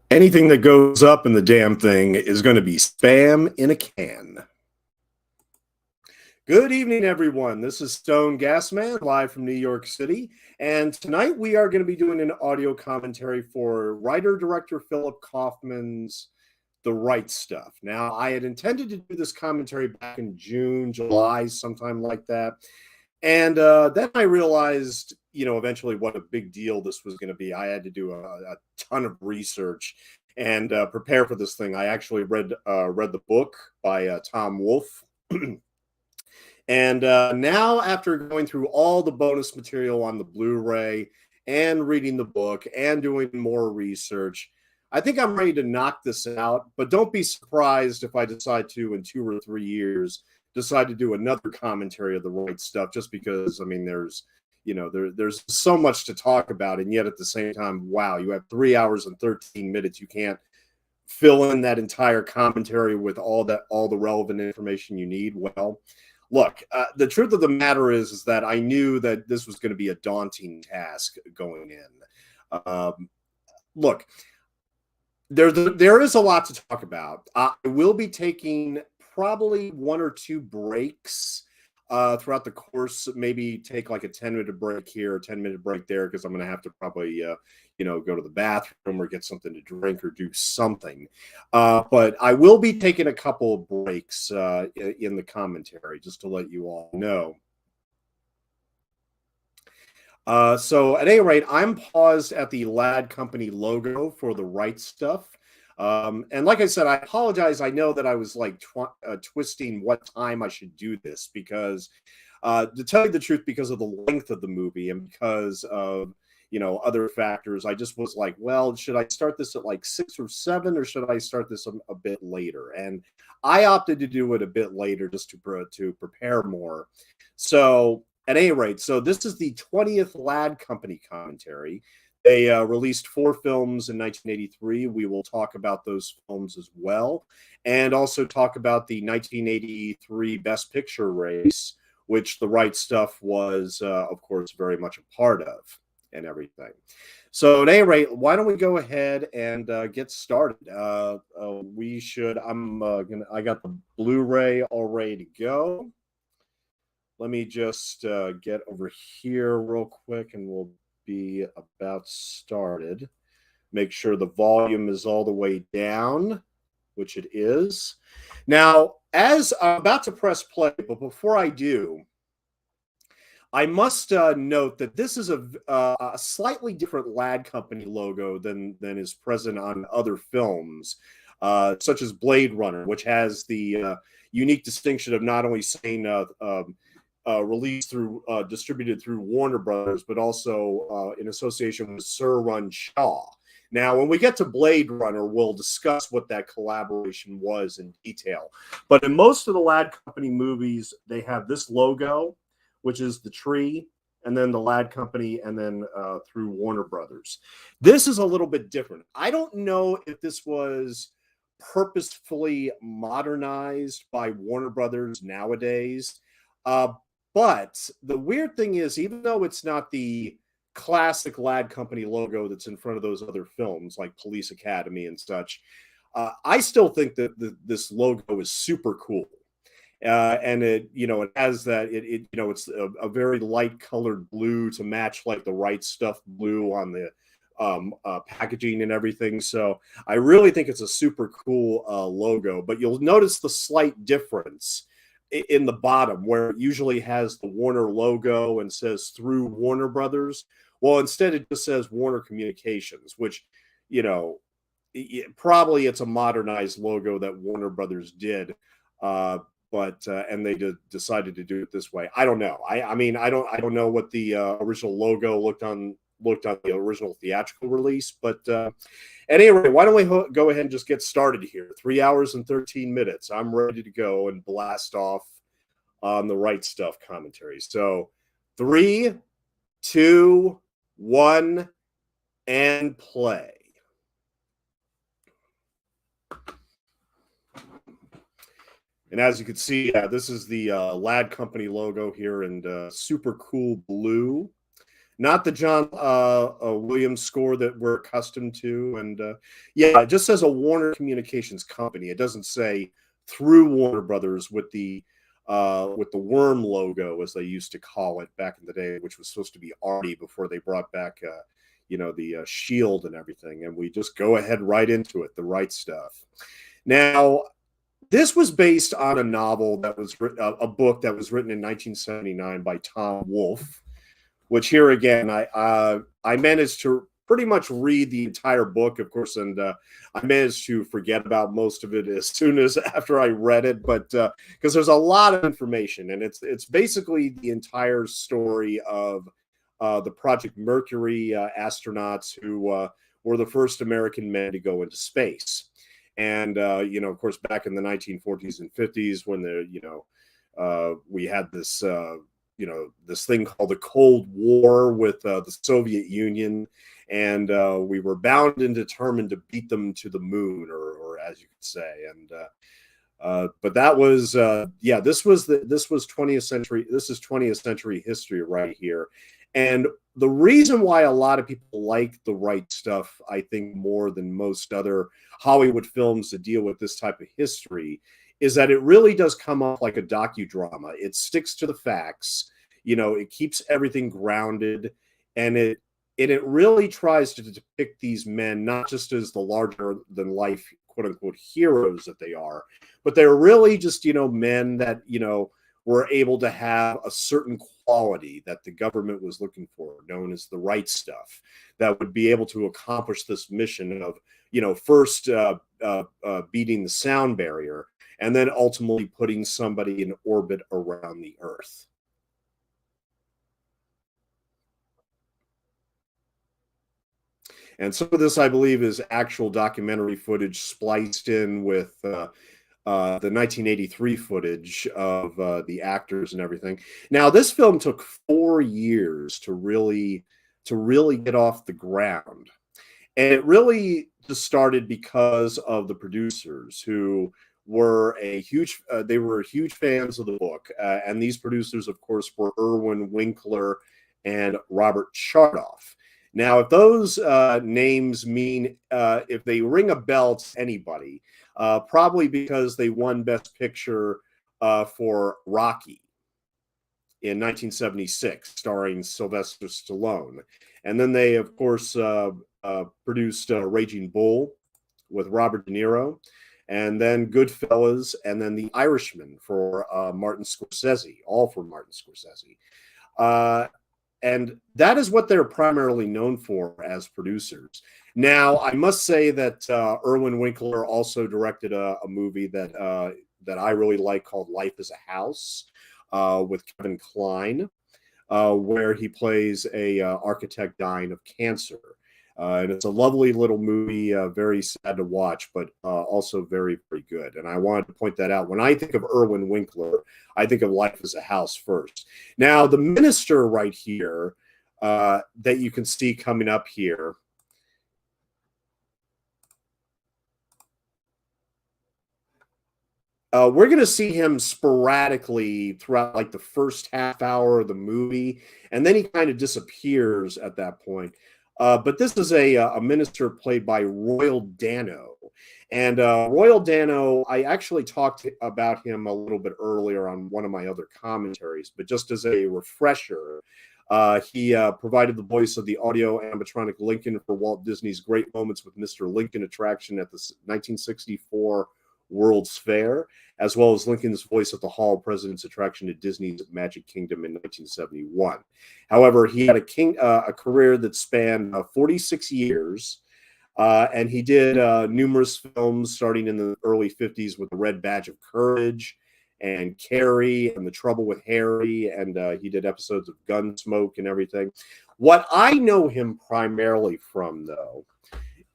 Anything that goes up in the damn thing is going to be spam in a can. Good evening, everyone. This is Stone Gasman, live from New York City. And tonight we are going to be doing an audio commentary for writer-director Philip Kaufman's The Right Stuff. Now, I had intended to do this commentary back in June, July, sometime like that. And then I realized, eventually what a big deal this was going to be. I had to do a ton of research and prepare for this thing. I actually read the book by Tom Wolfe. And now, after going through all the bonus material on the Blu-ray and reading the book and doing more research, I think I'm ready to knock this out. But don't be surprised if I decide to, in 2 or 3 years, decide to do another commentary of The Right Stuff, just because, I mean, there's so much to talk about. And yet at the same time, wow, you have 3 hours and 13 minutes. You can't fill in that entire commentary with all the relevant information you need. Well, look, the truth of the matter is that I knew that this was going to be a daunting task going in. Look, there is a lot to talk about. I will be taking probably 1 or 2 breaks throughout the course. Maybe take like a 10-minute break here, a 10-minute break there, because I'm going to have to probably go to the bathroom or get something to drink or do something. But I will be taking a couple of breaks in the commentary, just to let you all know. So at any rate, I'm paused at the Lad Company logo for The Right Stuff. And like I said, I apologize. I know that I was like twisting what time I should do this, because to tell you the truth, because of the length of the movie and because of other factors, I just was like, well, should I start this at like 6 or 7, or should I start this a bit later? And I opted to do it a bit later, just to prepare more. So at any rate, so this is the 20th Lad Company commentary. They released 4 films in 1983. We will talk about those films as well, and also talk about the 1983 Best Picture race, which The Right Stuff was, of course, very much a part of, and everything. So at any rate, why don't we go ahead and get started? We should. I got the Blu-ray all ready to go. Let me just get over here real quick, and we'll be about started. Make sure the volume is all the way down, which it is. Now, as I'm about to press play, but before I do, I must note that this is a slightly different Lad Company logo than is present on other films, such as Blade Runner, which has the unique distinction of not only saying released through, distributed through Warner Brothers, but also in association with Sir Run Shaw. Now, when we get to Blade Runner, we'll discuss what that collaboration was in detail. But in most of the Lad Company movies, they have this logo, which is the tree, and then the Lad Company, and then through Warner Brothers. This is a little bit different. I don't know if this was purposefully modernized by Warner Brothers nowadays. But the weird thing is, even though it's not the classic Lad Company logo that's in front of those other films like Police Academy and such, I still think that this logo is super cool. And it has that, it's a very light colored blue to match like The Right Stuff blue on the packaging and everything. So I really think it's a super cool logo. But you'll notice the slight difference in the bottom, where it usually has the Warner logo and says through Warner Brothers. Well, instead it just says Warner Communications, which, probably it's a modernized logo that Warner Brothers did, but and they decided to do it this way. I don't know. I mean, I don't know what the original logo looked on the original theatrical release, but at any rate, why don't we go ahead and just get started here? 3 hours and 13 minutes. I'm ready to go and blast off on The Right Stuff commentary. So 3, 2, 1, and play. And as you can see, this is the Lad Company logo here in super cool blue. not the John Williams score that we're accustomed to. And yeah, it just says a Warner Communications company. It doesn't say through Warner Brothers with the worm logo, as they used to call it back in the day, which was supposed to be arty before they brought back the shield and everything. And we just go ahead right into it, the right stuff. Now, this was based on a novel that was a book that was written in 1979 by Tom Wolfe, which here again I managed to pretty much read the entire book, of course, and I managed to forget about most of it as soon as after I read it, but because there's a lot of information, and it's basically the entire story of the Project Mercury astronauts who were the first American men to go into space. And of course, back in the 1940s and 50s, when we had this this thing called the Cold War with the Soviet Union, and we were bound and determined to beat them to the moon, or as you could say. And but that was this was 20th century. This is 20th century history right here. And the reason why a lot of people like The Right Stuff, I think, more than most other Hollywood films that deal with this type of history, is that it really does come off like a docudrama. It sticks to the facts, it keeps everything grounded, and it really tries to depict these men not just as the larger than life quote unquote heroes that they are, but they're really just men that were able to have a certain quality that the government was looking for, known as the right stuff, that would be able to accomplish this mission of first beating the sound barrier, and then ultimately putting somebody in orbit around the Earth. And some of this, I believe, is actual documentary footage spliced in with the 1983 footage of the actors and everything. Now, this film took 4 years to really get off the ground. And it really just started because of the producers, who were huge fans of the book. And these producers, of course, were Irwin Winkler and Robert Chartoff. Now, if those names mean, if they ring a bell to anybody, probably because they won Best Picture for Rocky in 1976, starring Sylvester Stallone. And then they, of course, produced Raging Bull with Robert De Niro, and then Goodfellas, and then The Irishman for Martin Scorsese, all for Martin Scorsese. And that is what they're primarily known for as producers. Now, I must say that Irwin Winkler also directed a movie that I really like called Life is a House with Kevin Kline, where he plays a architect dying of cancer. And it's a lovely little movie, very sad to watch, but also very, very good. And I wanted to point that out. When I think of Irwin Winkler, I think of Life as a House first. Now, the minister right here that you can see coming up here, we're going to see him sporadically throughout like the first half hour of the movie, and then he kind of disappears at that point. But this is a minister played by Royal Dano. And Royal Dano, I actually talked about him a little bit earlier on one of my other commentaries, but just as a refresher, he provided the voice of the audio animatronic Lincoln for Walt Disney's Great Moments with Mr. Lincoln attraction at the 1964 World's Fair, as well as Lincoln's voice at the Hall of Presidents attraction at Disney's Magic Kingdom in 1971. However, he had a career that spanned 46 years, and he did numerous films starting in the early 50s with The Red Badge of Courage and Carrie and The Trouble with Harry, and he did episodes of Gunsmoke and everything. What I know him primarily from, though,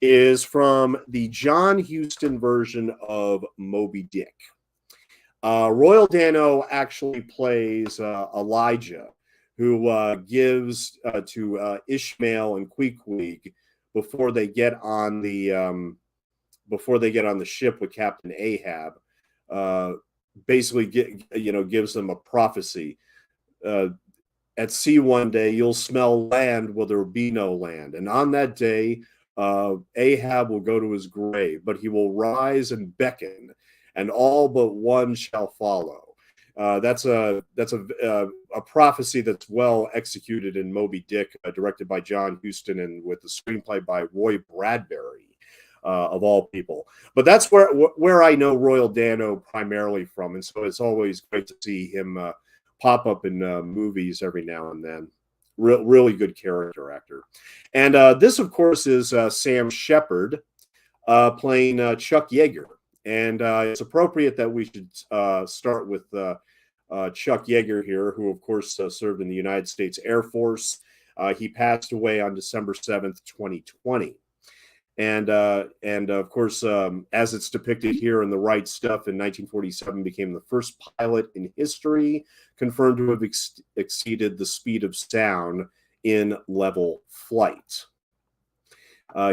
is from the John Huston version of Moby Dick. Royal Dano actually plays Elijah, who gives to Ishmael and Queequeg before they get on the ship with Captain Ahab. Basically, gives them a prophecy. At sea one day, you'll smell land where there be no land. And on that day, Ahab will go to his grave, but he will rise and beckon, and all but one shall follow. That's a prophecy that's well executed in Moby Dick, directed by John Huston and with the screenplay by Roy Bradbury, of all people. But that's where I know Royal Dano primarily from, and so it's always great to see him pop up in movies every now and then. Really good character actor. And this, of course, is Sam Shepard playing Chuck Yeager. And it's appropriate that we should start with Chuck Yeager here, who, of course, served in the United States Air Force. He passed away on December 7th, 2020. And of course, as it's depicted here in The Right Stuff, in 1947, became the first pilot in history confirmed to have exceeded the speed of sound in level flight.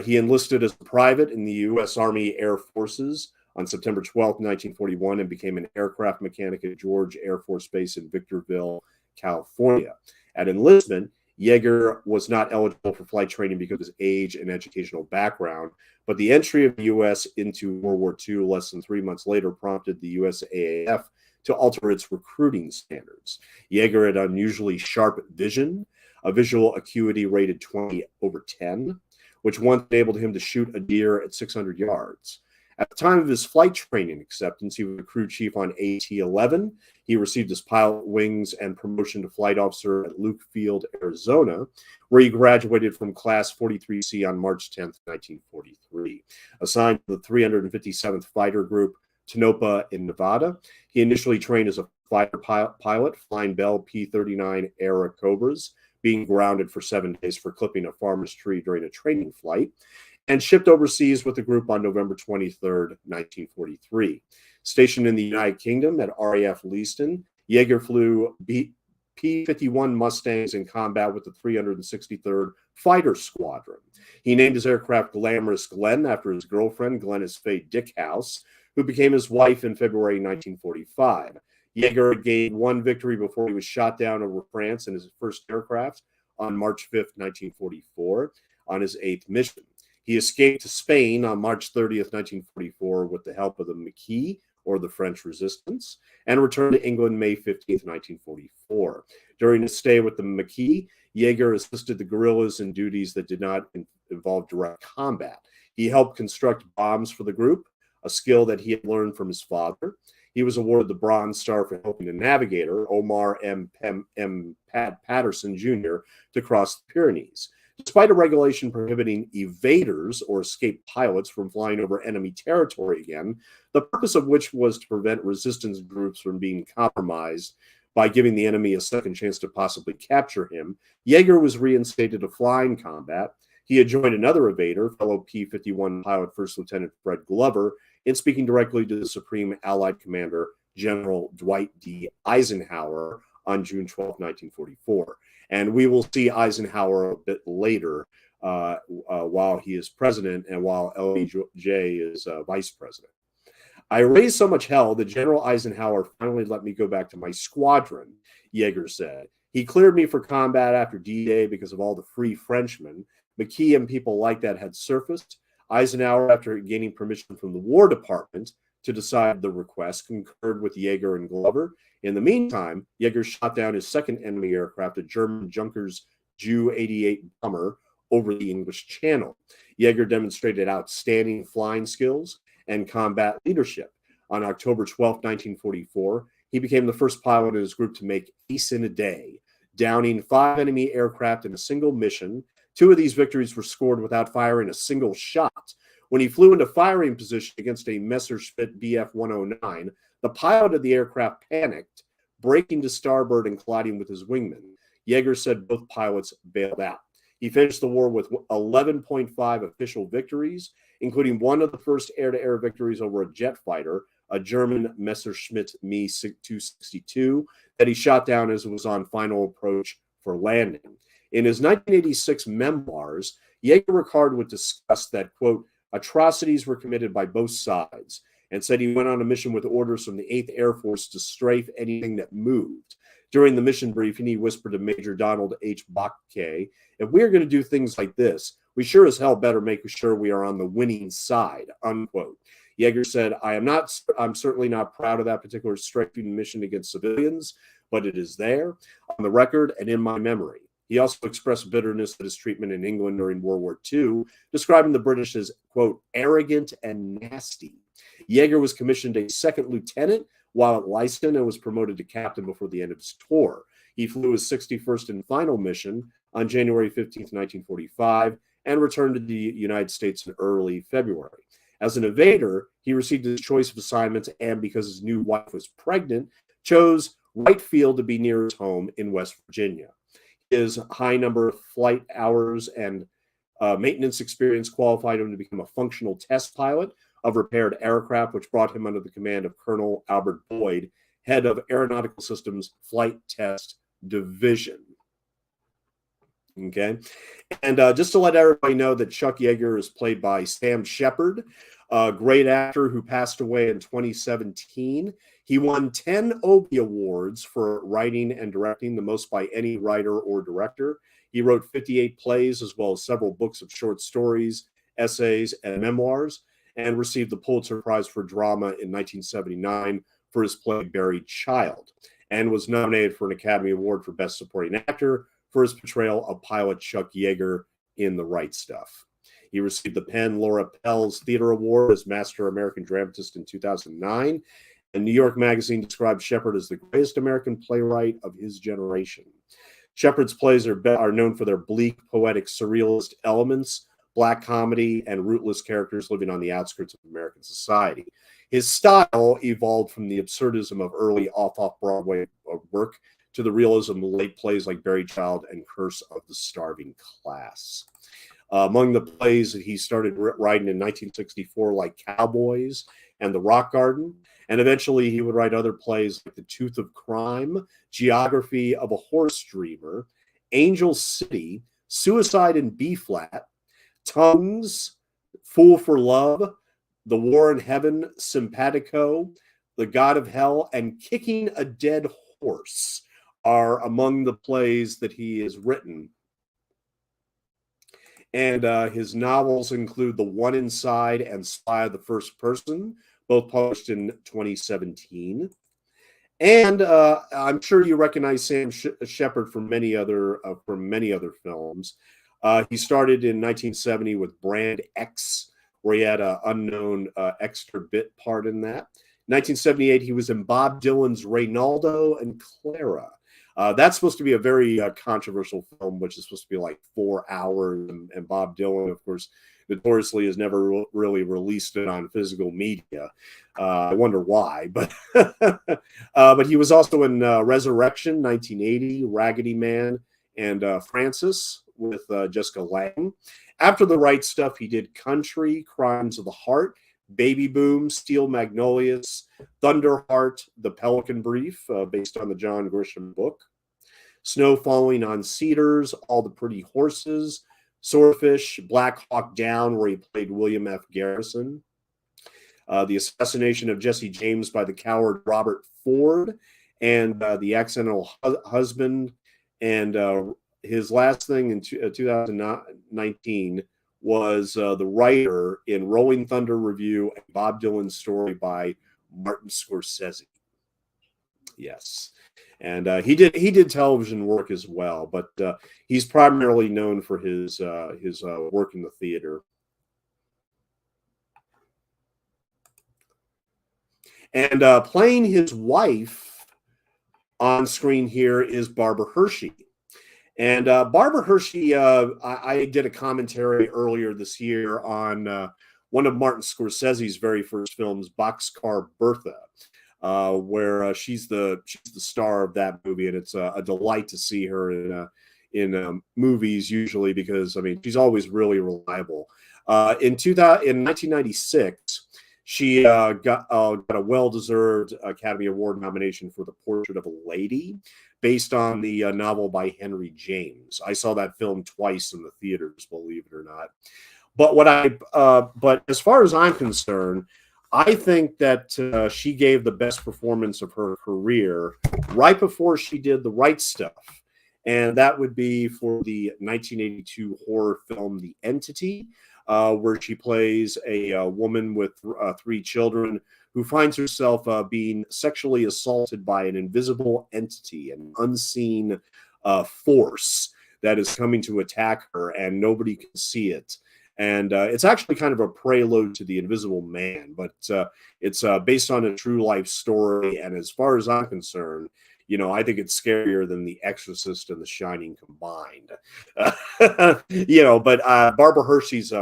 He enlisted as a private in the U.S. Army Air Forces on September 12, 1941, and became an aircraft mechanic at George Air Force Base in Victorville, California. At enlistment, Yeager was not eligible for flight training because of his age and educational background, but the entry of the U.S. into World War II less than 3 months later prompted the USAAF to alter its recruiting standards. Yeager had unusually sharp vision, a visual acuity rated 20/10, which once enabled him to shoot a deer at 600 yards. At the time of his flight training acceptance, he was a crew chief on AT-11. He received his pilot wings and promotion to flight officer at Luke Field, Arizona, where he graduated from Class 43C on March 10, 1943. Assigned to the 357th Fighter Group, Tonopah in Nevada, he initially trained as a fighter pilot, flying Bell P-39 era Cobras, being grounded for 7 days for clipping a farmer's tree during a training flight, and shipped overseas with the group on November 23, 1943. Stationed in the United Kingdom at RAF Leiston, Yeager flew P-51 Mustangs in combat with the 363rd Fighter Squadron. He named his aircraft Glamorous Glen after his girlfriend, Glenys Faye Dickhouse, who became his wife in February 1945. Yeager gained one victory before he was shot down over France in his first aircraft on March 5, 1944, on his 8th mission. He escaped to Spain on March 30th, 1944, with the help of the Maquis, or the French Resistance, and returned to England May 15th, 1944. During his stay with the Maquis, Yeager assisted the guerrillas in duties that did not involve direct combat. He helped construct bombs for the group, a skill that he had learned from his father. He was awarded the Bronze Star for helping the navigator, Omar M. Patterson Jr., to cross the Pyrenees. Despite a regulation prohibiting evaders or escaped pilots from flying over enemy territory again, the purpose of which was to prevent resistance groups from being compromised by giving the enemy a second chance to possibly capture him, Yeager was reinstated to flying combat. He had joined another evader, fellow P-51 pilot First Lieutenant Fred Glover, in speaking directly to the Supreme Allied Commander, General Dwight D. Eisenhower, on June 12, 1944. And we will see Eisenhower a bit later while he is president and while LBJ is vice president. I raised so much hell that General Eisenhower finally let me go back to my squadron, Yeager said. He cleared me for combat after D-Day because of all the free Frenchmen. McKee and people like that had surfaced. Eisenhower, after gaining permission from the War Department to decide the request, concurred with Yeager and Glover. In the meantime, Yeager shot down his second enemy aircraft, a German Junkers Ju-88 bomber, over the English Channel. Yeager demonstrated outstanding flying skills and combat leadership. On October 12, 1944, he became the first pilot in his group to make ace in a day, downing 5 enemy aircraft in a single mission. 2 of these victories were scored without firing a single shot. When he flew into firing position against a Messerschmitt Bf-109, the pilot of the aircraft panicked, braking to starboard and colliding with his wingman. Yeager said both pilots bailed out. He finished the war with 11.5 official victories, including one of the first air-to-air victories over a jet fighter, a German Messerschmitt Me-262, that he shot down as it was on final approach for landing. In his 1986 memoirs, Yeager would discuss that, quote, atrocities were committed by both sides, and said he went on a mission with orders from the 8th Air Force to strafe anything that moved. During the mission briefing, he whispered to Major Donald H. Bachke, "If we are going to do things like this, we sure as hell better make sure we are on the winning side," unquote. Yeager said, I'm certainly not proud of that particular strafing mission against civilians, but it is there on the record and in my memory. He also expressed bitterness at his treatment in England during World War II, describing the British as, quote, arrogant and nasty. Yeager was commissioned a second lieutenant while at Leiston and was promoted to captain before the end of his tour. He flew his 61st and final mission on January 15th, 1945, and returned to the United States in early February. As an evader, he received his choice of assignments and, because his new wife was pregnant, chose Wright Field to be near his home in West Virginia. His high number of flight hours and maintenance experience qualified him to become a functional test pilot of repaired aircraft, which brought him under the command of Colonel Albert Boyd, head of Aeronautical Systems Flight Test Division. Okay, and just to let everybody know that Chuck Yeager is played by Sam Shepard, a great actor who passed away in 2017. He won 10 Obie Awards for writing and directing, the most by any writer or director. He wrote 58 plays as well as several books of short stories, essays, and memoirs, and received the Pulitzer Prize for Drama in 1979 for his play Buried Child, and was nominated for an Academy Award for Best Supporting Actor for his portrayal of pilot Chuck Yeager in The Right Stuff. He received the Penn Laura Pell's Theater Award as Master American Dramatist in 2009, and New York Magazine described Shepard as the greatest American playwright of his generation. Shepard's plays are known for their bleak, poetic, surrealist elements, black comedy, and rootless characters living on the outskirts of American society. His style evolved from the absurdism of early off-Broadway work to the realism of late plays like Buried Child and Curse of the Starving Class. Among the plays that he started writing in 1964, like Cowboys and The Rock Garden, and eventually he would write other plays like The Tooth of Crime, Geography of a Horse Dreamer, Angel City, Suicide in B-Flat, Tongues, Fool for Love, The War in Heaven, Simpatico, The God of Hell, and Kicking a Dead Horse are among the plays that he has written. And his novels include The One Inside and Spy of the First Person, both published in 2017. And I'm sure you recognize Sam Shepard from many other films. He started in 1970 with Brand X, where he had an unknown extra bit part in that. 1978, he was in Bob Dylan's Reynaldo and Clara. That's supposed to be a very controversial film, which is supposed to be like 4 hours. And Bob Dylan, of course, notoriously has never really released it on physical media. I wonder why, but but he was also in Resurrection, 1980, Raggedy Man, and Francis with Jessica Lange. After The Right Stuff, he did Country, Crimes of the Heart, Baby Boom, Steel Magnolias, Thunderheart, The Pelican Brief, based on the John Grisham book, Snow Falling on Cedars, All the Pretty Horses, Swordfish, Black Hawk Down, where he played William F. Garrison, The Assassination of Jesse James by the Coward Robert Ford, and The Accidental Husband. And his last thing in 2019 was the writer in Rolling Thunder Review and Bob Dylan's Story by Martin Scorsese. Yes. And he did television work as well, but he's primarily known for his work in the theater. And playing his wife on screen here is Barbara Hershey. And Barbara Hershey, I did a commentary earlier this year on one of Martin Scorsese's very first films, Boxcar Bertha, where she's the star of that movie, and it's a delight to see her in movies usually, because I mean she's always really reliable. In 1996, she got a well-deserved Academy Award nomination for The Portrait of a Lady, based on the novel by Henry James. I saw that film twice in the theaters, believe it or not. But but as far as I'm concerned, I think that she gave the best performance of her career right before she did The Right Stuff. And that would be for the 1982 horror film The Entity, where she plays a woman with three children who finds herself being sexually assaulted by an invisible entity, an unseen force that is coming to attack her, and nobody can see it. And it's actually kind of a prelude to The Invisible Man, but it's based on a true life story. And as far as I'm concerned, I think it's scarier than The Exorcist and The Shining combined. But Barbara Hershey's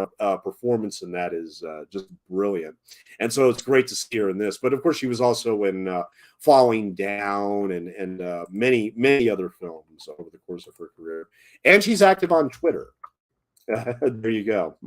performance in that is just brilliant. And so it's great to see her in this. But of course, she was also in Falling Down and many, many other films over the course of her career. And she's active on Twitter. There you go.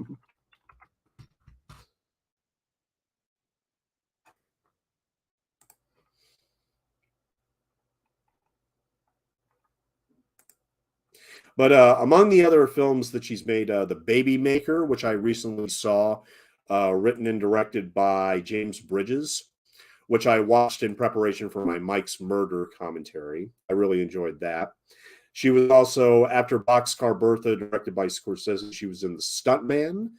But among the other films that she's made, The Baby Maker, which I recently saw, written and directed by James Bridges, which I watched in preparation for my Mike's Murder commentary. I really enjoyed that. She was also, after Boxcar Bertha, directed by Scorsese, she was in The Stuntman.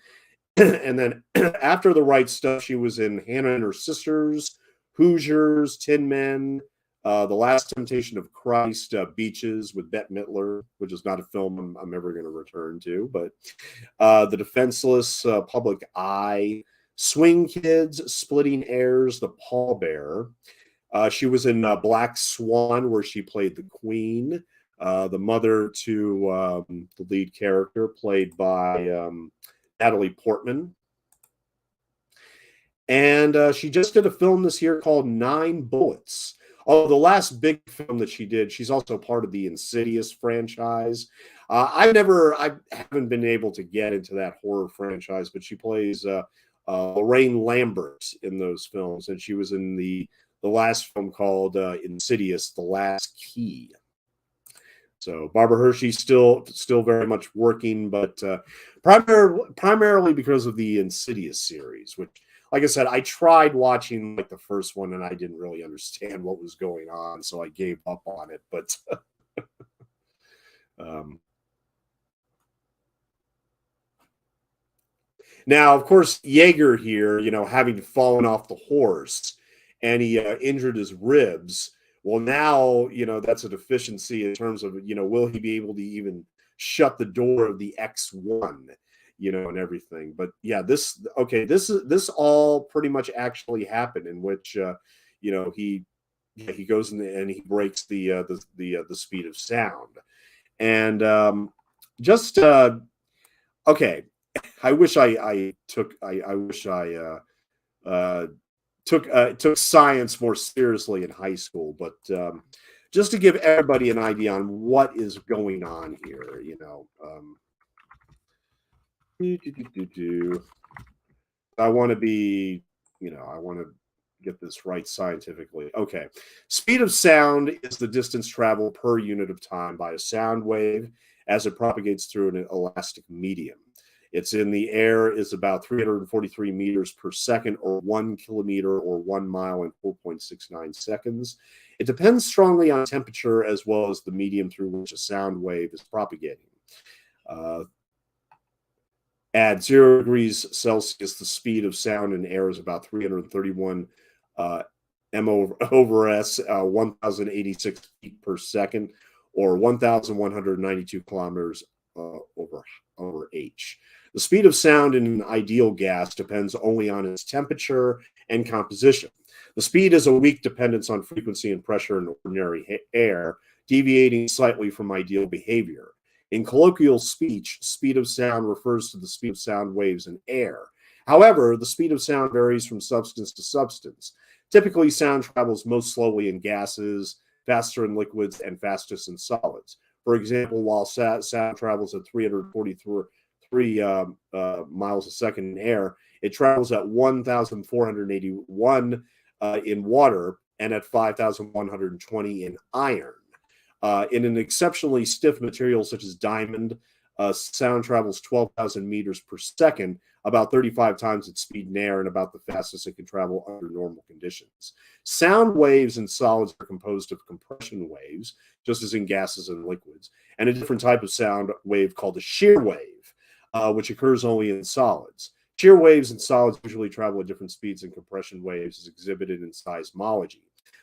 And then after The Right Stuff, she was in Hannah and Her Sisters, Hoosiers, Tin Men, The Last Temptation of Christ, Beaches with Bette Midler, which is not a film I'm ever going to return to, but The Defenseless, Public Eye, Swing Kids, Splitting Heirs, The Pallbearer. She was in Black Swan, where she played the Queen, the mother to the lead character, played by Natalie Portman. And she just did a film this year called Nine Bullets. Oh, the last big film that she did, she's also part of the Insidious franchise. I haven't been able to get into that horror franchise, but she plays Lorraine Lambert in those films, and she was in the last film called Insidious: The Last Key. So Barbara Hershey's still very much working, but primarily because of the Insidious series, which, like I said, I tried watching like the first one and I didn't really understand what was going on, so I gave up on it. But now, of course, Yeager here, having fallen off the horse and he injured his ribs. Well, now, that's a deficiency in terms of, will he be able to even shut the door of the X1, and everything. But yeah, this all pretty much actually happened, in which, he goes in and he breaks the speed of sound. And just, okay. I wish I took science more seriously in high school, but just to give everybody an idea on what is going on here, I want to be, I want to get this right scientifically. Okay. Speed of sound is the distance traveled per unit of time by a sound wave as it propagates through an elastic medium. It's in the air is about 343 meters per second, or 1 kilometer, or 1 mile in 4.69 seconds. It depends strongly on temperature as well as the medium through which a sound wave is propagating. At 0 degrees Celsius, the speed of sound in air is about 331 m over s, 1,086 feet per second, or 1,192 kilometers over h. The speed of sound in an ideal gas depends only on its temperature and composition. The speed is a weak dependence on frequency and pressure in ordinary air, deviating slightly from ideal behavior. In colloquial speech, speed of sound refers to the speed of sound waves in air. However, the speed of sound varies from substance to substance. Typically, sound travels most slowly in gases, faster in liquids, and fastest in solids. For example, while sound travels at 343 miles a second in air, it travels at 1,481 in water and at 5,120 in iron. In an exceptionally stiff material such as diamond, Sound travels 12,000 meters per second, about 35 times its speed in air, and about the fastest it can travel under normal conditions. Sound waves in solids are composed of compression waves, just as in gases and liquids, and a different type of sound wave called a shear wave, which occurs only in solids. Shear waves in solids usually travel at different speeds than compression waves, as exhibited in seismology.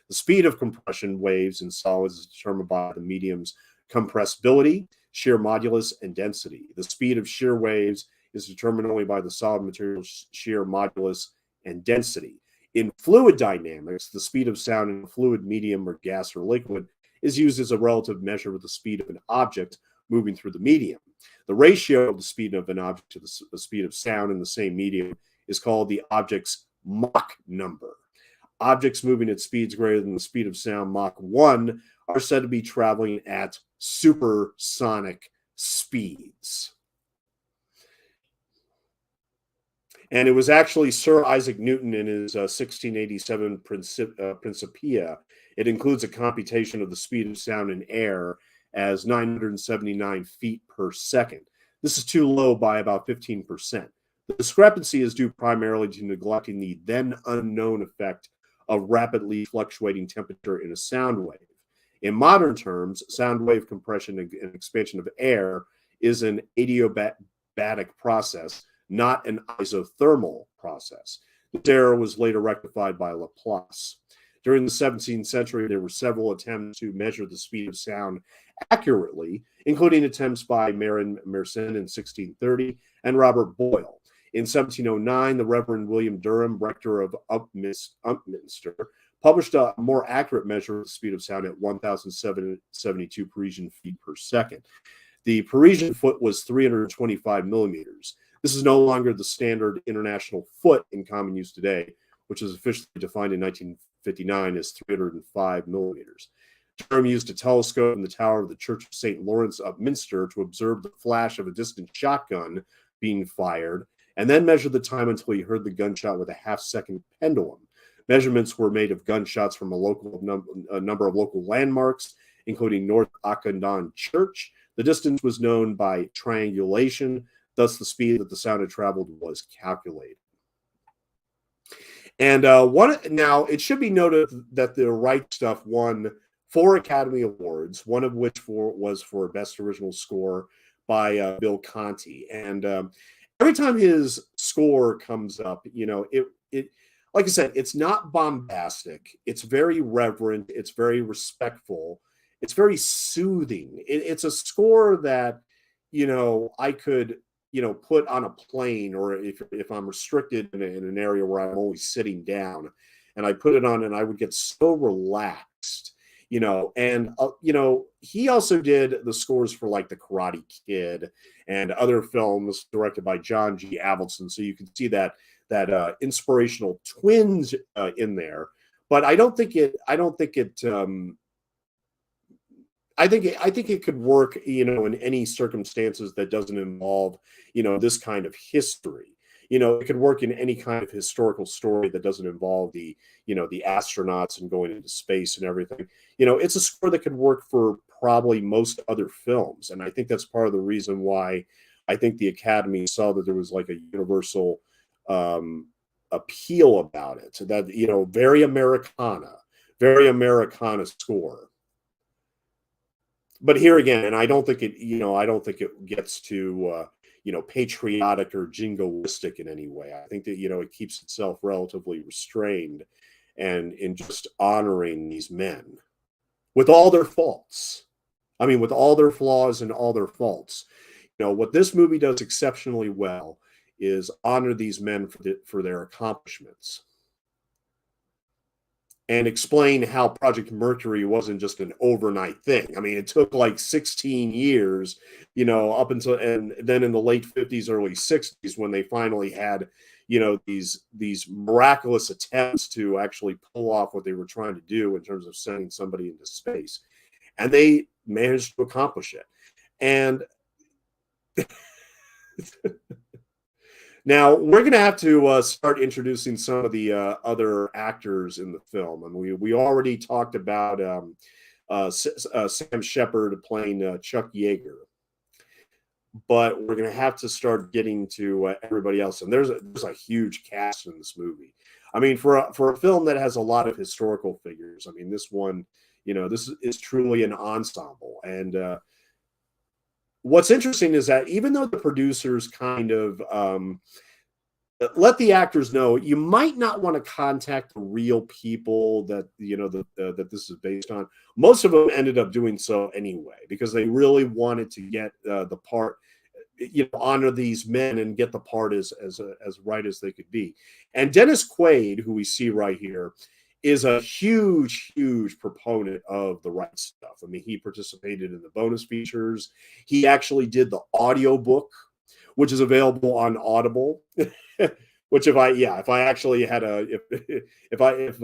The speed of compression waves in solids is determined by the medium's compressibility, shear modulus, and density. The speed of shear waves is determined only by the solid material's shear modulus and density. In fluid dynamics, the speed of sound in a fluid medium or gas or liquid is used as a relative measure of the speed of an object moving through the medium. The ratio of the speed of an object to the speed of sound in the same medium is called the object's Mach number. Objects moving at speeds greater than the speed of sound, Mach 1, are said to be traveling at supersonic speeds. And it was actually Sir Isaac Newton in his 1687 Principia. It includes a computation of the speed of sound in air as 979 feet per second. This is too low by about 15%. The discrepancy is due primarily to neglecting the then unknown effect of rapidly fluctuating temperature in a sound wave. In modern terms, sound wave compression and expansion of air is an adiabatic process, not an isothermal process. This error was later rectified by Laplace. During the 17th century, there were several attempts to measure the speed of sound accurately, including attempts by Marin Mersenne in 1630 and Robert Boyle. In 1709, the Reverend William Durham, rector of Upminster, published a more accurate measure of the speed of sound at 1,072 Parisian feet per second. The Parisian foot was 325 millimeters. This is no longer the standard international foot in common use today, which was officially defined in 1959 as 305 millimeters. Durham used a telescope in the tower of the Church of St. Lawrence, Upminster, to observe the flash of a distant shotgun being fired, and then measured the time until he heard the gunshot with a half-second pendulum. Measurements were made of gunshots from a number of local landmarks, including North Ockendon Church. The distance was known by triangulation, thus the speed that the sound had traveled was calculated. And now it should be noted that the Right Stuff won 4 Academy Awards, one of which was for Best Original Score by Bill Conti. And every time his score comes up, it like I said, it's not bombastic. It's very reverent. It's very respectful. It's very soothing. It's a score that, I could, put on a plane, or if I'm restricted in an area where I'm always sitting down, and I put it on and I would get so relaxed, and, he also did the scores for like The Karate Kid and other films directed by John G. Avildsen. So you can see that inspirational twinge in there, but I think it could work, in any circumstances that doesn't involve, this kind of history. It could work in any kind of historical story that doesn't involve the astronauts and going into space and everything. It's a score that could work for probably most other films, and I think that's part of the reason why I think the Academy saw that there was like a universal appeal about it. That very Americana score. But here again, and I don't think it gets to patriotic or jingoistic in any way. I think that it keeps itself relatively restrained and in just honoring these men with all their faults. I mean, with all their flaws and all their faults. What this movie does exceptionally well is honor these men for their accomplishments and explain how Project Mercury wasn't just an overnight thing. I mean, it took like 16 years, up until, and then in the late 50s, early 60s, when they finally had, these miraculous attempts to actually pull off what they were trying to do in terms of sending somebody into space. And they managed to accomplish it. And now we're going to have to start introducing some of the other actors in the film. And we already talked about Sam Shepard playing Chuck Yeager. but we're going to have to start getting to everybody else. And there's a huge cast in this movie. I mean, for a film that has a lot of historical figures, I mean, this one, this is truly an ensemble. And what's interesting is that even though the producers kind of let the actors know you might not want to contact the real people that that this is based on, most of them ended up doing so anyway because they really wanted to get the part, honor these men and get the part as right as they could be. And Dennis Quaid, who we see right here, is a huge proponent of the right stuff. I mean, he participated in the bonus features. He actually did the audio book, which is available on Audible. Which if I actually had if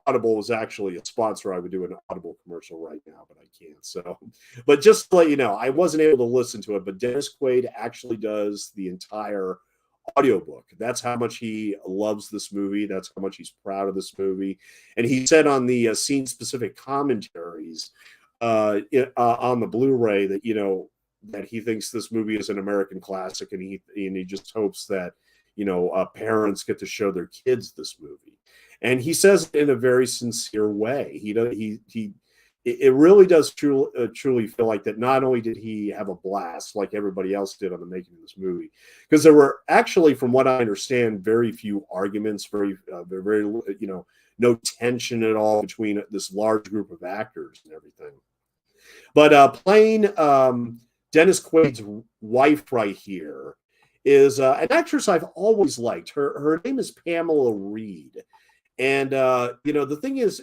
Audible was actually a sponsor, I would do an Audible commercial right now, but I can't. So, but just to let you know, I wasn't able to listen to it, but Dennis Quaid actually does the entire audiobook. That's how much he loves this movie. That's how much he's proud of this movie. And he said on the scene-specific commentaries on the Blu-ray that, that he thinks this movie is an American classic, and he just hopes that, parents get to show their kids this movie. And he says it in a very sincere way. It really does truly feel like that. Not only did he have a blast like everybody else did on the making of this movie, because there were actually, from what I understand, very few arguments, very no tension at all between this large group of actors and everything. But playing Dennis Quaid's wife right here is an actress I've always liked. Her name is Pamela Reed. And, the thing is,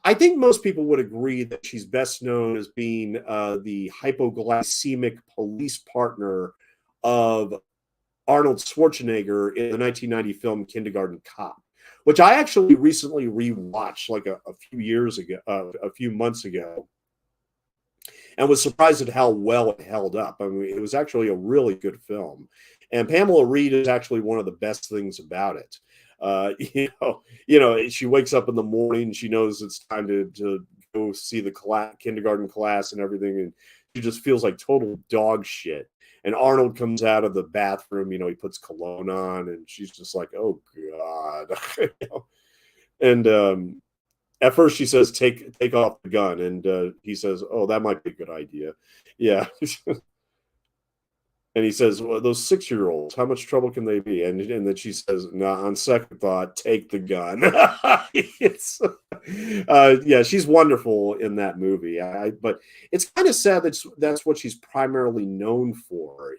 I think most people would agree that she's best known as being the hypoglycemic police partner of Arnold Schwarzenegger in the 1990 film Kindergarten Cop, which I actually recently rewatched like a few months ago, and was surprised at how well it held up. I mean, it was actually a really good film. And Pamela Reed is actually one of the best things about it. She wakes up in the morning, she knows it's time to go see the kindergarten class and everything, and she just feels like total dog shit. And Arnold comes out of the bathroom, he puts cologne on, and she's just like, oh God. And at first she says, take off the gun, and he says, oh, that might be a good idea. Yeah. And he says, well, those 6-year-olds, how much trouble can they be? And then she says, no, on second thought, take the gun. She's wonderful in that movie. But it's kind of sad that's what she's primarily known for,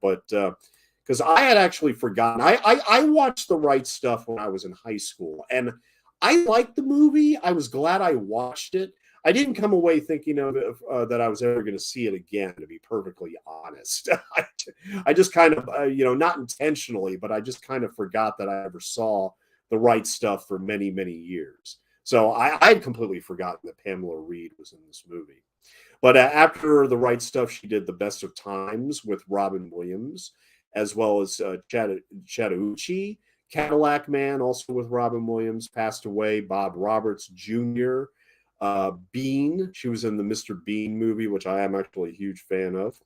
but because I had actually forgotten. I watched The Right Stuff when I was in high school, and I liked the movie. I was glad I watched it. I didn't come away thinking that I was ever going to see it again, to be perfectly honest. I just kind of, not intentionally, but I just kind of forgot that I ever saw The Right Stuff for many, many years. So I had completely forgotten that Pamela Reed was in this movie. But after The Right Stuff, she did The Best of Times with Robin Williams, as well as Chattahoochee, Cadillac Man, also with Robin Williams, passed away, Bob Roberts Jr., Bean. She was in the Mr. Bean movie, which I am actually a huge fan of.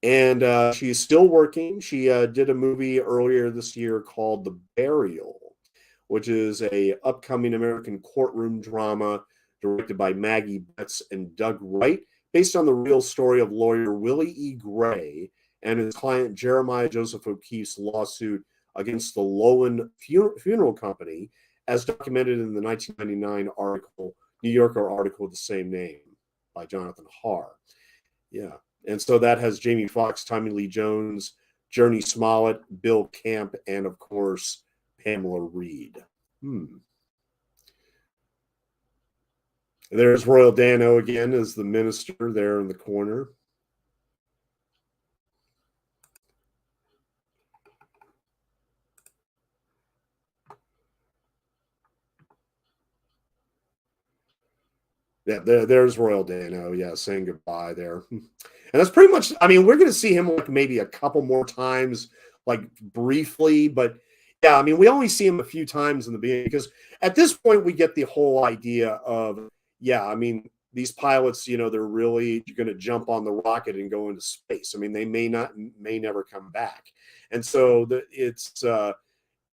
And she is still working. She did a movie earlier this year called The Burial, which is a upcoming American courtroom drama directed by Maggie Betts and Doug Wright, based on the real story of lawyer Willie E. Gray and his client Jeremiah Joseph O'Keefe's lawsuit against the Lowen Funeral Company, as documented in the 1999 New Yorker article with the same name by Jonathan Harr. Yeah. And so that has Jamie Foxx, Tommy Lee Jones, Jurnee Smollett, Bill Camp, and of course, Pamela Reed. There's Royal Dano again as the minister there in the corner. Yeah, there's Royal Dano, saying goodbye there. And that's pretty much, I mean, we're going to see him like maybe a couple more times, like briefly, but yeah, I mean, we only see him a few times in the beginning, because at this point we get the whole idea of, I mean, these pilots, they're really going to jump on the rocket and go into space. I mean, they may never come back. And so it's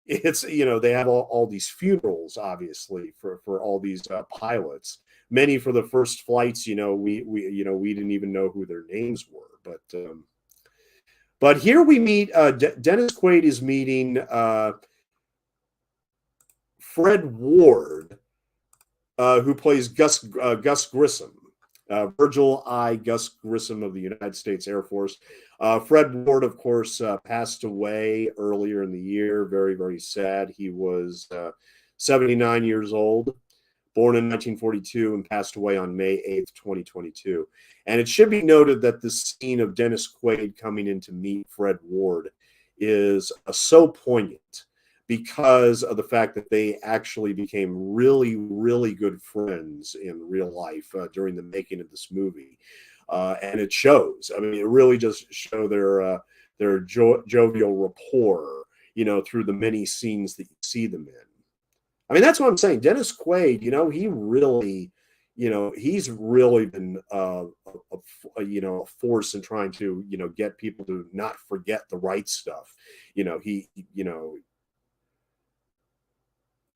they have all these funerals, obviously, for all these pilots. Many for the first flights, we didn't even know who their names were. But here we meet Dennis Quaid is meeting Fred Ward, who plays Gus Grissom. Virgil I. Gus Grissom of the United States Air Force. Fred Ward, of course, passed away earlier in the year. Very, very sad. He was 79 years old, born in 1942, and passed away on May 8th, 2022. And it should be noted that the scene of Dennis Quaid coming in to meet Fred Ward is so poignant because of the fact that they actually became really, really good friends in real life during the making of this movie. And it shows. I mean, it really does show their jovial rapport, through the many scenes that you see them in. I mean, that's what I'm saying. Dennis Quaid, he really, he's really been a force in trying to, get people to not forget the right stuff.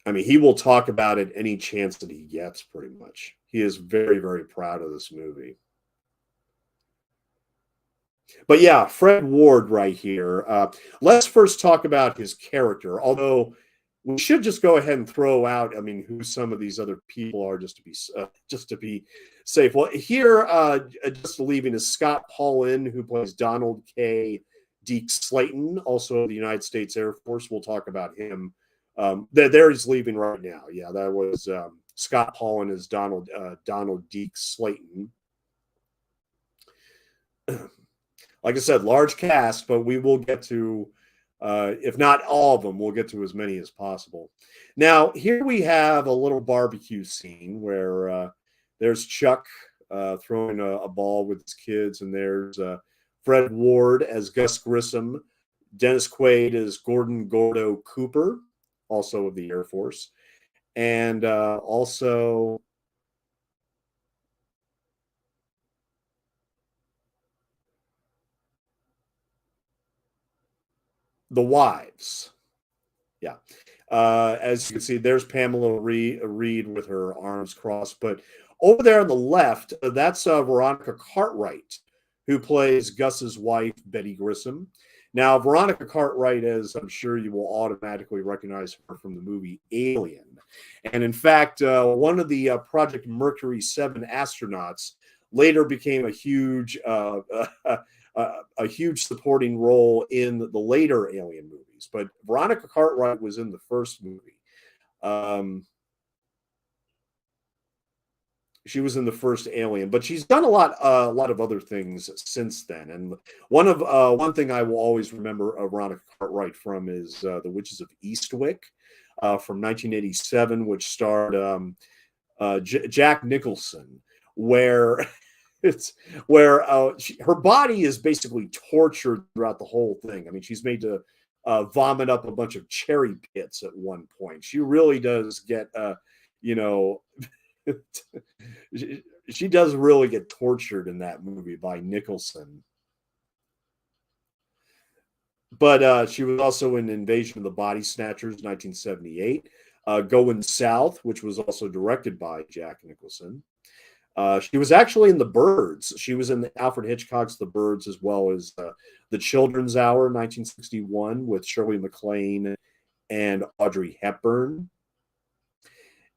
I mean, he will talk about it any chance that he gets, pretty much. He is very, very proud of this movie. But yeah, Fred Ward right here. Let's first talk about his character, although we should just go ahead and throw out, I mean, who some of these other people are just to be safe. Well, here, just leaving is Scott Paulin, who plays Donald K. Deke Slayton, also of the United States Air Force. We'll talk about him. There he's leaving right now. Yeah, that was Scott Paulin as Donald Deke Slayton. Like I said, large cast, but we will get to, if not all of them, we'll get to as many as possible. Now, here we have a little barbecue scene where there's Chuck throwing a ball with his kids, and there's Fred Ward as Gus Grissom, Dennis Quaid as Gordon Gordo Cooper, also of the Air Force, and also the wives. Yeah. As you can see, there's Pamela Reed with her arms crossed. But over there on the left, that's Veronica Cartwright, who plays Gus's wife, Betty Grissom. Now, Veronica Cartwright, as I'm sure you will automatically recognize her from the movie Alien. And in fact, one of the Project Mercury 7 astronauts later became a huge supporting role in the later Alien movies. But Veronica Cartwright was in the first movie. She was in the first Alien, but she's done a lot of other things since then. And one thing I will always remember Veronica Cartwright from is The Witches of Eastwick from 1987, which starred Jack Nicholson, where her body is basically tortured throughout the whole thing. I mean, she's made to vomit up a bunch of cherry pits at one point. She really does get, she does really get tortured in that movie by Nicholson. But she was also in Invasion of the Body Snatchers, 1978. Going South, which was also directed by Jack Nicholson. She was actually in The Birds. She was in Alfred Hitchcock's The Birds, as well as The Children's Hour, 1961, with Shirley MacLaine and Audrey Hepburn.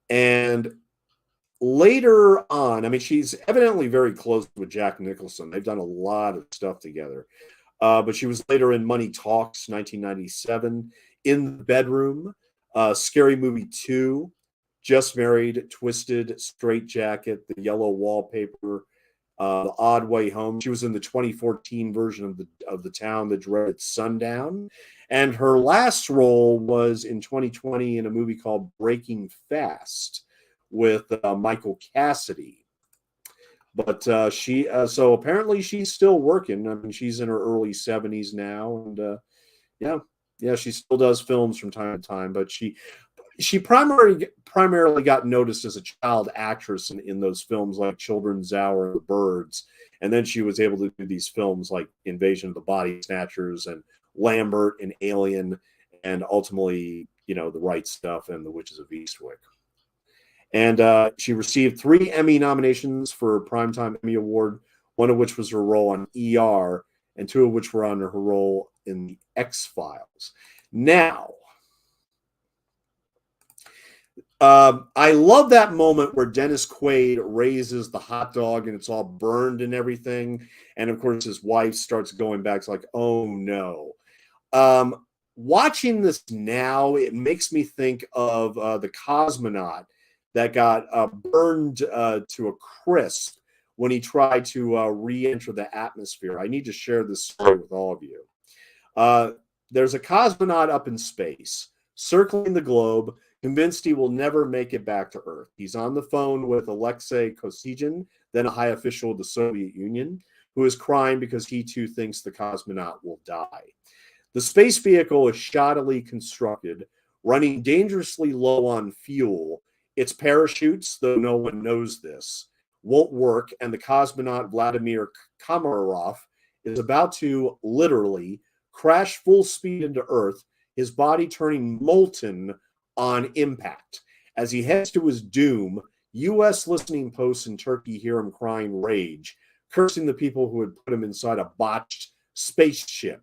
And later on, I mean, she's evidently very close with Jack Nicholson. They've done a lot of stuff together. But she was later in Money Talks, 1997, In the Bedroom, Scary Movie 2, Just Married, Twisted, Straight Jacket, The Yellow Wallpaper, The Odd Way Home. She was in the 2014 version of the Town That Dreaded Sundown. And her last role was in 2020 in a movie called Breaking Fast with Michael Cassidy. But so apparently she's still working. I mean, she's in her early 70s now, and yeah, she still does films from time to time. But She primarily got noticed as a child actress in those films like Children's Hour and The Birds. And then she was able to do these films like Invasion of the Body Snatchers and Lambert and Alien, and ultimately, The Right Stuff and The Witches of Eastwick. And she received 3 Emmy nominations for Primetime Emmy Award, one of which was her role on ER, and 2 of which were on her role in The X-Files. Now, I love that moment where Dennis Quaid raises the hot dog and it's all burned and everything. And of course, his wife starts going back. It's like, oh no. Watching this now, it makes me think of the cosmonaut that got burned to a crisp when he tried to re-enter the atmosphere. I need to share this story with all of you. There's a cosmonaut up in space, circling the globe, convinced he will never make it back to Earth. He's on the phone with Alexei Kosygin, then a high official of the Soviet Union, who is crying because he too thinks the cosmonaut will die. The space vehicle is shoddily constructed, running dangerously low on fuel. Its parachutes, though no one knows this, won't work, and the cosmonaut Vladimir Komarov is about to literally crash full speed into Earth, his body turning molten on impact. As he heads to his doom, U.S. listening posts in Turkey hear him crying rage, cursing the people who had put him inside a botched spaceship.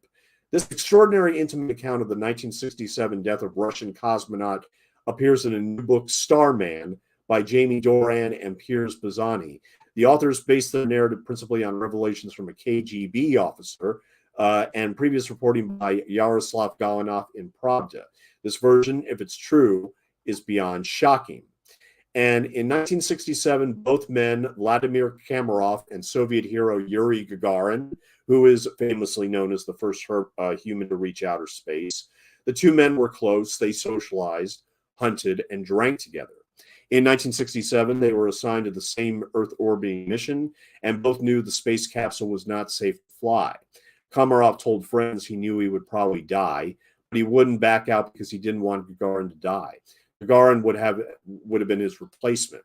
This extraordinary intimate account of the 1967 death of Russian cosmonaut appears in a new book, Starman, by Jamie Doran and Piers Bazzani. The authors based their narrative principally on revelations from a KGB officer and previous reporting by Yaroslav Galanov in Pravda. This version, if it's true, is beyond shocking. And in 1967, both men, Vladimir Komarov and Soviet hero Yuri Gagarin, who is famously known as the first human to reach outer space, the 2 men were close, they socialized, hunted, and drank together. In 1967, they were assigned to the same Earth orbiting mission, and both knew the space capsule was not safe to fly. Komarov told friends he knew he would probably die, but he wouldn't back out because he didn't want Gagarin to die. Gagarin would have been his replacement.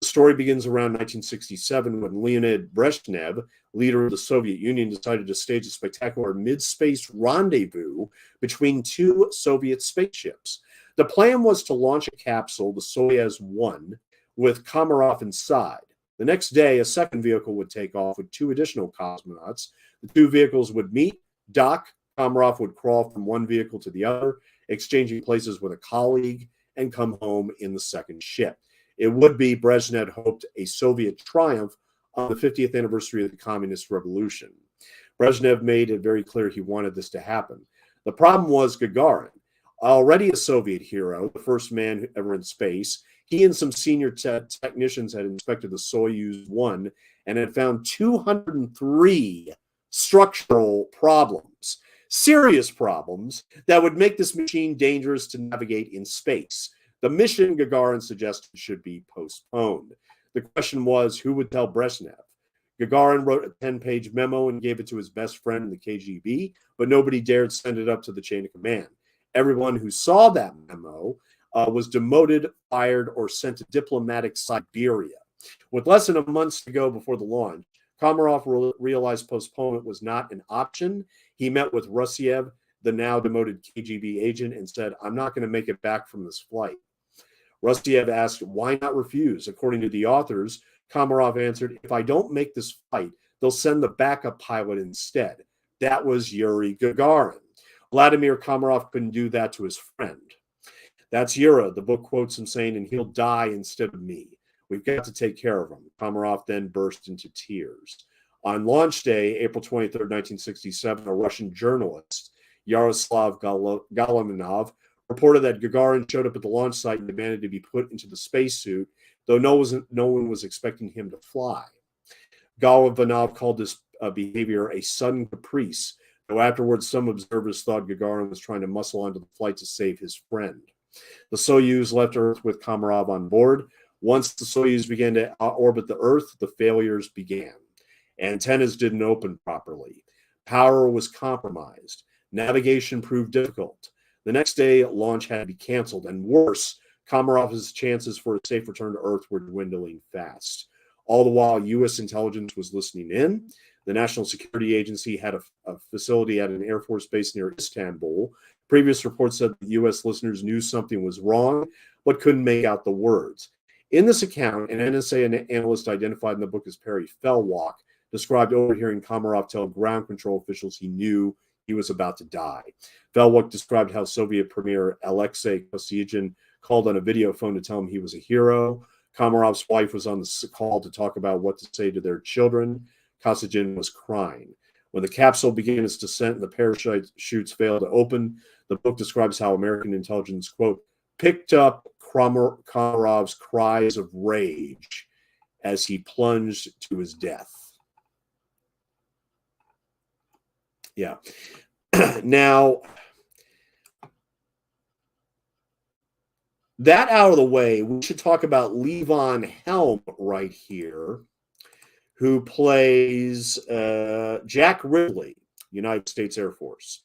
The story begins around 1967 when Leonid Brezhnev, leader of the Soviet Union, decided to stage a spectacular mid-space rendezvous between 2 Soviet spaceships. The plan was to launch a capsule, the Soyuz 1, with Komarov inside. The next day, a second vehicle would take off with 2 additional cosmonauts. The 2 vehicles would meet, dock. Komarov would crawl from one vehicle to the other, exchanging places with a colleague, and come home in the second ship. It would be, Brezhnev hoped, a Soviet triumph on the 50th anniversary of the Communist Revolution. Brezhnev made it very clear he wanted this to happen. The problem was Gagarin. Already a Soviet hero, the first man ever in space, he and some senior technicians had inspected the Soyuz 1 and had found 203 structural problems, serious problems that would make this machine dangerous to navigate in space. The mission, Gagarin suggested, should be postponed. The question was, who would tell Brezhnev? Gagarin wrote a 10-page memo and gave it to his best friend in the KGB, but nobody dared send it up to the chain of command. Everyone who saw that memo was demoted, fired, or sent to diplomatic Siberia. With less than a month to go before the launch, Komarov realized postponement was not an option. He met with Rusiev, the now demoted KGB agent, and said, "I'm not going to make it back from this flight." Rusiev asked, why not refuse? According to the authors, Komarov answered, "If I don't make this flight, they'll send the backup pilot instead." That was Yuri Gagarin. Vladimir Komarov couldn't do that to his friend. That's Yura. The book quotes him saying, "And he'll die instead of me. We've got to take care of him." Komarov then burst into tears. On launch day, April 23rd, 1967, a Russian journalist, Yaroslav Galaminov, reported that Gagarin showed up at the launch site and demanded to be put into the spacesuit, though no one was expecting him to fly. Galaminov called this behavior a sudden caprice, though afterwards some observers thought Gagarin was trying to muscle onto the flight to save his friend. The Soyuz left Earth with Komarov on board. Once the Soyuz began to orbit the Earth, the failures began. Antennas didn't open properly. Power was compromised. Navigation proved difficult. The next day, launch had to be canceled, and worse, Komarov's chances for a safe return to Earth were dwindling fast. All the while, U.S. intelligence was listening in. The National Security Agency had a facility at an Air Force base near Istanbul. Previous reports said that U.S. listeners knew something was wrong, but couldn't make out the words. In this account, an NSA analyst identified in the book as Perry Fellwalk described overhearing Komarov tell ground control officials he knew he was about to die. Fellwalk described how Soviet Premier Alexei Kosygin called on a video phone to tell him he was a hero. Komarov's wife was on the call to talk about what to say to their children. Kosygin was crying. When the capsule began its descent and the parachutes failed to open, the book describes how American intelligence, quote, picked up Komarov's cries of rage as he plunged to his death. Yeah. Now, that out of the way, we should talk about Levon Helm right here, who plays Jack Ridley, United States Air Force.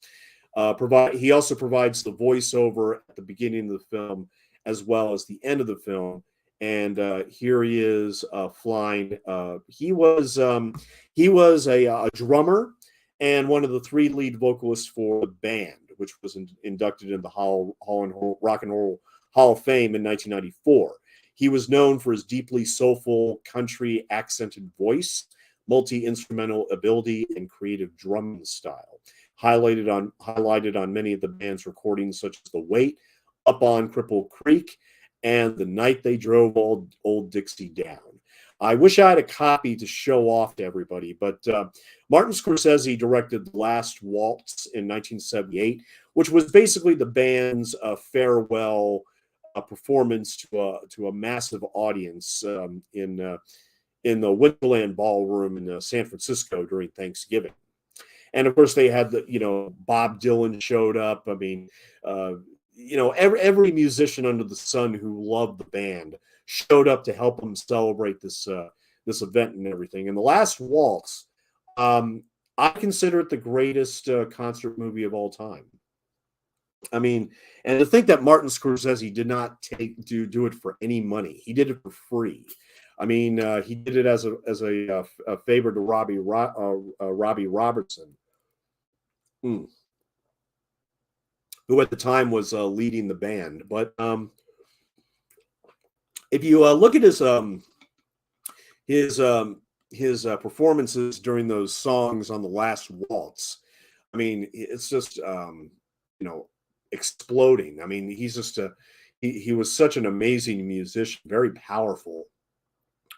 He also provides the voiceover at the beginning of the film as well as the end of the film. And here he is flying. He was a drummer and one of the three lead vocalists for the band, which was inducted in the Rock and Roll Hall of Fame in 1994. He was known for his deeply soulful country accented voice, multi-instrumental ability, and creative drumming style. Highlighted on many of the band's recordings, such as The Wait, Up on Cripple Creek, and The Night They Drove Old Dixie Down. I wish I had a copy to show off to everybody, but Martin Scorsese directed The Last Waltz in 1978, which was basically the band's farewell performance to a massive audience in the Winterland Ballroom in San Francisco during Thanksgiving. And of course, they had Bob Dylan showed up. I mean, every musician under the sun who loved the band showed up to help them celebrate this event and everything. And The Last Waltz, I consider it the greatest concert movie of all time. I mean, and to think that Martin Scorsese did not do it for any money. He did it for free. I mean, he did it as a favor to Robbie Robertson, who at the time was leading the band. But if you look at his performances during those songs on The Last Waltz, I mean, it's just exploding. I mean, he's just he was such an amazing musician, very powerful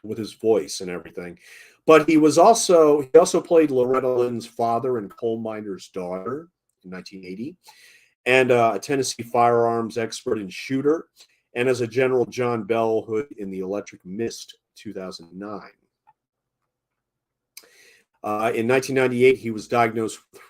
with his voice and everything. But he also played Loretta Lynn's father in Coal Miner's Daughter in 1980, and a Tennessee firearms expert and shooter, and as a General John Bell Hood in The Electric Mist 2009. In 1998, he was diagnosed with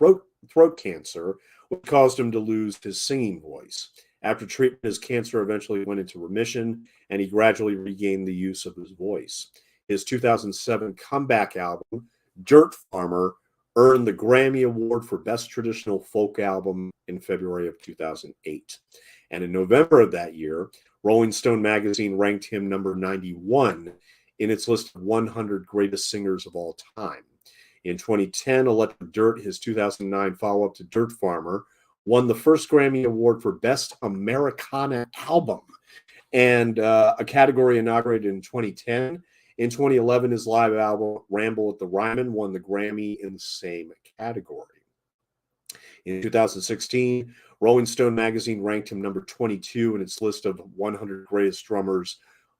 throat cancer, which caused him to lose his singing voice. After treatment, his cancer eventually went into remission, and he gradually regained the use of his voice. His 2007 comeback album, Dirt Farmer, earned the Grammy Award for Best Traditional Folk Album in February of 2008. And in November of that year, Rolling Stone magazine ranked him number 91 in its list of 100 greatest singers of all time. In 2010, Electric Dirt, his 2009 follow-up to Dirt Farmer, won the first Grammy Award for Best Americana Album, and a category inaugurated in 2010. In 2011, his live album, Ramble at the Ryman, won the Grammy in the same category. In 2016, Rolling Stone magazine ranked him number 22 in its list of 100 greatest drummers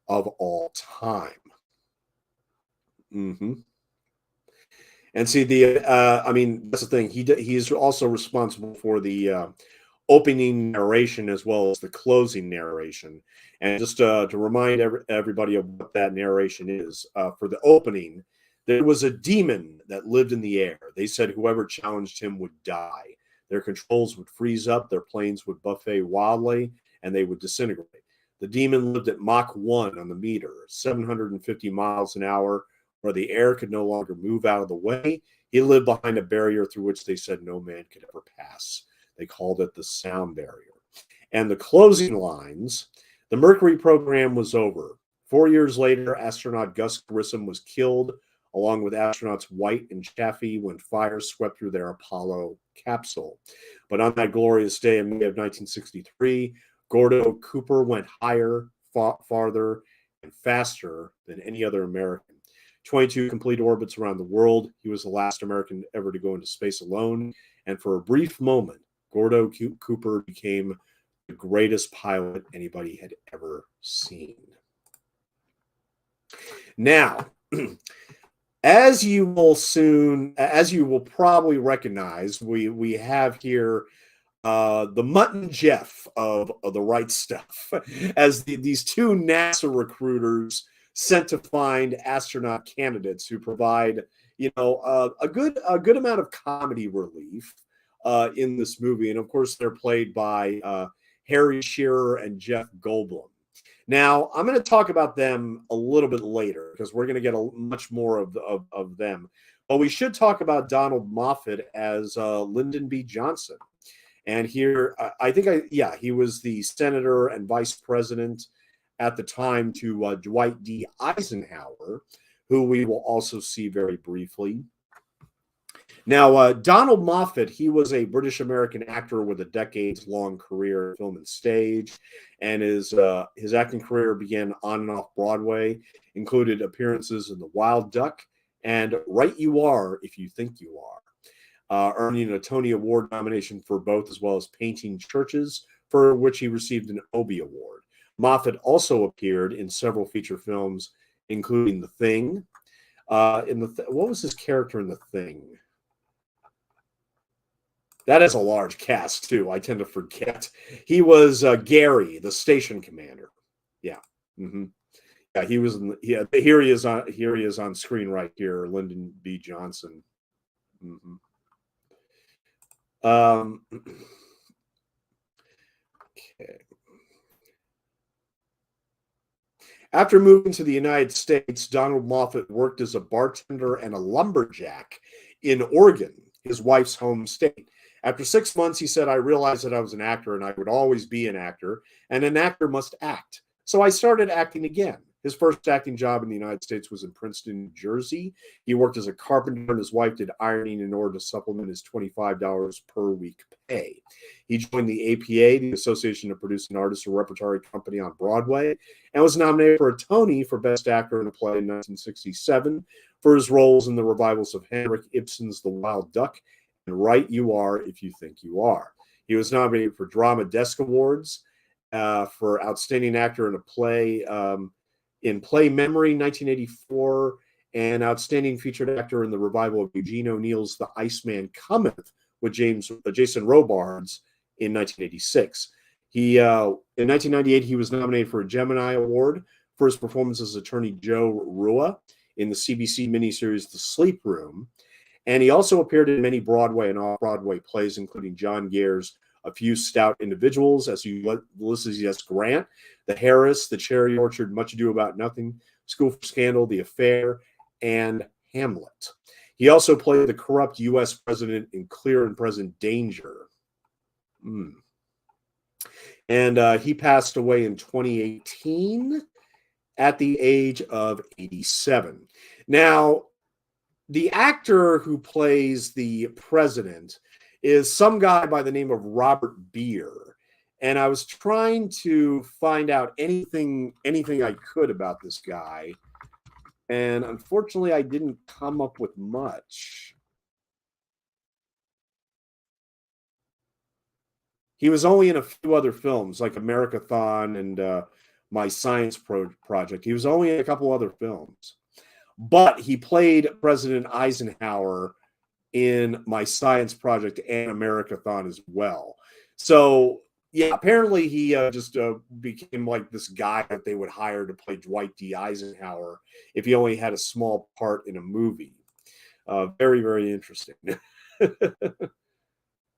of all time. And see, that's the thing. He's also responsible for the opening narration as well as the closing narration. And just to remind everybody of what that narration is, for the opening, there was a demon that lived in the air. They said whoever challenged him would die. Their controls would freeze up, their planes would buffet wildly, and they would disintegrate. The demon lived at Mach 1 on the meter, 750 miles an hour, where the air could no longer move out of the way. He lived behind a barrier through which they said no man could ever pass. They called it the sound barrier. And the closing lines, the Mercury program was over. 4 years later, astronaut Gus Grissom was killed, along with astronauts White and Chaffee, when fire swept through their Apollo capsule. But on that glorious day in May of 1963, Gordo Cooper went higher, farther, and faster than any other American. 22 complete orbits around the world. He was the last American ever to go into space alone. And for a brief moment, Gordo Cooper became the greatest pilot anybody had ever seen. Now, as you will probably recognize, we have here the Mutt and Jeff of the Right Stuff, as these two NASA recruiters sent to find astronaut candidates who provide, a good amount of comedy relief in this movie. And of course, they're played by Harry Shearer and Jeff Goldblum. Now, I'm going to talk about them a little bit later because we're going to get much more of them. But we should talk about Donald Moffat as Lyndon B. Johnson. And here, he was the senator and vice president at the time to Dwight D. Eisenhower, who we will also see very briefly. Now, Donald Moffat, he was a British-American actor with a decades-long career in film and stage, and his acting career began on and off Broadway, included appearances in The Wild Duck and Right You Are If You Think You Are, earning a Tony Award nomination for both, as well as Painting Churches, for which he received an Obie Award. Moffat also appeared in several feature films, including The Thing. What was his character in The Thing? That is a large cast, too. I tend to forget. He was Gary, the station commander. Yeah. Mm-hmm. Yeah, he was. Here he is on screen right here, Lyndon B. Johnson. Mm-hmm. Okay. After moving to the United States, Donald Moffat worked as a bartender and a lumberjack in Oregon, his wife's home state. After 6 months, he said, "I realized that I was an actor and I would always be an actor, and an actor must act. So I started acting again." His first acting job in the United States was in Princeton, New Jersey. He worked as a carpenter, and his wife did ironing in order to supplement his $25 per week pay. He joined the APA, the Association of Producing Artists, a repertory company on Broadway, and was nominated for a Tony for Best Actor in a Play in 1967 for his roles in the revivals of Henrik Ibsen's The Wild Duck and Right You Are If You Think You Are. He was nominated for Drama Desk Awards for Outstanding Actor in a Play in Play Memory 1984, and Outstanding Featured Actor in the revival of Eugene O'Neill's The Iceman Cometh with Jason Robards in 1986. In 1998, he was nominated for a Gemini Award for his performance as Attorney Joe Rua in the CBC miniseries The Sleep Room. And he also appeared in many Broadway and off-Broadway plays, including John Gayer's A Few Stout Individuals, as Ulysses S. Grant, The Harris, The Cherry Orchard, Much Ado About Nothing, School for Scandal, The Affair, and Hamlet. He also played the corrupt U.S. president in Clear and Present Danger. And he passed away in 2018 at the age of 87. Now, the actor who plays the president is some guy by the name of Robert Beer. And I was trying to find out anything I could about this guy. And unfortunately, I didn't come up with much. He was only in a few other films, like Americathon and My Science Project. He was only in a couple other films. But he played President Eisenhower in My Science Project and Americathon as well. So, yeah, apparently he just became like this guy that they would hire to play Dwight D. Eisenhower if he only had a small part in a movie. Very, very interesting.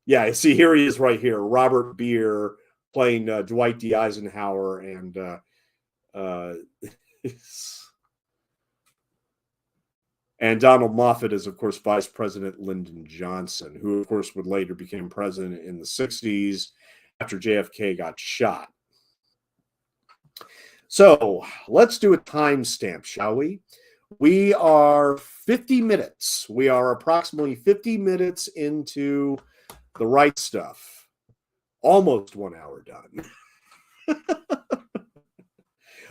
Yeah, see, here he is right here. Robert Beer playing Dwight D. Eisenhower, and and Donald Moffat is, of course, Vice President Lyndon Johnson, who, of course, would later become president in the 60s after JFK got shot. So let's do a timestamp, shall we? We are 50 minutes. We are approximately 50 minutes into The Right Stuff. Almost 1 hour done.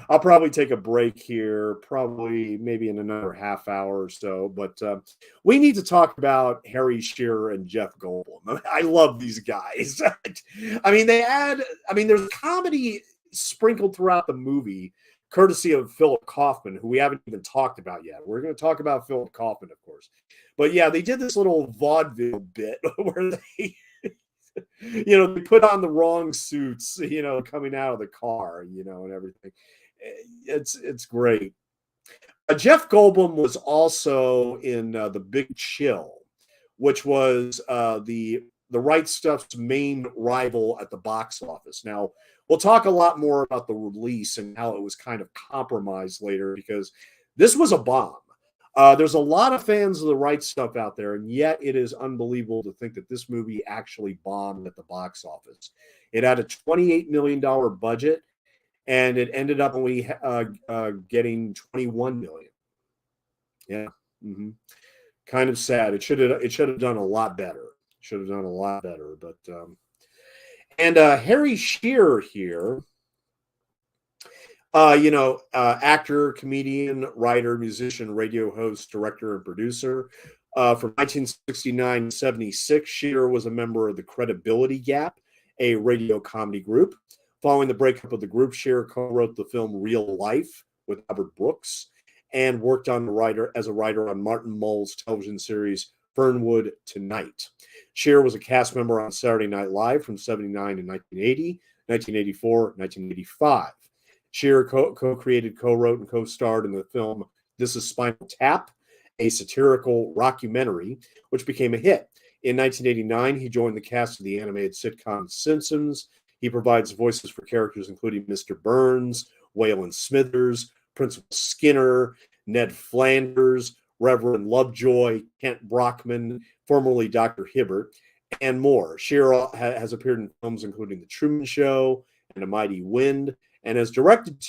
I'll probably take a break here, probably maybe in another half hour or so. But we need to talk about Harry Shearer and Jeff Goldblum. I love these guys. I mean, there's comedy sprinkled throughout the movie, courtesy of Philip Kaufman, who we haven't even talked about yet. We're going to talk about Philip Kaufman, of course. But yeah, they did this little vaudeville bit where they, they put on the wrong suits, coming out of the car, and everything. It's great. Jeff Goldblum was also in The Big Chill, which was the Right Stuff's main rival at the box office. Now, we'll talk a lot more about the release and how it was kind of compromised later, because this was a bomb. There's a lot of fans of The Right Stuff out there, and yet it is unbelievable to think that this movie actually bombed at the box office. It had a $28 million budget, and it ended up only getting $21 million. Yeah, kind of sad. It should have done a lot better. But Harry Shearer here, actor, comedian, writer, musician, radio host, director, and producer. From 1969 to 76, Shearer was a member of the Credibility Gap, a radio comedy group. Following the breakup of the group, Shearer co-wrote the film Real Life with Albert Brooks and worked as a writer on Martin Mull's television series Fernwood Tonight. Shearer was a cast member on Saturday Night Live from 1979 to 1980, 1984, 1985. Shearer co-created, co-wrote, and co-starred in the film This Is Spinal Tap, a satirical rockumentary, which became a hit. In 1989, he joined the cast of the animated sitcom Simpsons. He provides voices for characters including Mr. Burns, Waylon Smithers, Principal Skinner, Ned Flanders, Reverend Lovejoy, Kent Brockman, formerly Dr. Hibbert, and more. Shearer has appeared in films including The Truman Show and A Mighty Wind, and has directed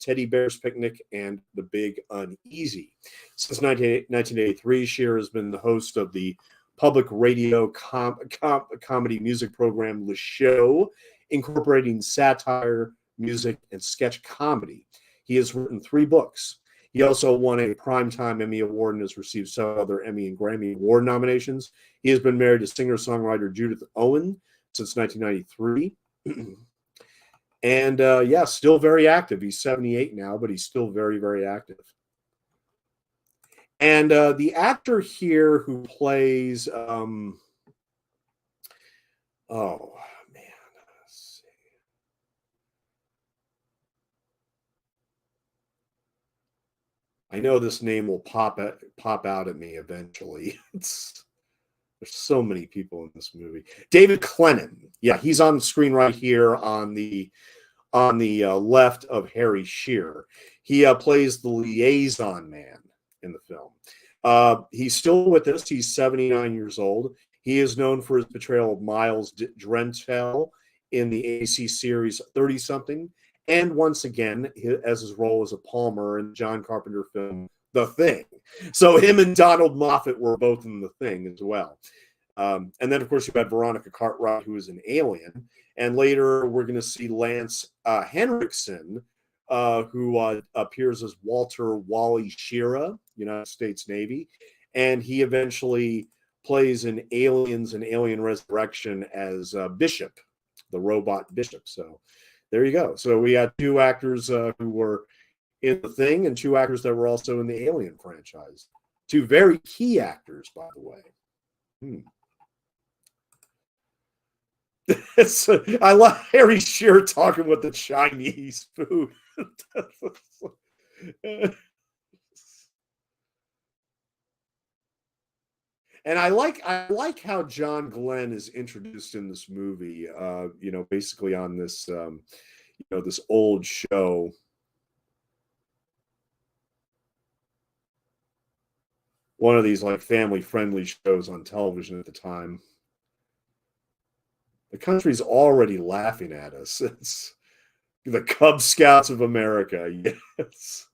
Teddy Bear's Picnic and The Big Uneasy. Since 1983, Shearer has been the host of the public radio comedy music program Le Show, incorporating satire, music, and sketch comedy. He has written 3 books. He also won a Primetime Emmy Award and has received several other Emmy and Grammy Award nominations. He has been married to singer-songwriter Judith Owen since 1993. And still very active. He's 78 now, but he's still very, very active. And the actor here who plays, I know this name will pop out at me eventually. There's so many people in this movie. David Clennon. Yeah, he's on the screen right here on the left of Harry Shearer. He plays the liaison man in the film. He's still with us. He's 79 years old. He is known for his portrayal of Miles Drentel in the AC series 30-something, and once again, as his role as a Palmer in the John Carpenter film The Thing. So him and Donald Moffat were both in The Thing as well. And then, of course, you had Veronica Cartwright, who is an alien. And later, we're going to see Lance Henriksen, who appears as Walter Wally Shearer, United States Navy. And he eventually plays in Aliens and Alien Resurrection as Bishop, the robot Bishop. So there you go. So we had 2 actors who were in The Thing and 2 actors that were also in the Alien franchise. 2 very key actors, by the way. I love Harry Shearer talking with the Chinese food. And I like how John Glen is introduced in this movie. Basically on this, this old show. One of these like family-friendly shows on television at the time. The country's already laughing at us. It's the Cub Scouts of America. Yes.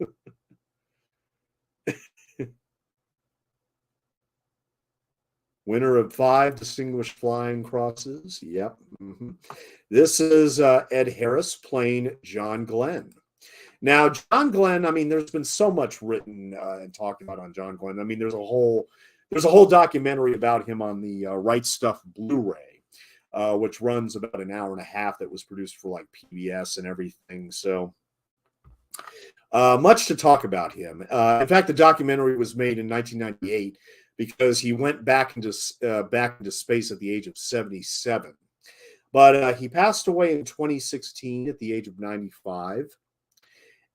Winner of 5 Distinguished Flying Crosses. Yep. Mm-hmm. This is Ed Harris playing John Glenn. Now, John Glenn, I mean, there's been so much written and talked about on John Glenn. I mean, there's a whole documentary about him on the Right Stuff Blu-ray, which runs about an hour and a half, that was produced for like PBS and everything. So much to talk about him. In fact, the documentary was made in 1998 because he went back into space at the age of 77. But he passed away in 2016 at the age of 95.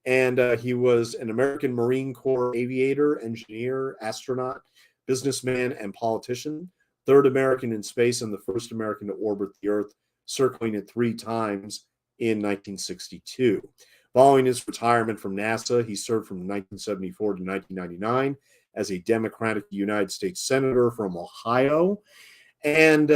And he was an American Marine Corps aviator, engineer, astronaut, businessman, and politician. 3rd American in space and the 1st American to orbit the Earth, circling it 3 times in 1962. Following his retirement from NASA, he served from 1974 to 1999 as a Democratic United States Senator from Ohio. And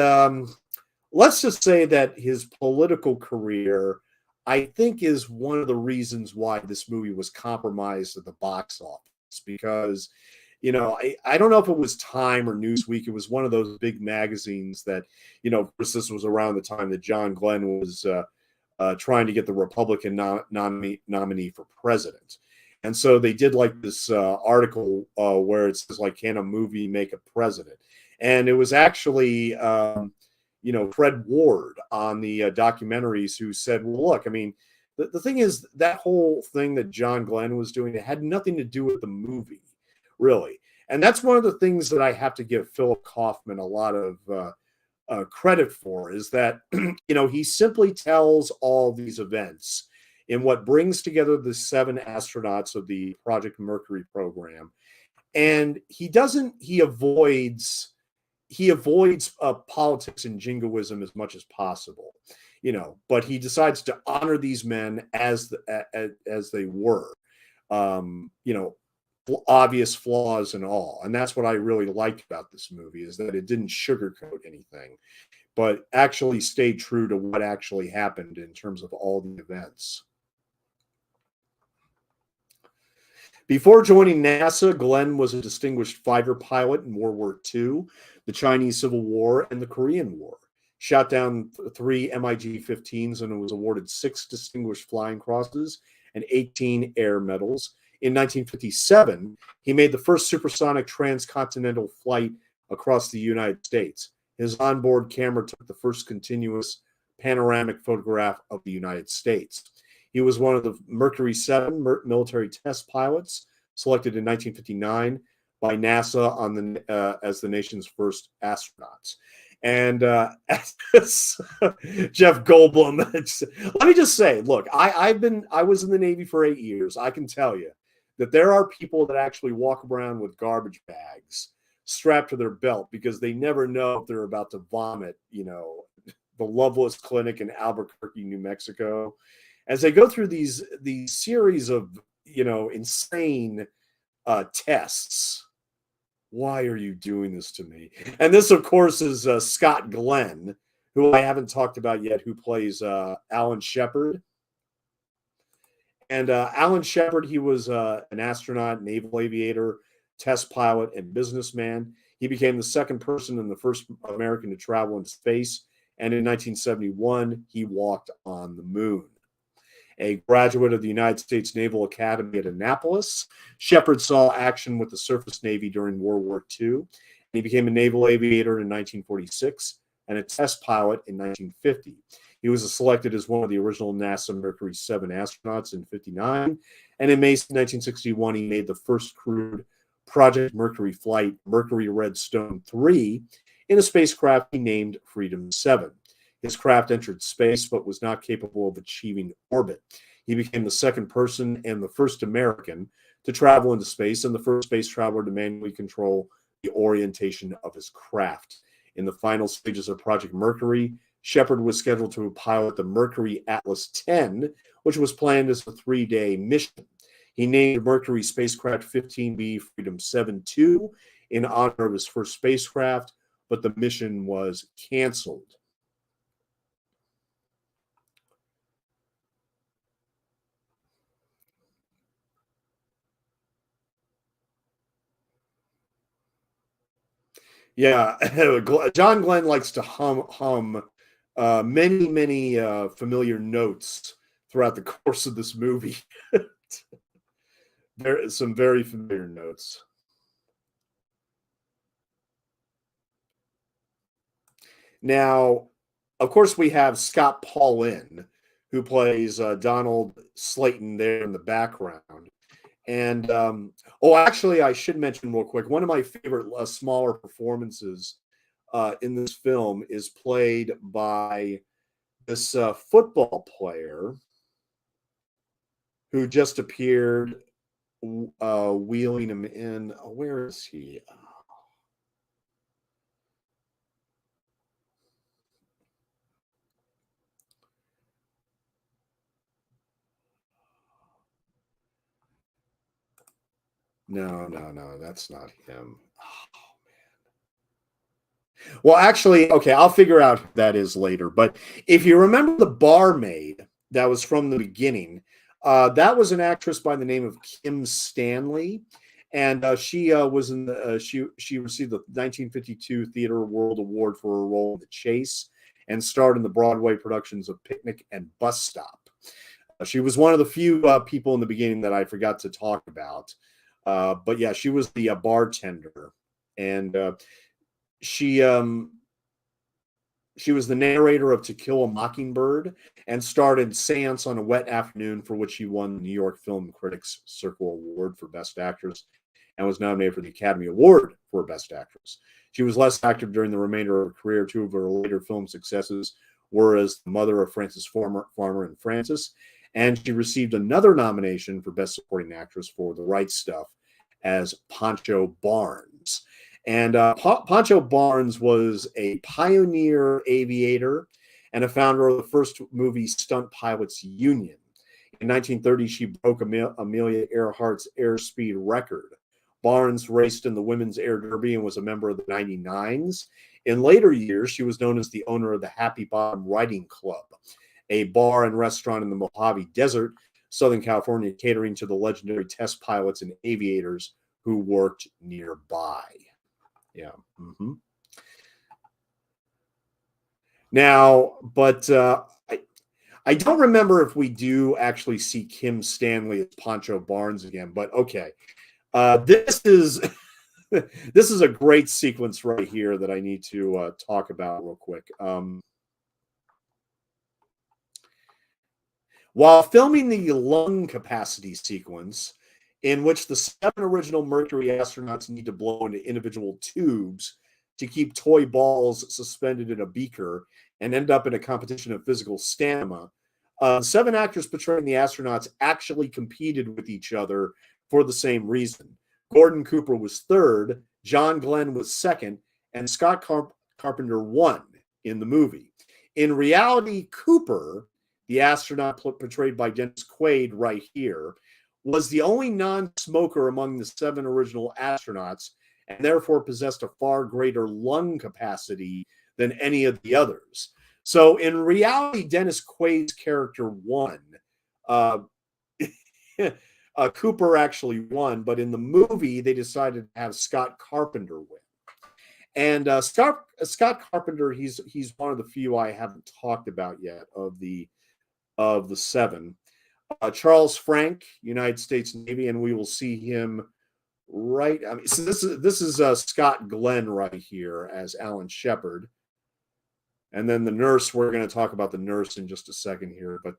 let's just say that his political career, I think, is one of the reasons why this movie was compromised at the box office. Because, you know, I don't know if it was Time or Newsweek. It was one of those big magazines that, you know, of course, this was around the time that John Glenn was trying to get the Republican nominee for president. And so they did like this article where it says, like, can a movie make a president? And it was actually, you know, Fred Ward on the documentaries who said, well, look, I mean, the thing is, that whole thing that John Glenn was doing, it had nothing to do with the movie, really. And that's one of the things that I have to give Philip Kaufman a lot of credit for, is that, you know, he simply tells all these events in what brings together the 7 astronauts of the Project Mercury program. And he avoids politics and jingoism as much as possible, you know, but he decides to honor these men as they were, you know, obvious flaws and all. And that's what I really liked about this movie, is that it didn't sugarcoat anything, but actually stayed true to what actually happened in terms of all the events. Before joining NASA, Glenn was a distinguished fighter pilot in World War II, the Chinese Civil War, and the Korean War. Shot down 3 MiG-15s and was awarded 6 Distinguished Flying Crosses and 18 Air Medals. In 1957, he made the first supersonic transcontinental flight across the United States. His onboard camera took the first continuous panoramic photograph of the United States. He was one of the Mercury 7 military test pilots, selected in 1959 by NASA as the nation's first astronauts. And Jeff Goldblum, let me just say, look, I was in the Navy for 8 years. I can tell you that there are people that actually walk around with garbage bags strapped to their belt because they never know if they're about to vomit, you know, the Loveless Clinic in Albuquerque, New Mexico. As they go through these series of, you know, insane tests. Why are you doing this to me? And this, of course, is Scott Glenn, who I haven't talked about yet, who plays Alan Shepard. And Alan Shepard, he was an astronaut, naval aviator, test pilot, and businessman. He became the second person and the first American to travel into space. And in 1971, he walked on the moon. A graduate of the United States Naval Academy at Annapolis, Shepard saw action with the Surface Navy during World War II. He became a naval aviator in 1946 and a test pilot in 1950. He was selected as one of the original NASA Mercury 7 astronauts in 1959. And in May 1961, he made the first crewed Project Mercury flight, Mercury Redstone 3, in a spacecraft he named Freedom 7. His craft entered space but was not capable of achieving orbit. He became the second person and the first American to travel into space and the first space traveler to manually control the orientation of his craft. In the final stages of Project Mercury, Shepard was scheduled to pilot the Mercury Atlas 10, which was planned as a 3-day mission. He named Mercury spacecraft 15B Freedom 7-2 in honor of his first spacecraft, but the mission was canceled. Yeah, John Glenn likes to hum many familiar notes throughout the course of this movie. There is some very familiar notes. Now, of course, we have Scott Paulin, who plays Donald Slayton there in the background. And oh, actually, I should mention real quick, one of my favorite smaller performances in this film is played by this football player who just appeared, wheeling him in. Where is he? No, that's not him. Well, actually, okay, I'll figure out who that is later. But if you remember the barmaid that was from the beginning, that was an actress by the name of Kim Stanley, and she was in the she received the 1952 Theater World Award for her role in The Chase, and starred in the Broadway productions of Picnic and Bus Stop. She was one of the few people in the beginning that I forgot to talk about. But yeah, she was the bartender, and she um, she was the narrator of To Kill a Mockingbird and starred in Seance on a Wet Afternoon, for which she won the New York Film Critics Circle Award for Best Actress and was nominated for the Academy Award for Best Actress. She was less active during the remainder of her career. Two of her later film successes were as the mother of Frances Farmer and Frances, and she received another nomination for Best Supporting Actress for The Right Stuff as Pancho Barnes. And Pancho Barnes was a pioneer aviator and a founder of the first movie Stunt Pilots Union. In 1930, she broke Amelia Earhart's airspeed record. Barnes raced in the Women's Air Derby and was a member of the 99s. In later years, she was known as the owner of the Happy Bottom Riding Club, a bar and restaurant in the Mojave Desert, Southern California, catering to the legendary test pilots and aviators who worked nearby. Yeah. Mm-hmm. Now, but I don't remember if we do actually see Kim Stanley as Pancho Barnes again, but okay. This is this is a great sequence right here that I need to talk about real quick. While filming the lung capacity sequence, in which the 7 original Mercury astronauts need to blow into individual tubes to keep toy balls suspended in a beaker and end up in a competition of physical stamina, 7 actors portraying the astronauts actually competed with each other for the same reason. Gordon Cooper was third, John Glenn was second, and Scott Carpenter won in the movie. In reality, Cooper, the astronaut portrayed by Dennis Quaid right here, was the only non-smoker among the 7 original astronauts and therefore possessed a far greater lung capacity than any of the others. So in reality, Dennis Quaid's character won. Cooper actually won, but in the movie, they decided to have Scott Carpenter win. And Scott Carpenter, he's one of the few I haven't talked about yet of the 7. Charles Frank, United States Navy, and we will see him right. I mean, so this is Scott Glenn right here as Alan Shepard, and then the nurse. We're going to talk about the nurse in just a second here, but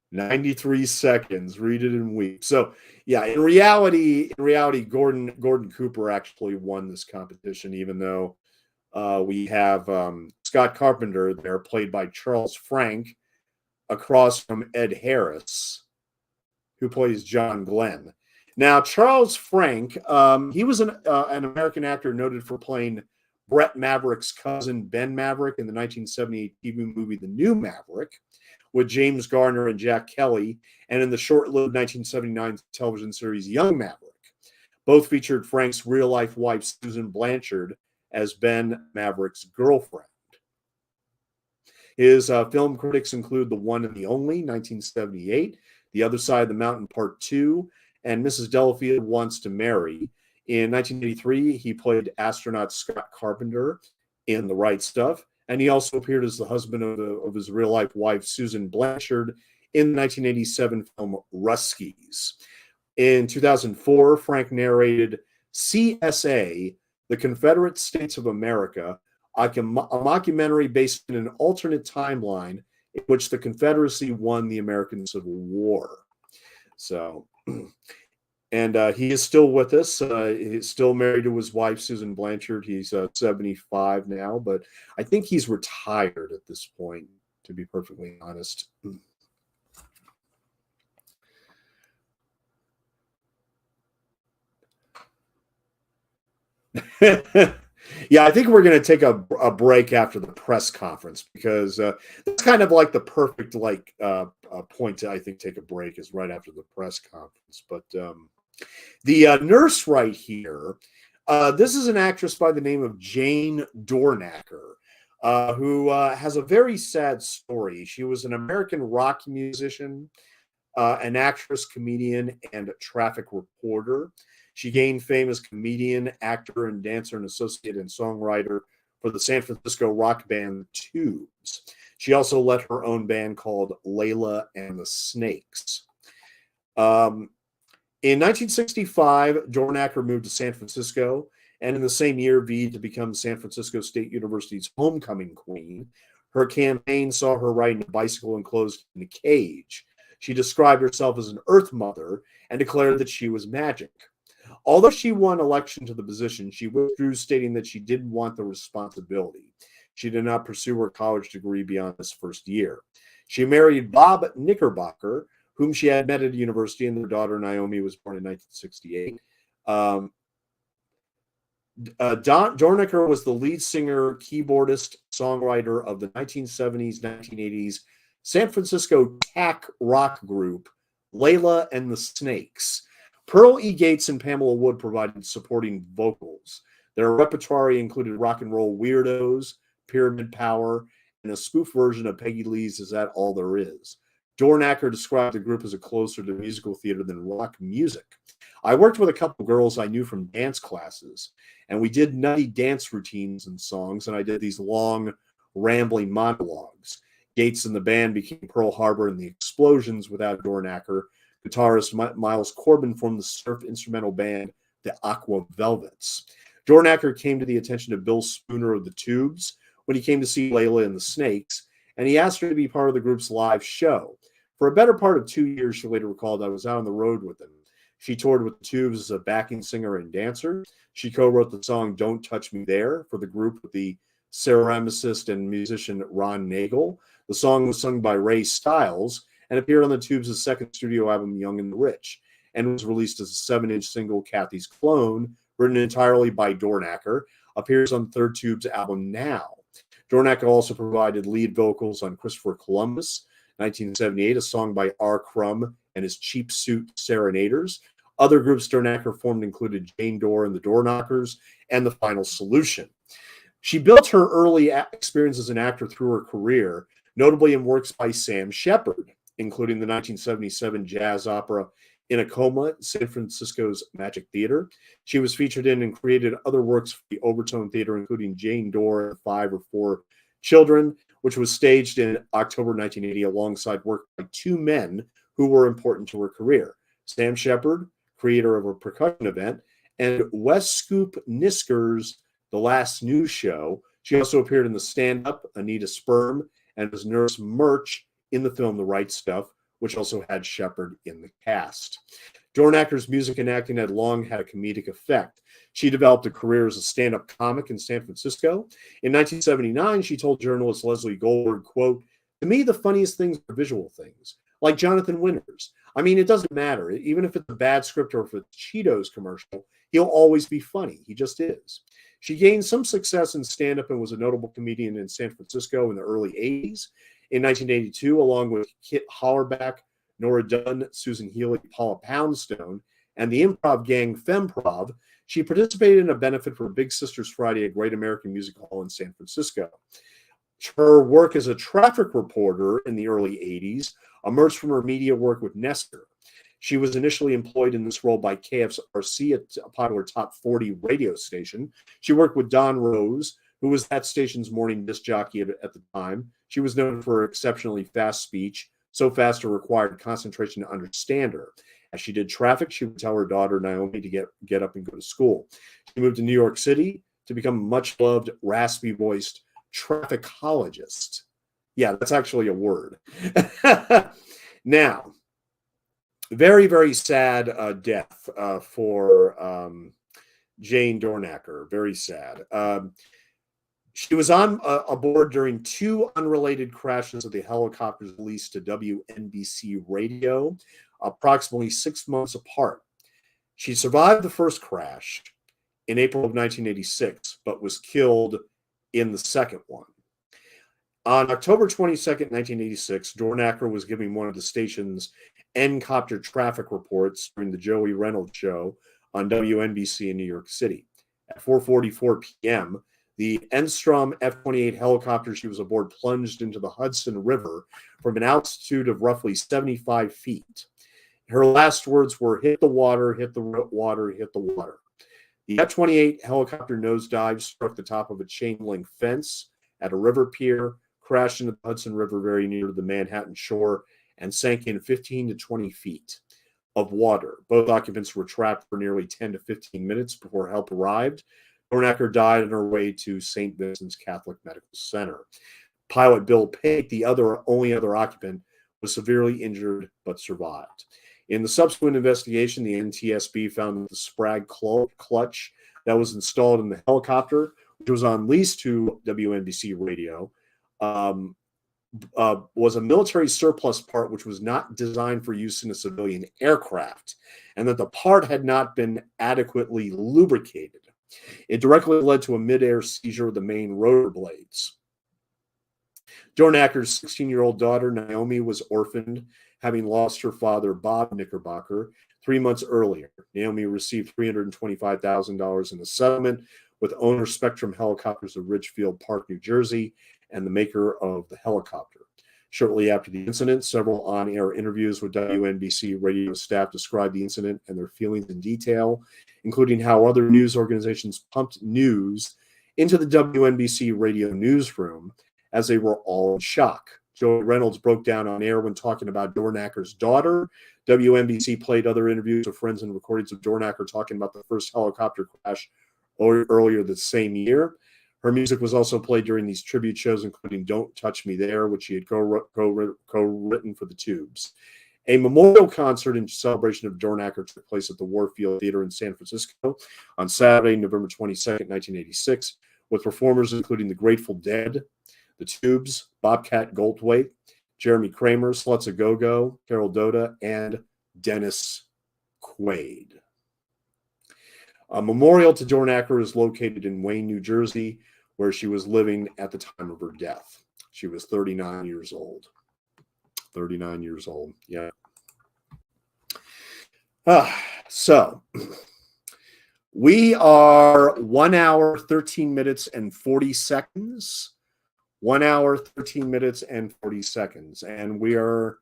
93 seconds. Read it and weep. So yeah, in reality, Gordon Cooper actually won this competition, even though we have Scott Carpenter there, played by Charles Frank, across from Ed Harris, who plays John Glenn. Now, Charles Frank, he was an American actor noted for playing Brett Maverick's cousin, Ben Maverick, in the 1978 TV movie The New Maverick, with James Garner and Jack Kelly, and in the short-lived 1979 television series Young Maverick. Both featured Frank's real-life wife, Susan Blanchard, as Ben Maverick's girlfriend. His film critics include The One and the Only, 1978, The Other Side of the Mountain, Part 2, and Mrs. Delafield Wants to Marry. In 1983, he played astronaut Scott Carpenter in The Right Stuff, and he also appeared as the husband of his real-life wife, Susan Blanchard, in the 1987 film Ruskies. In 2004, Frank narrated CSA, The Confederate States of America, a mockumentary based in an alternate timeline in which the Confederacy won the American Civil War. So, and he is still with us. He's still married to his wife, Susan Blanchard. He's 75 now, but I think he's retired at this point, to be perfectly honest. Yeah, I think we're going to take a break after the press conference, because that's kind of like the perfect point to, I think, take a break is right after the press conference. But the nurse right here, this is an actress by the name of Jane Dornacker, who has a very sad story. She was an American rock musician, an actress, comedian, and traffic reporter. She gained fame as comedian, actor, and dancer, and associate and songwriter for the San Francisco rock band Tubes. She also led her own band called Layla and the Snakes. In 1965, Dornacker moved to San Francisco, and in the same year, vied to become San Francisco State University's homecoming queen. Her campaign saw her riding a bicycle enclosed in a cage. She described herself as an Earth Mother and declared that she was magic. Although she won election to the position, she withdrew, stating that she didn't want the responsibility. She did not pursue her college degree beyond this first year. She married Bob Knickerbocker, whom she had met at university, and their daughter Naomi was born in 1968. Dornacker was the lead singer, keyboardist, songwriter of the 1970s, 1980s San Francisco tack rock group Layla and the Snakes. Pearl E. Gates and Pamela Wood provided supporting vocals. Their repertoire included Rock and Roll Weirdos, Pyramid Power, and a spoof version of Peggy Lee's Is That All There Is. Dornacker described the group as a closer to musical theater than rock music. I worked with a couple of girls I knew from dance classes, and we did nutty dance routines and songs, and I did these long, rambling monologues. Gates and the band became Pearl Harbor and the Explosions without Dornacker. Guitarist Miles Corbin formed the surf instrumental band the Aqua Velvets. Dornacker came to the attention of Bill Spooner of the Tubes when he came to see Layla and the Snakes, and he asked her to be part of the group's live show. For a better part of 2 years, she later recalled, I was out on the road with them. She toured with the Tubes as a backing singer and dancer. She co-wrote the song Don't Touch Me There for the group with the ceramicist and musician Ron Nagel. The song was sung by Ray Stiles and appeared on the Tubes' second studio album, Young and the Rich, and was released as a 7-inch single, Kathy's Clone, written entirely by Dornacker, appears on the third Tubes album, Now. Dornacker also provided lead vocals on Christopher Columbus, 1978, a song by R. Crumb and his Cheap Suit Serenaders. Other groups Dornacker formed included Jane Doe and the Doorknockers and The Final Solution. She built her early experience as an actor through her career, notably in works by Sam Shepard, including the 1977 jazz opera In a Coma, San Francisco's Magic Theater. She was featured in and created other works for the Overtone Theater, including Jane Doe and 5 or 4 Children, which was staged in October 1980 alongside work by 2 men who were important to her career. Sam Shepard, creator of a percussion event, and Wes Scoop Nisker's The Last News Show. She also appeared in the stand-up Anita Sperm and as Nurse Murch in the film The Right Stuff, which also had Shepard in the cast. Dornacker's music and acting had long had a comedic effect. She developed a career as a stand-up comic in San Francisco. In 1979, she told journalist Leslie Goldberg, quote, "To me, the funniest things are visual things, like Jonathan Winters. I mean, it doesn't matter. Even if it's a bad script or if it's Cheetos commercial, he'll always be funny. He just is." She gained some success in stand-up and was a notable comedian in San Francisco in the early 80s. In 1982, along with Kit Hollerback, Nora Dunn, Susan Healy, Paula Poundstone, and the improv gang Femprov, she participated in a benefit for Big Sisters Friday at Great American Music Hall in San Francisco. Her work as a traffic reporter in the early 80s emerged from her media work with Nestor. She was initially employed in this role by KFRC, a popular top 40 radio station. She worked with Don Rose, who was that station's morning disc jockey at the time. She was known for her exceptionally fast speech, so fast it required concentration to understand her. As she did traffic, she would tell her daughter Naomi to get up and go to school. She moved to New York City to become a much-loved, raspy-voiced trafficologist. Yeah, that's actually a word. Now, very, very sad death for Jane Dornacker. Very sad. She was on aboard during two unrelated crashes of the helicopters leased to WNBC Radio, approximately 6 months apart. She survived the first crash in April of 1986, but was killed in the second one. On October 22nd, 1986, Dornacker was giving one of the station's N-copter traffic reports during the Joey Reynolds show on WNBC in New York City. At 4:44 p.m., the Enstrom F-28 helicopter she was aboard plunged into the Hudson River from an altitude of roughly 75 feet. Her last words were, "Hit the water, hit the water, hit the water." The F-28 helicopter nosedive struck the top of a chain-link fence at a river pier, crashed into the Hudson River very near the Manhattan shore, and sank in 15 to 20 feet of water. Both occupants were trapped for nearly 10 to 15 minutes before help arrived. Dornacker died on her way to St. Vincent's Catholic Medical Center. Pilot Bill Pate, the only other occupant, was severely injured but survived. In the subsequent investigation, the NTSB found that the Sprague clutch that was installed in the helicopter, which was on lease to WNBC Radio, was a military surplus part which was not designed for use in a civilian aircraft, and that the part had not been adequately lubricated. It directly led to a mid-air seizure of the main rotor blades. Dornacker's 16-year-old daughter, Naomi, was orphaned, having lost her father, Bob Knickerbocker, 3 months earlier. Naomi received $325,000 in a settlement with owner Spectrum Helicopters of Ridgefield Park, New Jersey, and the maker of the helicopter. Shortly after the incident, several on-air interviews with WNBC radio staff described the incident and their feelings in detail, including how other news organizations pumped news into the WNBC radio newsroom as they were all in shock. Joey Reynolds broke down on air when talking about Dornacker's daughter. WNBC played other interviews with friends and recordings of Dornacker talking about the first helicopter crash earlier the same year. Her music was also played during these tribute shows, including Don't Touch Me There, which she had co-written for the Tubes. A memorial concert in celebration of Dornacker took place at the Warfield Theater in San Francisco on Saturday, November 22nd, 1986, with performers including the Grateful Dead, the Tubes, Bobcat Goldthwait, Jeremy Kramer, Sluts A Go-Go, Carol Doda, and Dennis Quaid. A memorial to Dornacker is located in Wayne, New Jersey, where she was living at the time of her death. She was 39 years old. 39 years old, yeah. So, we are 1 hour, 13 minutes, and 40 seconds. 1 hour, 13 minutes, and 40 seconds. And we are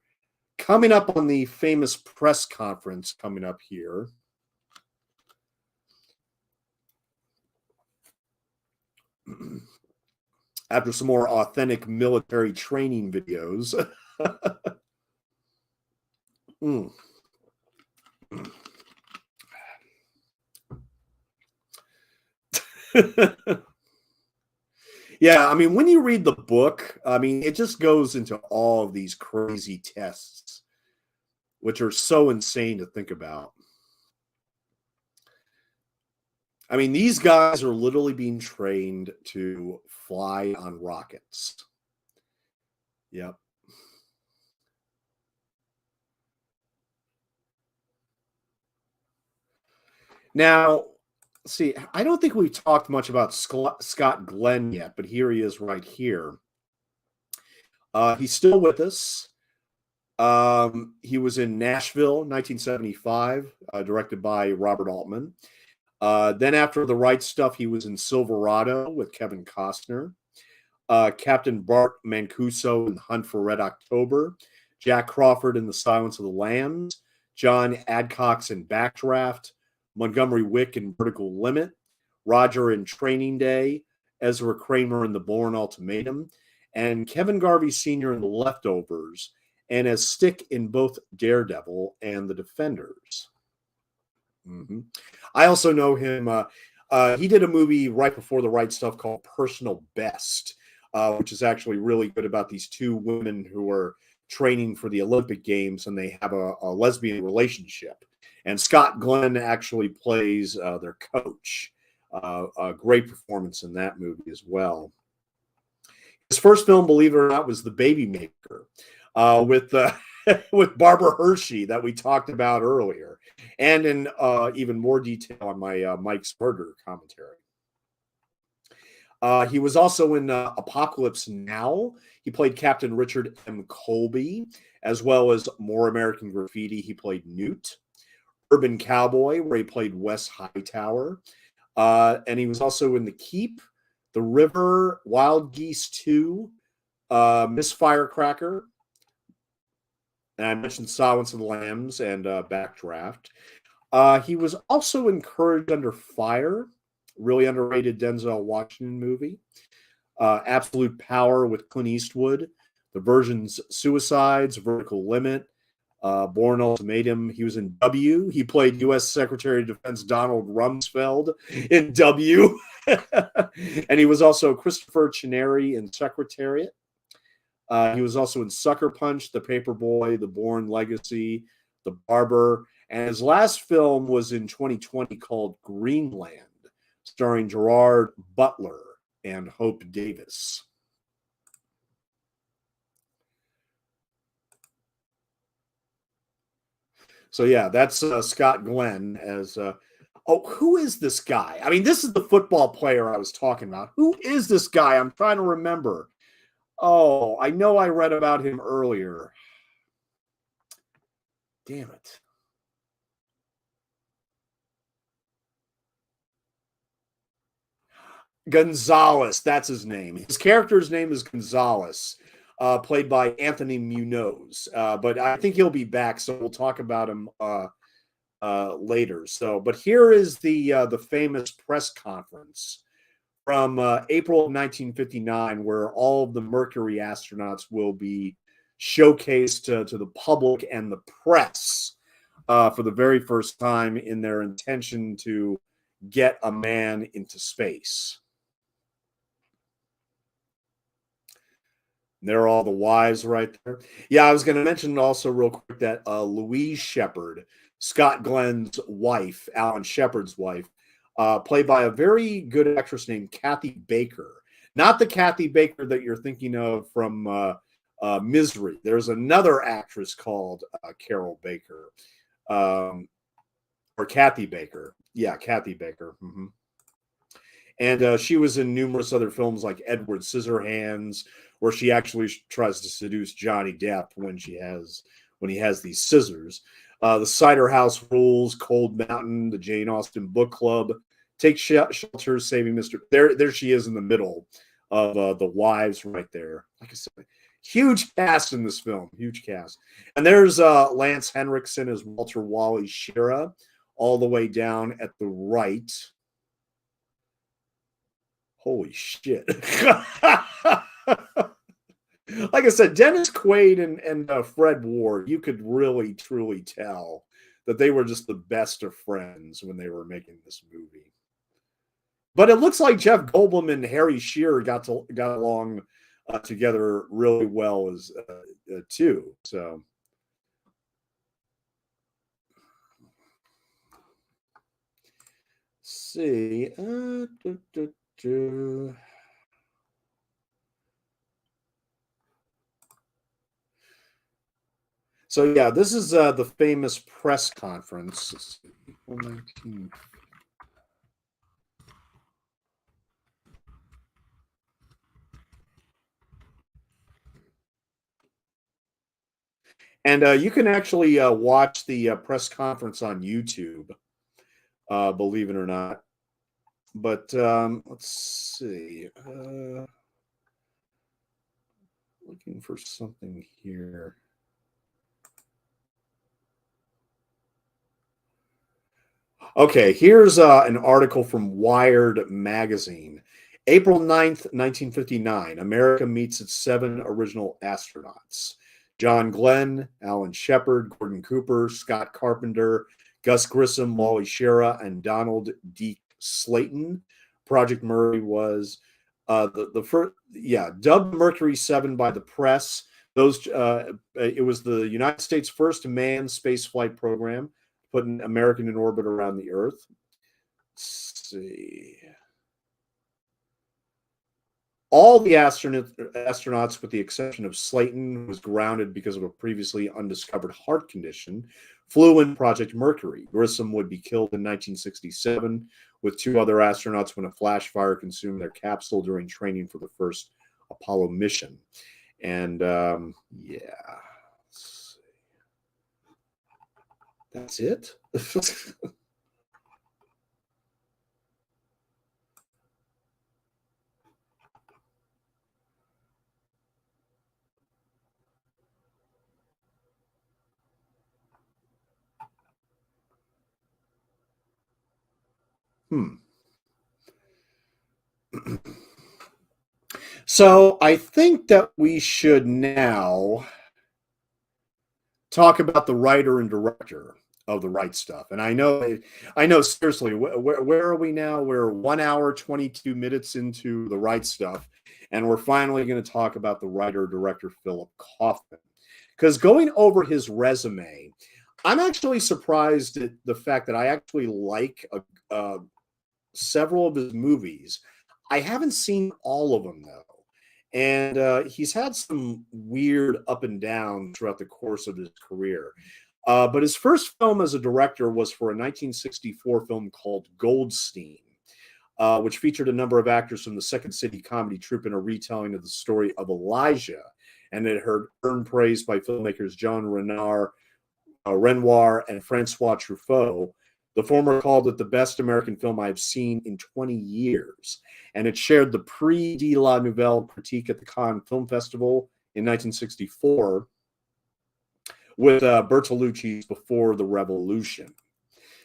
coming up on the famous press conference coming up here. After some more authentic military training videos. Yeah, I mean, when you read the book, I mean, it just goes into all of these crazy tests, which are so insane to think about. I mean, these guys are literally being trained to fly on rockets. Yep. Now, see, I don't think we've talked much about Scott Glen yet, but here he is right here. He's still with us. He was in Nashville, 1975, directed by Robert Altman. Then after The Right Stuff, he was in Silverado with Kevin Costner. Captain Bart Mancuso in Hunt for Red October, Jack Crawford in The Silence of the Lambs, John Adcox in Backdraft, Montgomery Wick in Vertical Limit, Roger in Training Day, Ezra Kramer in The Bourne Ultimatum, and Kevin Garvey Sr. in The Leftovers, and as Stick in both Daredevil and The Defenders. Mm-hmm. I also know him. He did a movie right before The Right Stuff called Personal Best, which is actually really good about these two women who are training for the Olympic Games, and they have a lesbian relationship. And Scott Glenn actually plays their coach. A great performance in that movie as well. His first film, believe it or not, was The Baby Maker, with with Barbara Hershey that we talked about earlier, and in even more detail on my Mike's Murder commentary. He was also in Apocalypse Now. He played Captain Richard M. Colby, as well as More American Graffiti. He played Newt. Urban Cowboy, where he played Wes Hightower. And he was also in The Keep, The River, Wild Geese 2, Miss Firecracker. And I mentioned Silence of the Lambs and Backdraft. He was also in Courage Under Fire, really underrated Denzel Washington movie. Absolute Power with Clint Eastwood. The Virgin's Suicides, Vertical Limit, Bourne Ultimatum. He was in W. He played U.S. Secretary of Defense Donald Rumsfeld in W. And he was also Christopher Chinnery in Secretariat. He was also in Sucker Punch, The Paperboy, The Bourne Legacy, The Barber. And his last film was in 2020 called Greenland, starring Gerard Butler and Hope Davis. So yeah, that's Scott Glenn as. Who is this guy? I mean, this is the football player I was talking about. Who is this guy? I'm trying to remember. Oh, I know I read about him earlier. Damn it. Gonzalez, that's his name. His character's name is Gonzalez, played by Anthony Munoz. But I think he'll be back, so we'll talk about him later. So, but here is the famous press conference from April of 1959, where all of the Mercury astronauts will be showcased to the public and the press for the very first time in their intention to get a man into space. There are all the wives right there. Yeah, I was going to mention also real quick that Louise Shepard, Scott Glenn's wife, Alan Shepard's wife, played by a very good actress named Kathy Baker. Not the Kathy Baker that you're thinking of from Misery. There's another actress called Carol Baker, or Kathy Baker. Yeah, Kathy Baker. Mm-hmm. And she was in numerous other films like Edward Scissorhands, where she actually tries to seduce Johnny Depp when he has these scissors. The Cider House Rules, Cold Mountain, the Jane Austen Book Club, Take Shelter, Saving Mr. There she is in the middle of the wives right there. Like I said, huge cast in this film, huge cast. And there's Lance Henriksen as Walter Wally Shira, all the way down at the right. Holy shit. Like I said, Dennis Quaid and Fred Ward, you could really, truly tell that they were just the best of friends when they were making this movie. But it looks like Jeff Goldblum and Harry Shearer got along together really well as too. So. Let's see. So yeah, this is the famous press conference. And you can actually watch the press conference on YouTube, believe it or not. But let's see. looking for something here. Okay, here's an article from Wired magazine. April 9th, 1959, America meets its 7 original astronauts. John Glenn, Alan Shepard, Gordon Cooper, Scott Carpenter, Gus Grissom, Wally Schirra, and Donald D. Slayton. Project Murray was the first, dubbed Mercury 7 by the press. It was the United States' first manned spaceflight program, putting American in orbit around the Earth. Let's see. All the astronauts, with the exception of Slayton, who was grounded because of a previously undiscovered heart condition, flew in Project Mercury. Grissom would be killed in 1967 with 2 other astronauts when a flash fire consumed their capsule during training for the first Apollo mission. And that's it. So I think that we should now talk about the writer and director of The Right Stuff. And I know seriously, where are we now? We're 1 hour, 22 minutes into The Right Stuff. And we're finally going to talk about the writer, director, Philip Kaufman. Because going over his resume, I'm actually surprised at the fact that I actually like several of his movies. I haven't seen all of them, though. And he's had some weird up and down throughout the course of his career. But his first film as a director was for a 1964 film called Goldstein, which featured a number of actors from the Second City comedy troupe in a retelling of the story of Elijah. And it earned praise by filmmakers Jean Renoir, and Francois Truffaut. The former called it the best American film I've seen in 20 years. And it shared the Prix de la Nouvelle critique at the Cannes Film Festival in 1964 with Bertolucci's Before the Revolution.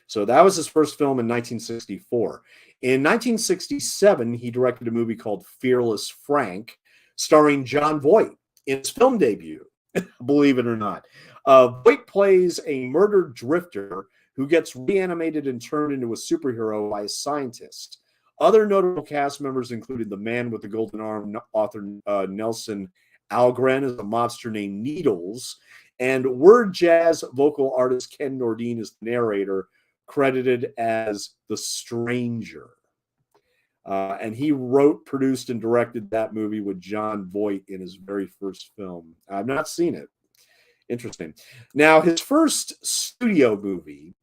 So that was his first film in 1964. In 1967, he directed a movie called Fearless Frank, starring Jon Voight in his film debut, believe it or not. Voight plays a murdered drifter who gets reanimated and turned into a superhero by a scientist. Other notable cast members included the man with the golden arm, author Nelson Algren, as a mobster named Needles, and word jazz vocal artist Ken Nordine as the narrator, credited as the Stranger. And he wrote, produced, and directed that movie with Jon Voight in his very first film. I've not seen it. Interesting. Now, his first studio movie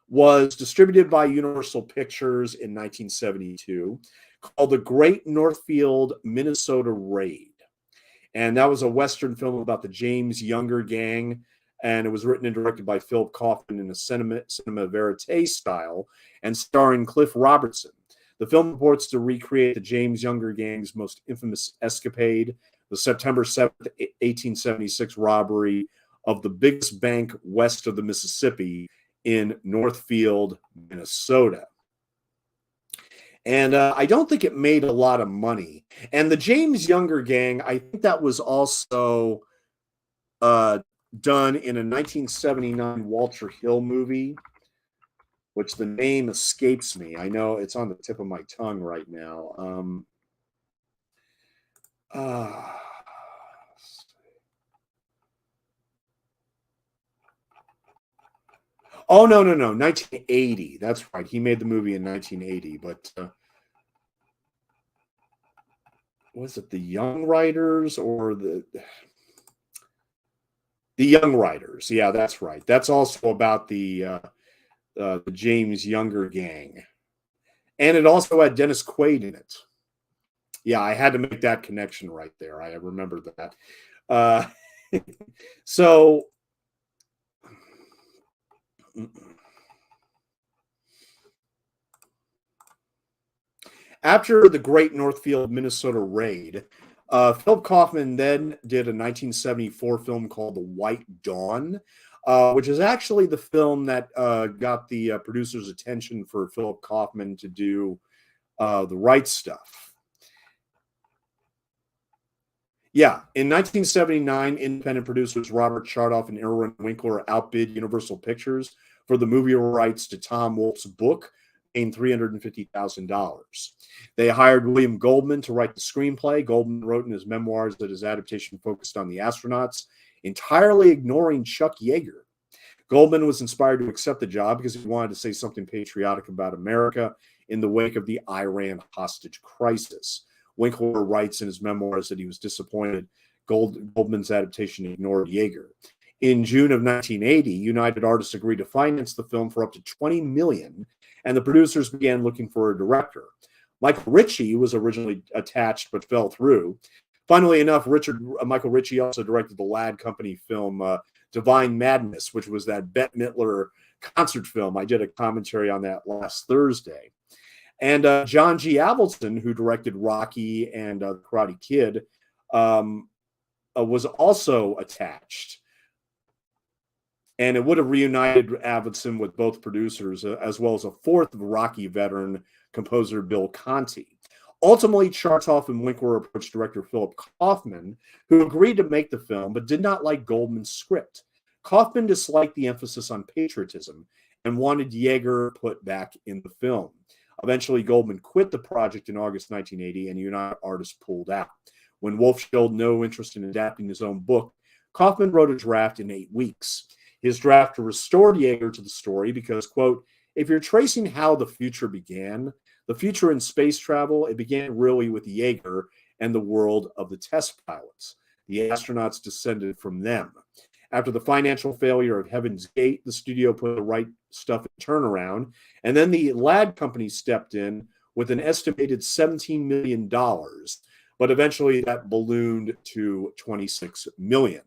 was distributed by Universal Pictures in 1972, called The Great Northfield, Minnesota Raid. And that was a Western film about the James Younger gang. And it was written and directed by Philip Kaufman in a cinema verite style and starring Cliff Robertson. The film purports to recreate the James Younger gang's most infamous escapade, the September 7th, 1876 robbery of the biggest bank west of the Mississippi in Northfield, Minnesota. And I don't think it made a lot of money. And the James Younger gang, I think that was also done in a 1979 Walter Hill movie, which the name escapes me. I know it's on the tip of my tongue right now. Oh, no. 1980. That's right. He made the movie in 1980. But was it The Young Riders or the Young Riders? Yeah, that's right. That's also about the James Younger gang. And it also had Dennis Quaid in it. Yeah, I had to make that connection right there. I remember that. So after the Great Northfield, Minnesota Raid, Philip Kaufman then did a 1974 film called The White Dawn, which is actually the film that got the producer's attention for Philip Kaufman to do The Right Stuff. Yeah, in 1979, independent producers Robert Chartoff and Irwin Winkler outbid Universal Pictures for the movie rights to Tom Wolfe's book, paying $350,000. They hired William Goldman to write the screenplay. Goldman wrote in his memoirs that his adaptation focused on the astronauts, entirely ignoring Chuck Yeager. Goldman was inspired to accept the job because he wanted to say something patriotic about America in the wake of the Iran hostage crisis. Winkler writes in his memoirs that he was disappointed Goldman's adaptation ignored Yeager. In June of 1980, United Artists agreed to finance the film for up to $20 million, and the producers began looking for a director. Michael Ritchie was originally attached but fell through. Funnily enough, Michael Ritchie also directed the Ladd Company film Divine Madness, which was that Bette Midler concert film. I did a commentary on that last Thursday. And John G. Avildsen, who directed Rocky and Karate Kid, was also attached. And it would have reunited Avildsen with both producers, as well as a fourth Rocky veteran, composer Bill Conti. Ultimately, Chartoff and Winkler approached director Philip Kaufman, who agreed to make the film, but did not like Goldman's script. Kaufman disliked the emphasis on patriotism and wanted Yeager put back in the film. Eventually, Goldman quit the project in August 1980, and United Artists pulled out. When Wolfe showed no interest in adapting his own book, Kaufman wrote a draft in 8 weeks. His draft restored Yeager to the story because, quote, if you're tracing how the future began, the future in space travel, it began really with Yeager and the world of the test pilots. The astronauts descended from them. After the financial failure of Heaven's Gate, the studio put the Right Stuff in turnaround, and then the Ladd Company stepped in with an estimated $17 million, but eventually that ballooned to $26 million.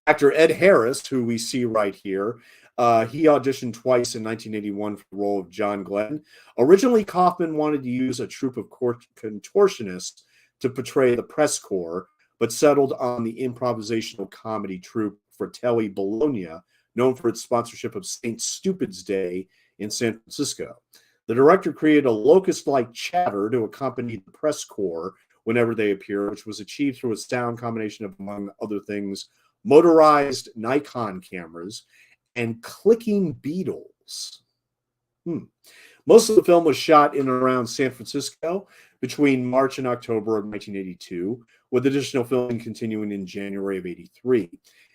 Actor Ed Harris, who we see right here, he auditioned twice in 1981 for the role of John Glen. Originally, Kaufman wanted to use a troupe of contortionists to portray the press corps, but settled on the improvisational comedy troupe Fratelli Bologna, known for its sponsorship of St. Stupid's Day in San Francisco. The director created a locust-like chatter to accompany the press corps whenever they appear, which was achieved through a sound combination of, among other things, motorized Nikon cameras and clicking beetles. Most of the film was shot in and around San Francisco between March and October of 1982, with additional filming continuing in January of 83.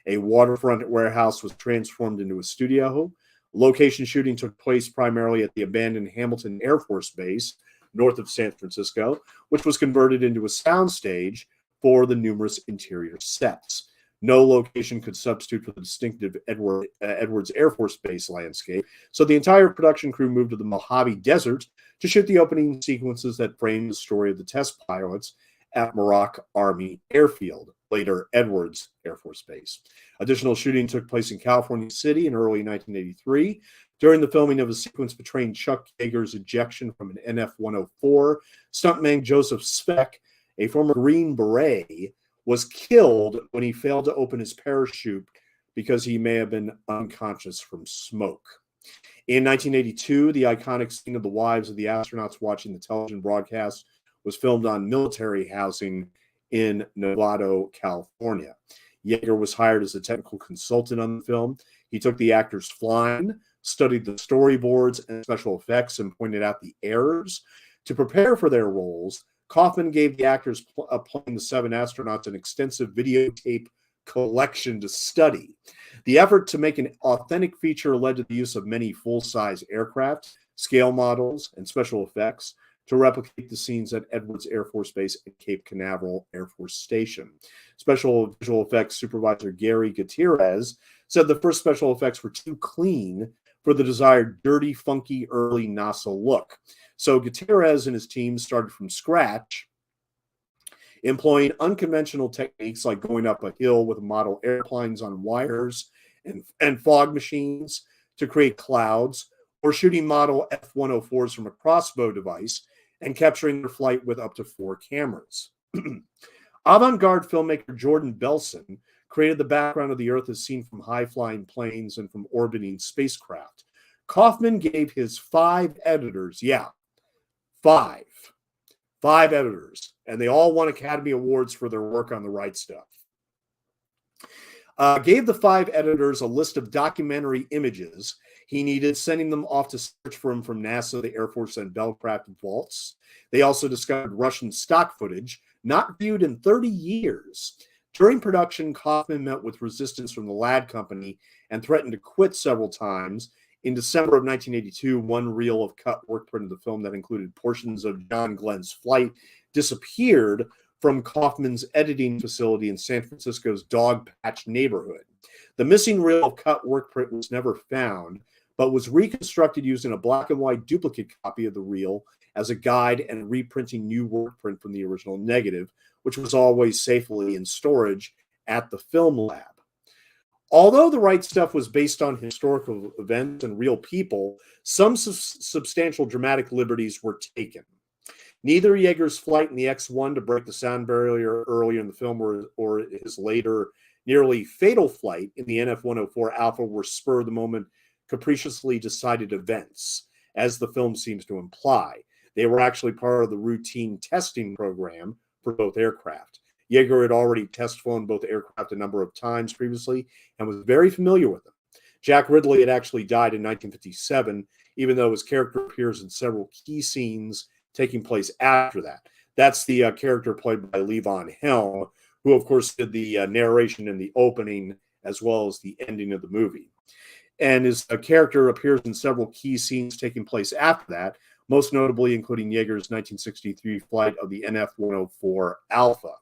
A waterfront warehouse was transformed into a studio. Location shooting took place primarily at the abandoned Hamilton Air Force Base, north of San Francisco, which was converted into a soundstage for the numerous interior sets. No location could substitute for the distinctive Edwards Air Force Base landscape, so the entire production crew moved to the Mojave Desert to shoot the opening sequences that framed the story of the test pilots at Muroc Army Airfield, later Edwards Air Force Base. Additional shooting took place in California City in early 1983. During the filming of a sequence portraying Chuck Yeager's ejection from an NF-104, stuntman Joseph Speck, a former Green Beret, was killed when he failed to open his parachute because he may have been unconscious from smoke. In 1982, the iconic scene of the wives of the astronauts watching the television broadcast was filmed on military housing in Novato, California. Yeager was hired as a technical consultant on the film. He took the actors flying, studied the storyboards and special effects, and pointed out the errors. To prepare for their roles, Kaufman gave the actors playing the 7 astronauts an extensive videotape collection to study. The effort to make an authentic feature led to the use of many full-size aircraft, scale models, and special effects to replicate the scenes at Edwards Air Force Base and Cape Canaveral Air Force Station. Special visual effects supervisor Gary Gutierrez said the first special effects were too clean for the desired dirty, funky, early NASA look. So Gutierrez and his team started from scratch, employing unconventional techniques like going up a hill with model airplanes on wires and fog machines to create clouds, or shooting model F-104s from a crossbow device and capturing their flight with up to 4 cameras. Avant-garde filmmaker Jordan Belson created the background of the Earth as seen from high-flying planes and from orbiting spacecraft. Kaufman gave his 5 editors, 5 editors, and they all won Academy Awards for their work on The Right Stuff. Gave the 5 editors a list of documentary images he needed, sending them off to search for him from NASA, the Air Force, and Belcraft vaults. They also discovered Russian stock footage, not viewed in 30 years. During production, Kaufman met with resistance from the Ladd Company and threatened to quit several times. In December of 1982, one reel of cut work print of the film that included portions of John Glen's flight disappeared from Kaufman's editing facility in San Francisco's Dog Patch neighborhood. The missing reel of cut work print was never found, but was reconstructed using a black and white duplicate copy of the reel as a guide and reprinting new work print from the original negative, which was always safely in storage at the film lab. Although The Right Stuff was based on historical events and real people, some substantial dramatic liberties were taken. Neither Yeager's flight in the X-1 to break the sound barrier earlier in the film or his later nearly fatal flight in the NF-104 Alpha were spur-of-the-moment, capriciously decided events, as the film seems to imply. They were actually part of the routine testing program for both aircraft. Yeager had already test flown both aircraft a number of times previously and was very familiar with them. Jack Ridley had actually died in 1957, even though his character appears in several key scenes taking place after that. That's the character played by Levon Helm, who, of course, did the narration in the opening as well as the ending of the movie. And his character appears in several key scenes taking place after that, most notably including Yeager's 1963 flight of the NF-104 Alpha.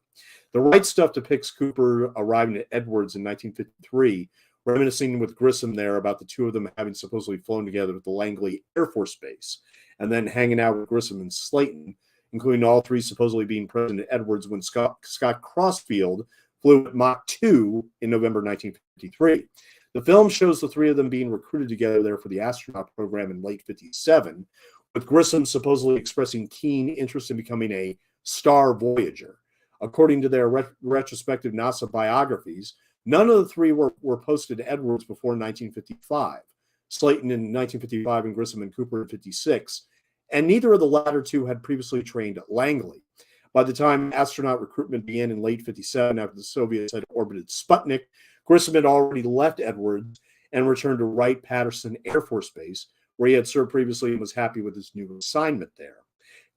The Right Stuff depicts Cooper arriving at Edwards in 1953, reminiscing with Grissom there about the two of them having supposedly flown together at the Langley Air Force Base, and then hanging out with Grissom and Slayton, including all 3 supposedly being present at Edwards when Scott Crossfield flew at Mach 2 in November 1953. The film shows the 3 of them being recruited together there for the astronaut program in late 57, with Grissom supposedly expressing keen interest in becoming a star voyager. According to their retrospective NASA biographies, none of the 3 were posted to Edwards before 1955. Slayton in 1955 and Grissom and Cooper in 56, and neither of the latter 2 had previously trained at Langley. By the time astronaut recruitment began in late 57 after the Soviets had orbited Sputnik, Grissom had already left Edwards and returned to Wright-Patterson Air Force Base, where he had served previously and was happy with his new assignment there.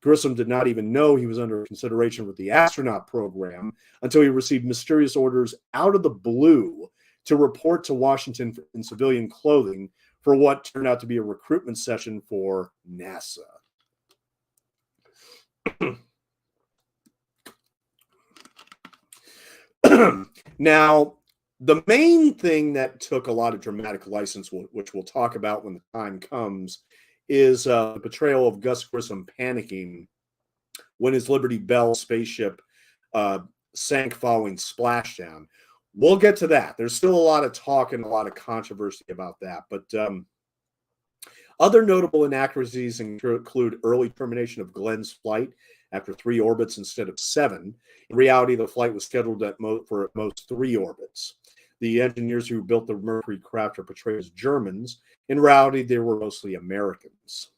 Grissom did not even know he was under consideration with the astronaut program until he received mysterious orders out of the blue to report to Washington in civilian clothing for what turned out to be a recruitment session for NASA. Now, the main thing that took a lot of dramatic license, which we'll talk about when the time comes, is the portrayal of Gus Grissom panicking when his Liberty Bell spaceship sank following splashdown. We'll get to that. There's still a lot of talk and a lot of controversy about that. But other notable inaccuracies include early termination of Glen's flight after 3 orbits instead of 7. In reality, the flight was scheduled for at most 3 orbits. The engineers who built the Mercury craft are portrayed as Germans. In reality, they were mostly Americans.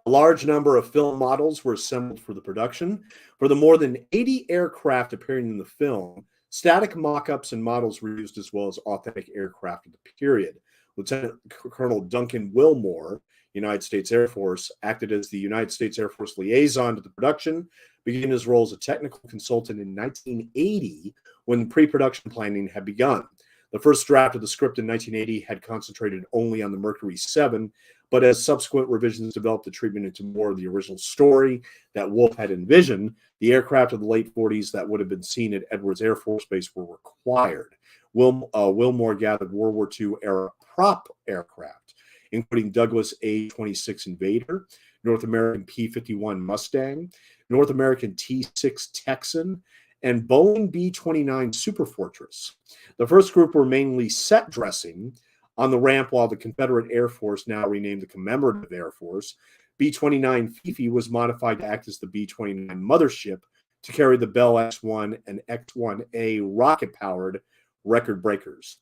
A large number of film models were assembled for the production. For the more than 80 aircraft appearing in the film, static mock-ups and models were used as well as authentic aircraft of the period. Lieutenant Colonel Duncan Wilmore, United States Air Force, acted as the United States Air Force liaison to the production, beginning his role as a technical consultant in 1980 when pre-production planning had begun. The first draft of the script in 1980 had concentrated only on the Mercury 7, but as subsequent revisions developed the treatment into more of the original story that Wolf had envisioned, the aircraft of the late 40s that would have been seen at Edwards Air Force Base were required. Wilmore gathered World War II-era prop aircraft, including Douglas A-26 Invader, North American P-51 Mustang, North American T-6 Texan, and Boeing B-29 Superfortress. The first group were mainly set dressing on the ramp, while the Confederate Air Force, now renamed the Commemorative Air Force, B-29 Fifi was modified to act as the B-29 mothership to carry the Bell X-1 and X-1A rocket-powered record breakers.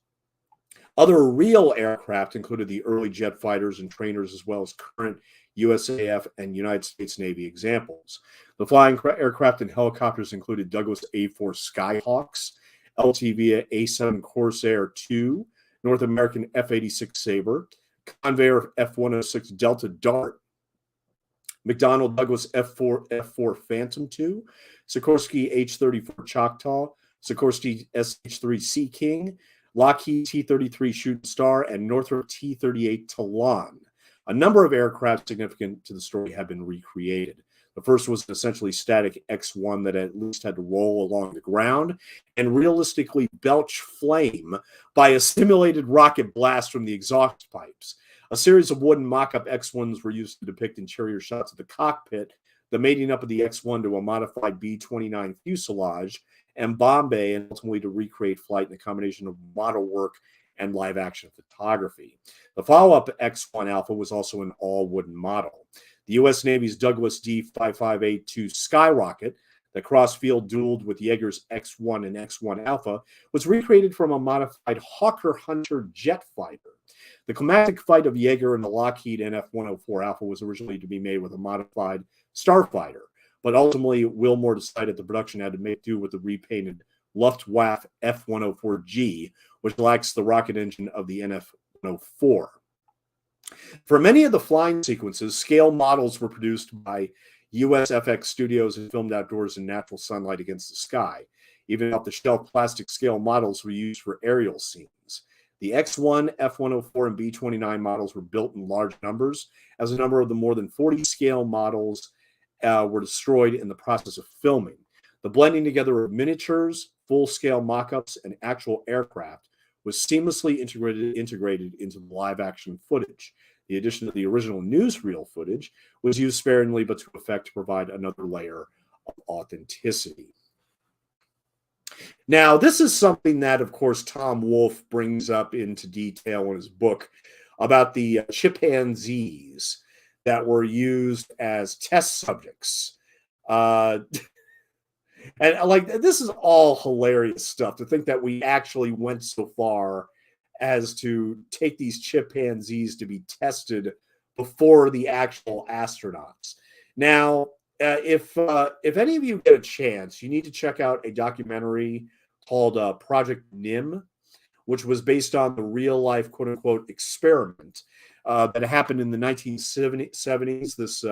Other real aircraft included the early jet fighters and trainers, as well as current USAF and United States Navy examples. The flying aircraft and helicopters included Douglas A-4 Skyhawks, LTV A-7 Corsair II, North American F-86 Sabre, Convair F-106 Delta Dart, McDonnell Douglas F-4 Phantom II, Sikorsky H-34 Choctaw, Sikorsky SH-3 Sea King, Lockheed T-33 Shooting Star, and Northrop T-38 Talon. A number of aircraft significant to the story have been recreated. The first was an essentially static X-1 that at least had to roll along the ground and realistically belch flame by a simulated rocket blast from the exhaust pipes. A series of wooden mock-up X-1s were used to depict interior shots of the cockpit, the mating up of the X-1 to a modified B-29 fuselage, and bomb bay, and ultimately to recreate flight in a combination of model work and live-action photography. The follow-up X-1 Alpha was also an all-wooden model. The U.S. Navy's Douglas D-5582 Skyrocket, that cross-field dueled with Yeager's X-1 and X-1 Alpha, was recreated from a modified Hawker Hunter jet fighter. The climactic fight of Yeager and the Lockheed NF-104 Alpha was originally to be made with a modified Starfighter, but ultimately Wilmore decided the production had to make do with the repainted Luftwaffe F-104G, which lacks the rocket engine of the NF-104. For many of the flying sequences, scale models were produced by U.S. FX studios and filmed outdoors in natural sunlight against the sky. Even off-the-shelf plastic scale models were used for aerial scenes. The X-1, F-104, and B-29 models were built in large numbers, as a number of the more than 40 scale models were destroyed in the process of filming. The blending together of miniatures, full-scale mock-ups, and actual aircraft was seamlessly integrated into the live-action footage. The addition of the original newsreel footage was used sparingly, but to effect to provide another layer of authenticity. Now, this is something that, of course, Tom Wolfe brings up into detail in his book about the chimpanzees that were used as test subjects. And like, this is all hilarious stuff to think that we actually went so far as to take these chimpanzees to be tested before the actual astronauts. Now, if any of you get a chance, you need to check out a documentary called Project NIM, which was based on the real life, quote unquote, experiment that happened in the 1970s. This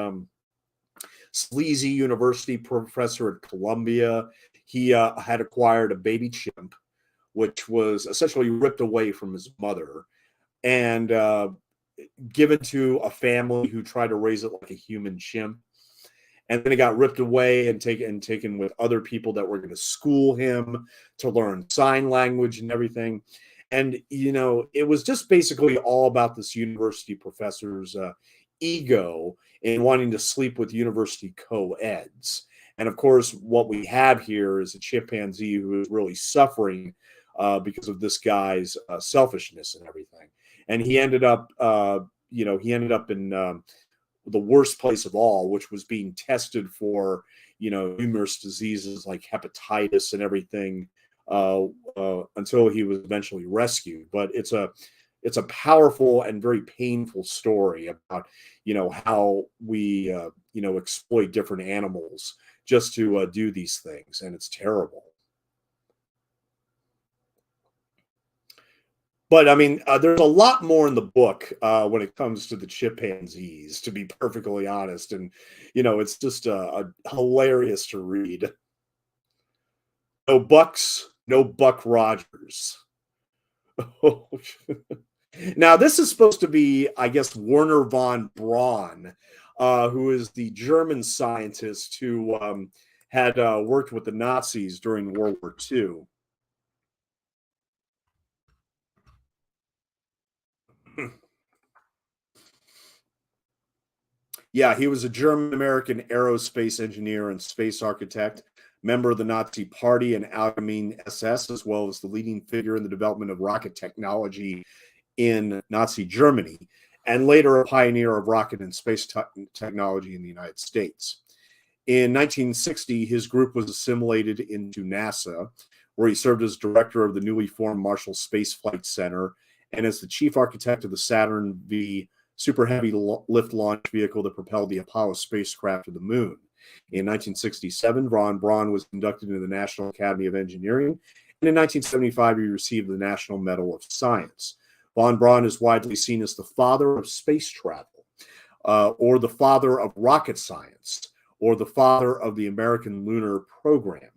sleazy university professor at Columbia, he had acquired a baby chimp, which was essentially ripped away from his mother and given to a family who tried to raise it like a human chimp. And then it got ripped away and taken with other people that were going to school him to learn sign language and everything. And, you know, it was just basically all about this university professor's ego in wanting to sleep with university co-eds. And of course, what we have here is a chimpanzee who is really suffering because of this guy's selfishness and everything. And he ended up, in the worst place of all, which was being tested for, numerous diseases like hepatitis and everything until he was eventually rescued. But it's a powerful and very painful story about, how we, exploit different animals just to do these things. And it's terrible. But I mean, there's a lot more in the book when it comes to the chimpanzees, to be perfectly honest. And, it's just hilarious to read. No Bucks, no Buck Rogers. Now, this is supposed to be, I guess, Werner von Braun, who is the German scientist who had worked with the Nazis during World War II. Yeah, he was a German-American aerospace engineer and space architect, member of the Nazi Party and Allgemeine SS, as well as the leading figure in the development of rocket technology in Nazi Germany. and later a pioneer of rocket and space technology in the United States. In 1960, his group was assimilated into NASA, where he served as director of the newly formed Marshall Space Flight Center and as the chief architect of the Saturn V super heavy lift launch vehicle that propelled the Apollo spacecraft to the moon. In 1967, von Braun was inducted into the National Academy of Engineering, and in 1975, he received the National Medal of Science. Von Braun is widely seen as the father of space travel, or the father of rocket science, or the father of the American lunar program.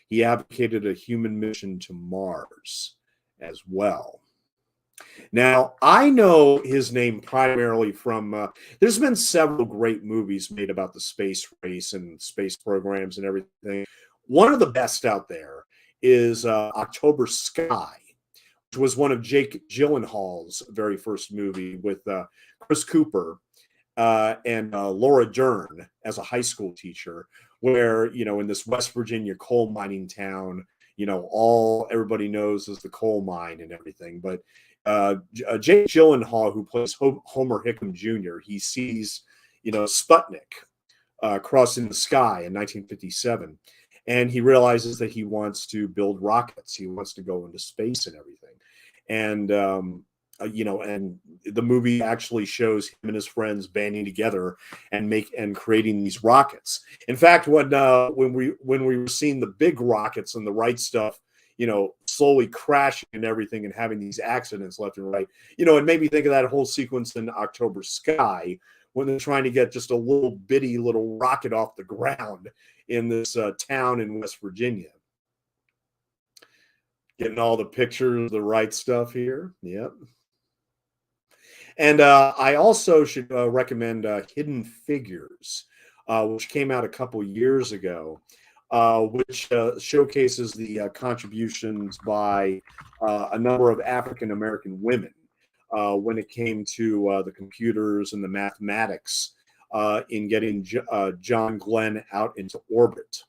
He advocated a human mission to Mars as well. Now, I know his name primarily from, there's been several great movies made about the space race and space programs and everything. One of the best out there is October Sky, which was one of Jake Gyllenhaal's very first movie with Chris Cooper and Laura Dern as a high school teacher, where, you know, in this West Virginia coal mining town, you know, all everybody knows is the coal mine and everything. But Jake Gyllenhaal, who plays Homer Hickam Jr., he sees, you know, Sputnik crossing the sky in 1957. And he realizes that he wants to build rockets. He wants to go into space and everything. And, you know, and the movie actually shows him and his friends banding together and creating these rockets. In fact, when we were seeing the big rockets and the right stuff, you know, slowly crashing and everything and having these accidents left and right, you know, it made me think of that whole sequence in October Sky when they're trying to get just a little bitty little rocket off the ground in this town in West Virginia. Getting all the pictures, the right stuff here. Yep. And I also should recommend Hidden Figures, which came out a couple years ago, which showcases the contributions by a number of African American women when it came to the computers and the mathematics in getting John Glenn out into orbit.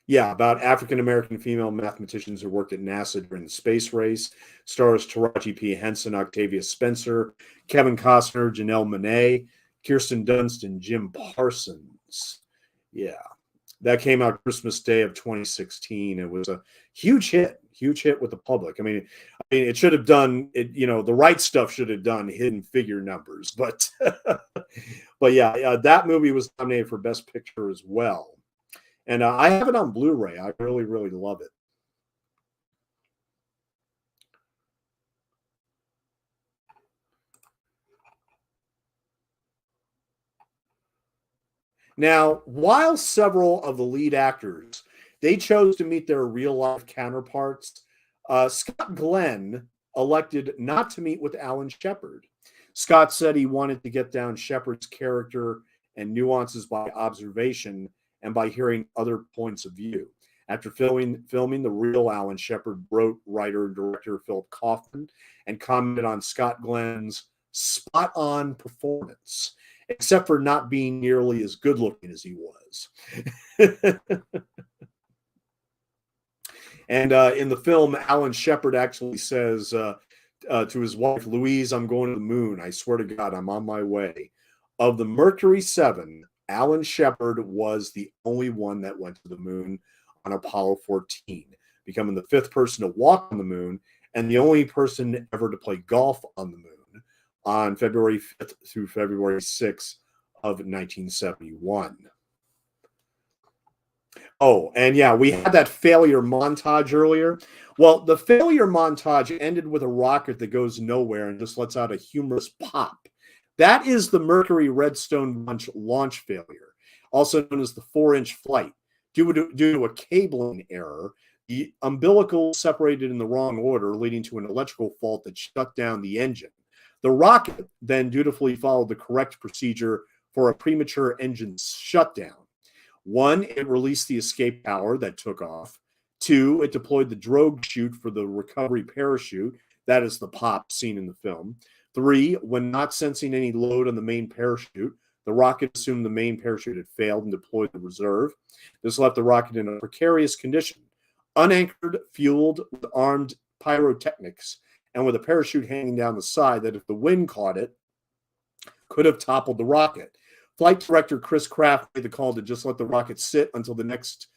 Yeah, about African American female mathematicians who worked at NASA during the space race. Stars Taraji P. Henson, Octavia Spencer, Kevin Costner, Janelle Monáe, Kirsten Dunst, and Jim Parsons. Yeah, that came out Christmas Day of 2016. It was a huge hit with the public. I mean, it should have done it. You know, the right stuff should have done Hidden Figure numbers, but but yeah, that movie was nominated for Best Picture as well. And I have it on Blu-ray. I really, really love it. Now, while several of the lead actors, they chose to meet their real-life counterparts, Scott Glenn elected not to meet with Alan Shepard. Scott said he wanted to get down Shepard's character and nuances by observation and by hearing other points of view. After filming the real Alan Shepard wrote writer and director Philip Kaufman and commented on Scott Glenn's spot-on performance, except for not being nearly as good-looking as he was. And in the film, Alan Shepard actually says to his wife, Louise, I'm going to the moon. I swear to God, I'm on my way. Of the Mercury 7, Alan Shepard was the only one that went to the moon on Apollo 14, becoming the fifth person to walk on the moon and the only person ever to play golf on the moon on February 5th through February 6th of 1971. Oh, and yeah, we had that failure montage earlier. Well, the failure montage ended with a rocket that goes nowhere and just lets out a humorous pop. That is the Mercury Redstone launch failure, also known as the 4-inch flight. Due to a cabling error, the umbilical separated in the wrong order, leading to an electrical fault that shut down the engine. The rocket then dutifully followed the correct procedure for a premature engine shutdown. 1, it released the escape power that took off. 2, it deployed the drogue chute for the recovery parachute. That is the pop seen in the film. 3, when not sensing any load on the main parachute, the rocket assumed the main parachute had failed and deployed the reserve. This left the rocket in a precarious condition, unanchored, fueled with armed pyrotechnics, and with a parachute hanging down the side that if the wind caught it, could have toppled the rocket. Flight director Chris Kraft made the call to just let the rocket sit until the next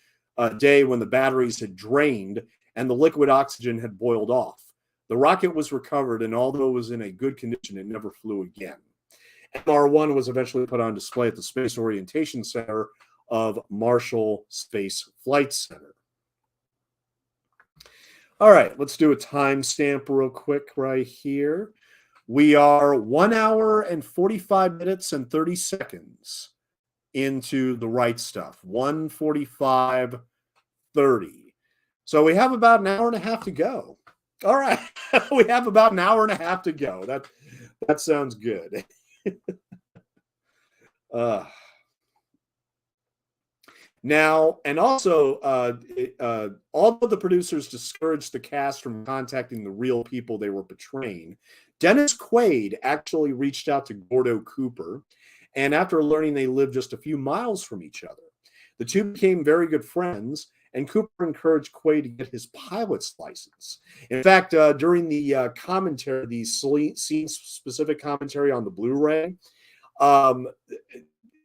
day when the batteries had drained and the liquid oxygen had boiled off. The rocket was recovered, and although it was in a good condition, it never flew again. MR1 was eventually put on display at the Space Orientation Center of Marshall Space Flight Center. All right, let's do a timestamp real quick right here. We are 1 hour and 45 minutes and 30 seconds into the right stuff. 1:45:30. So we have about an hour and a half to go. All right. We have about an hour and a half to go. That sounds good. Now, and also, although the producers discouraged the cast from contacting the real people they were portraying, Dennis Quaid actually reached out to Gordo Cooper, and after learning they lived just a few miles from each other, the two became very good friends, and Cooper encouraged Quaid to get his pilot's license. In fact, during the commentary, the scene-specific commentary on the Blu-ray,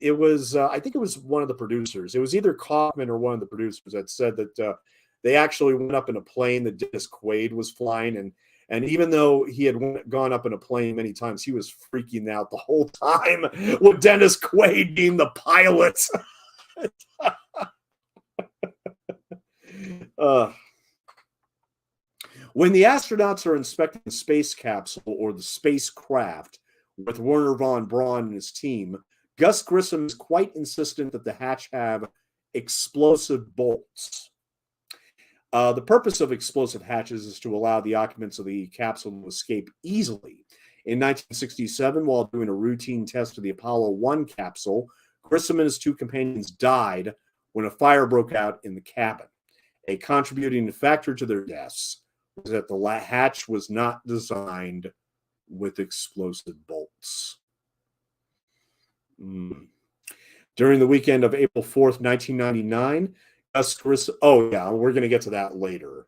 it was, I think it was one of the producers. It was either Kaufman or one of the producers that said that they actually went up in a plane that Dennis Quaid was flying, and even though he had gone up in a plane many times, he was freaking out the whole time with Dennis Quaid being the pilot. When the astronauts are inspecting the space capsule or the spacecraft with Werner von Braun and his team, Gus Grissom is quite insistent that the hatch have explosive bolts. The purpose of explosive hatches is to allow the occupants of the capsule to escape easily. In 1967, while doing a routine test of the Apollo 1 capsule, Grissom and his two companions died when a fire broke out in the cabin. A contributing factor to their deaths was that the hatch was not designed with explosive bolts. During the weekend of April 4th, 1999, Gus Grissom. Oh, yeah, we're going to get to that later.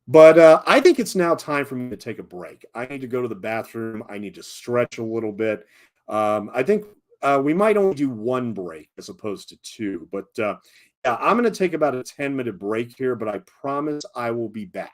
But I think it's now time for me to take a break. I need to go to the bathroom. I need to stretch a little bit. I think we might only do one break as opposed to two. But yeah, I'm going to take about a 10-minute break here, but I promise I will be back.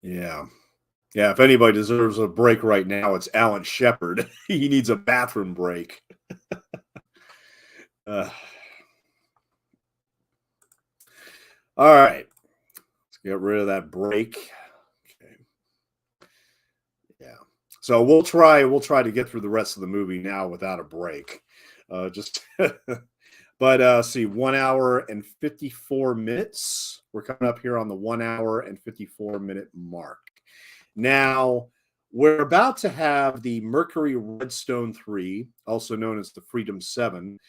Yeah. Yeah, if anybody deserves a break right now, it's Alan Shepard. He needs a bathroom break. Uh, all right, let's get rid of that break. Okay, yeah. So we'll try to get through the rest of the movie now without a break. Just but see, 1 hour and 54 minutes. We're coming up here on the 1 hour and 54 minute mark. Now, we're about to have the Mercury Redstone 3, also known as the Freedom 7,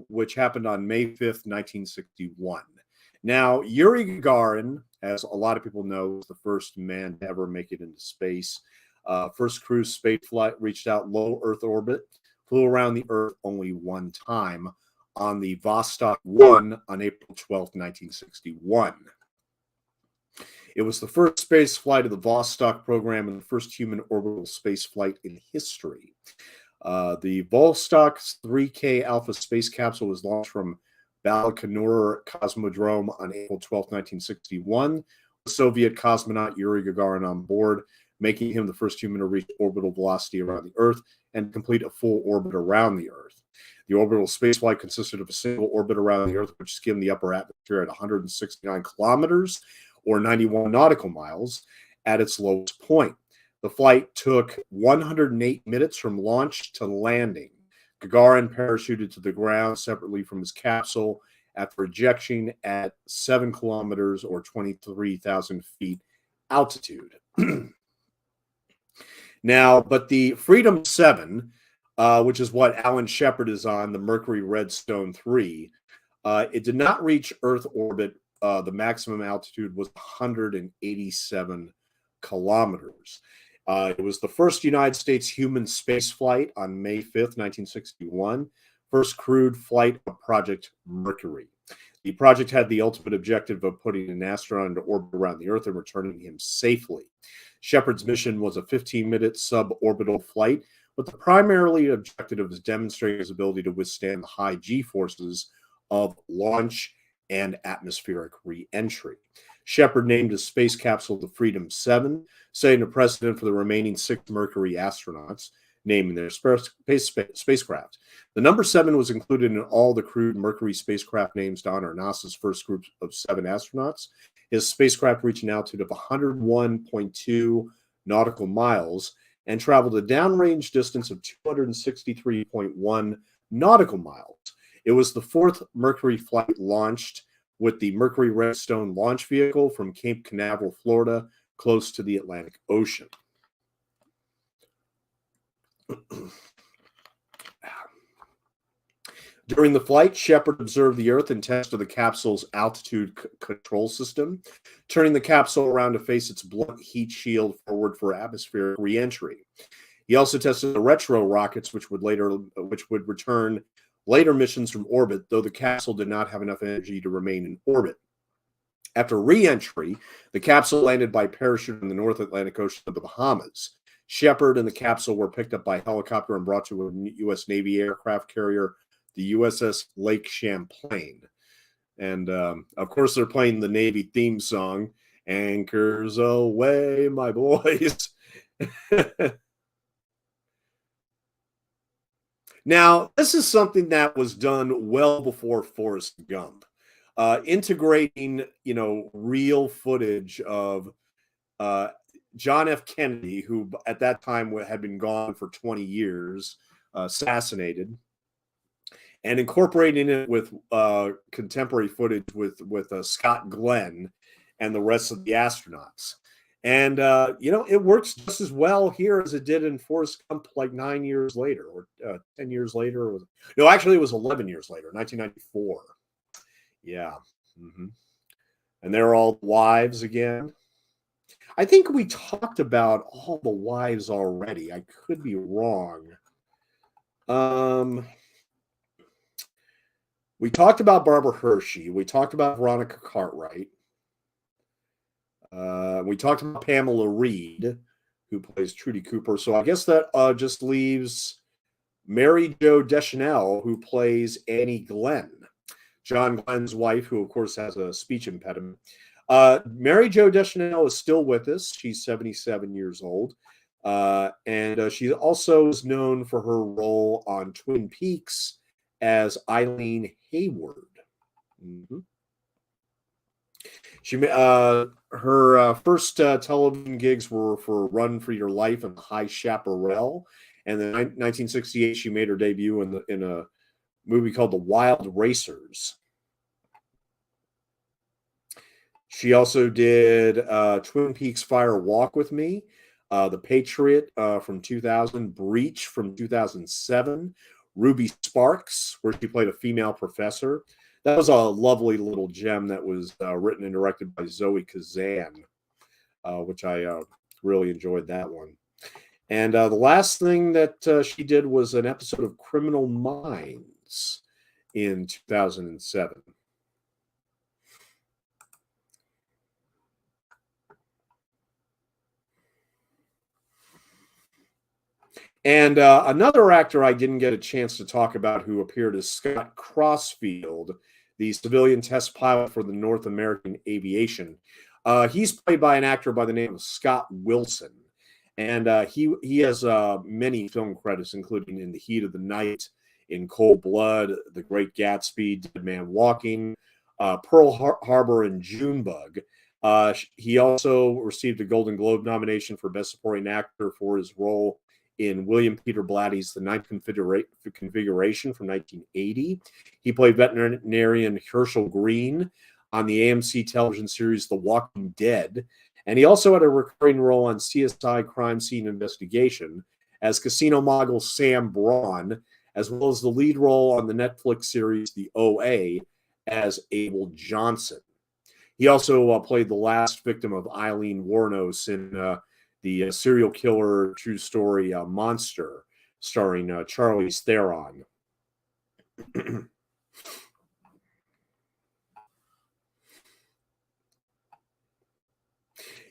which happened on May 5th, 1961. Now, Yuri Gagarin, as a lot of people know, was the first man to ever make it into space. First cruise space flight reached out low Earth orbit, flew around the Earth only one time on the Vostok 1 on April 12th, 1961. It was the first space flight of the Vostok program and the first human orbital space flight in history. The Vostok 3K Alpha space capsule was launched from Baikonur Cosmodrome on April 12th, 1961, with Soviet cosmonaut Yuri Gagarin on board, making him the first human to reach orbital velocity around the Earth and complete a full orbit around the Earth. The orbital spaceflight consisted of a single orbit around the Earth, which skimmed the upper atmosphere at 169 kilometers, or 91 nautical miles, at its lowest point. The flight took 108 minutes from launch to landing. Gagarin parachuted to the ground separately from his capsule after ejection at 7 kilometers or 23,000 feet altitude. Now, but the Freedom 7, which is what Alan Shepard is on, the Mercury Redstone 3, it did not reach Earth orbit. The maximum altitude was 187 kilometers. It was the first United States human space flight on May 5th, 1961, first crewed flight of Project Mercury. The project had the ultimate objective of putting an astronaut into orbit around the Earth and returning him safely. Shepard's mission was a 15-minute suborbital flight, but the primary objective was demonstrating his ability to withstand the high G-forces of launch and atmospheric re-entry. Shepard named his space capsule the Freedom 7, setting a precedent for the remaining 6 Mercury astronauts, naming their spacecraft. The number 7 was included in all the crewed Mercury spacecraft names to honor NASA's first group of 7 astronauts. His spacecraft reached an altitude of 101.2 nautical miles and traveled a downrange distance of 263.1 nautical miles. It was the 4th Mercury flight launched with the Mercury Redstone launch vehicle from Cape Canaveral, Florida, close to the Atlantic Ocean. During the flight, Shepard observed the Earth and tested the capsule's altitude control system, turning the capsule around to face its blunt heat shield forward for atmospheric re-entry. He also tested the retro rockets, which would return later missions from orbit, though the capsule did not have enough energy to remain in orbit. After re-entry, the capsule landed by parachute in the North Atlantic Ocean of the Bahamas. Shepard and the capsule were picked up by helicopter and brought to a U.S. Navy aircraft carrier, the USS Lake Champlain. And, of course, they're playing the Navy theme song, "Anchors Away, My Boys." Now, this is something that was done well before Forrest Gump. Integrating, real footage of John F. Kennedy, who at that time had been gone for 20 years, assassinated, and incorporating it with contemporary footage with Scott Glenn and the rest of the astronauts. And, it works just as well here as it did in Forrest Gump like 9 years later or 10 years later. No, actually, it was 11 years later, 1994. Yeah. Mm-hmm. And they're all wives again. I think we talked about all the wives already. I could be wrong. We talked about Barbara Hershey. We talked about Veronica Cartwright. We talked about Pamela Reed, who plays Trudy Cooper. So I guess that just leaves Mary Jo Deschanel, who plays Annie Glen, John Glenn's wife, who, of course, has a speech impediment. Mary Jo Deschanel is still with us. She's 77 years old. And she also is known for her role on Twin Peaks as Eileen Hayward. Mm-hmm. Her first television gigs were for Run for Your Life and High Chaparral, and then 1968 she made her debut in a movie called The Wild Racers. She also did Twin Peaks Fire Walk with Me, The Patriot from 2000, Breach from 2007, Ruby Sparks, where she played a female professor. That was a lovely little gem that was written and directed by Zoe Kazan, which I really enjoyed that one. And the last thing that she did was an episode of Criminal Minds in 2007. And another actor I didn't get a chance to talk about who appeared as Scott Crossfield, the civilian test pilot for the North American Aviation. He's played by an actor by the name of Scott Wilson. And he has many film credits, including In the Heat of the Night, In Cold Blood, The Great Gatsby, Dead Man Walking, Pearl Harbor, and Junebug. He also received a Golden Globe nomination for Best Supporting Actor for his role in William Peter Blatty's The Ninth Configuration from 1980. He played veterinarian Herschel Green on the AMC television series The Walking Dead. And he also had a recurring role on CSI Crime Scene Investigation as casino mogul Sam Braun, as well as the lead role on the Netflix series The OA as Abel Johnson. He also played the last victim of Eileen Wuornos in the serial killer true story Monster, starring Charlize Theron.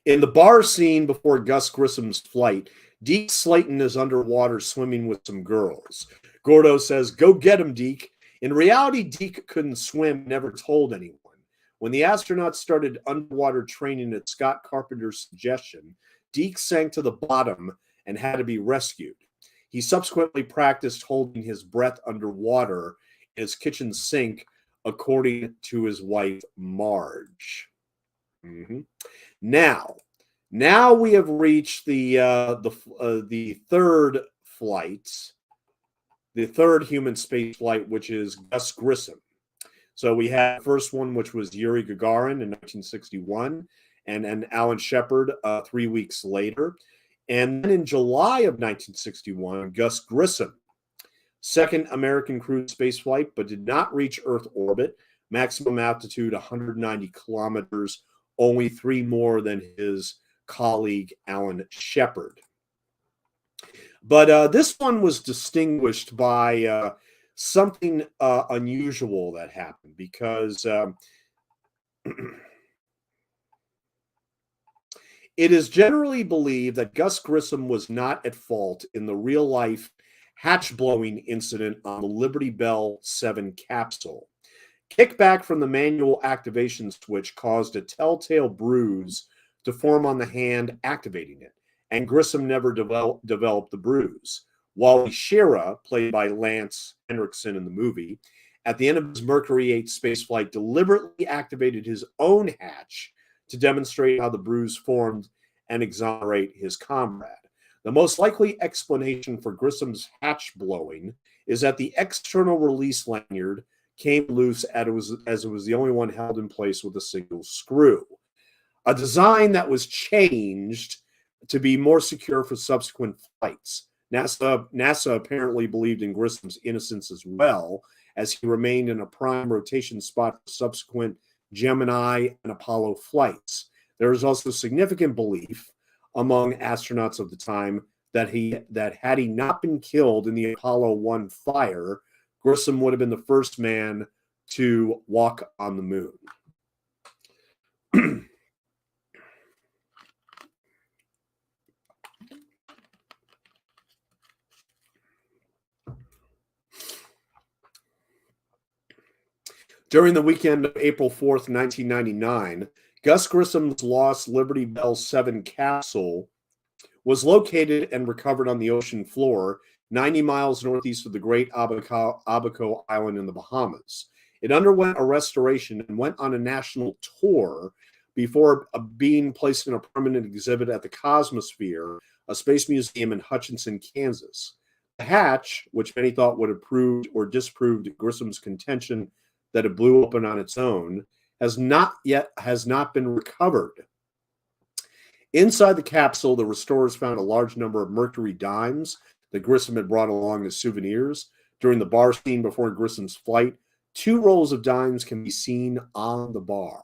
In the bar scene before Gus Grissom's flight, Deke Slayton is underwater swimming with some girls. Gordo says, "Go get him, Deke." In reality, Deke couldn't swim, never told anyone. When the astronauts started underwater training at Scott Carpenter's suggestion, Deke sank to the bottom and had to be rescued. He subsequently practiced holding his breath underwater in his kitchen sink, according to his wife, Marge. Mm-hmm. Now we have reached the third flight, the third human space flight, which is Gus Grissom. So we had the first one, which was Yuri Gagarin in 1961, and Alan Shepard 3 weeks later. And then in July of 1961, Gus Grissom, second American crewed spaceflight, but did not reach Earth orbit, maximum altitude 190 kilometers, only 3 more than his colleague Alan Shepard. But this one was distinguished by something unusual that happened, because it is generally believed that Gus Grissom was not at fault in the real-life hatch-blowing incident on the Liberty Bell 7 capsule. Kickback from the manual activation switch caused a telltale bruise to form on the hand activating it, and Grissom never developed the bruise. Wally Schirra, played by Lance Henriksen in the movie, at the end of his Mercury 8 spaceflight deliberately activated his own hatch to demonstrate how the bruise formed and exonerate his comrade. The most likely explanation for Grissom's hatch blowing is that the external release lanyard came loose as it was the only one held in place with a single screw. A design that was changed to be more secure for subsequent flights. NASA apparently believed in Grissom's innocence as well, as he remained in a prime rotation spot for subsequent Gemini and Apollo flights. There is also significant belief among astronauts of the time that had he not been killed in the Apollo 1 fire, Grissom would have been the first man to walk on the moon. During the weekend of April 4th, 1999, Gus Grissom's lost Liberty Bell 7 capsule was located and recovered on the ocean floor 90 miles northeast of the Great Abaco Island in the Bahamas. It underwent a restoration and went on a national tour before being placed in a permanent exhibit at the Cosmosphere, a space museum in Hutchinson, Kansas. The hatch, which many thought would have proved or disproved Grissom's contention that it blew open on its own, has not been recovered. Inside the capsule, the restorers found a large number of mercury dimes that Grissom had brought along as souvenirs. During the bar scene before Grissom's flight, 2 rolls of dimes can be seen on the bar.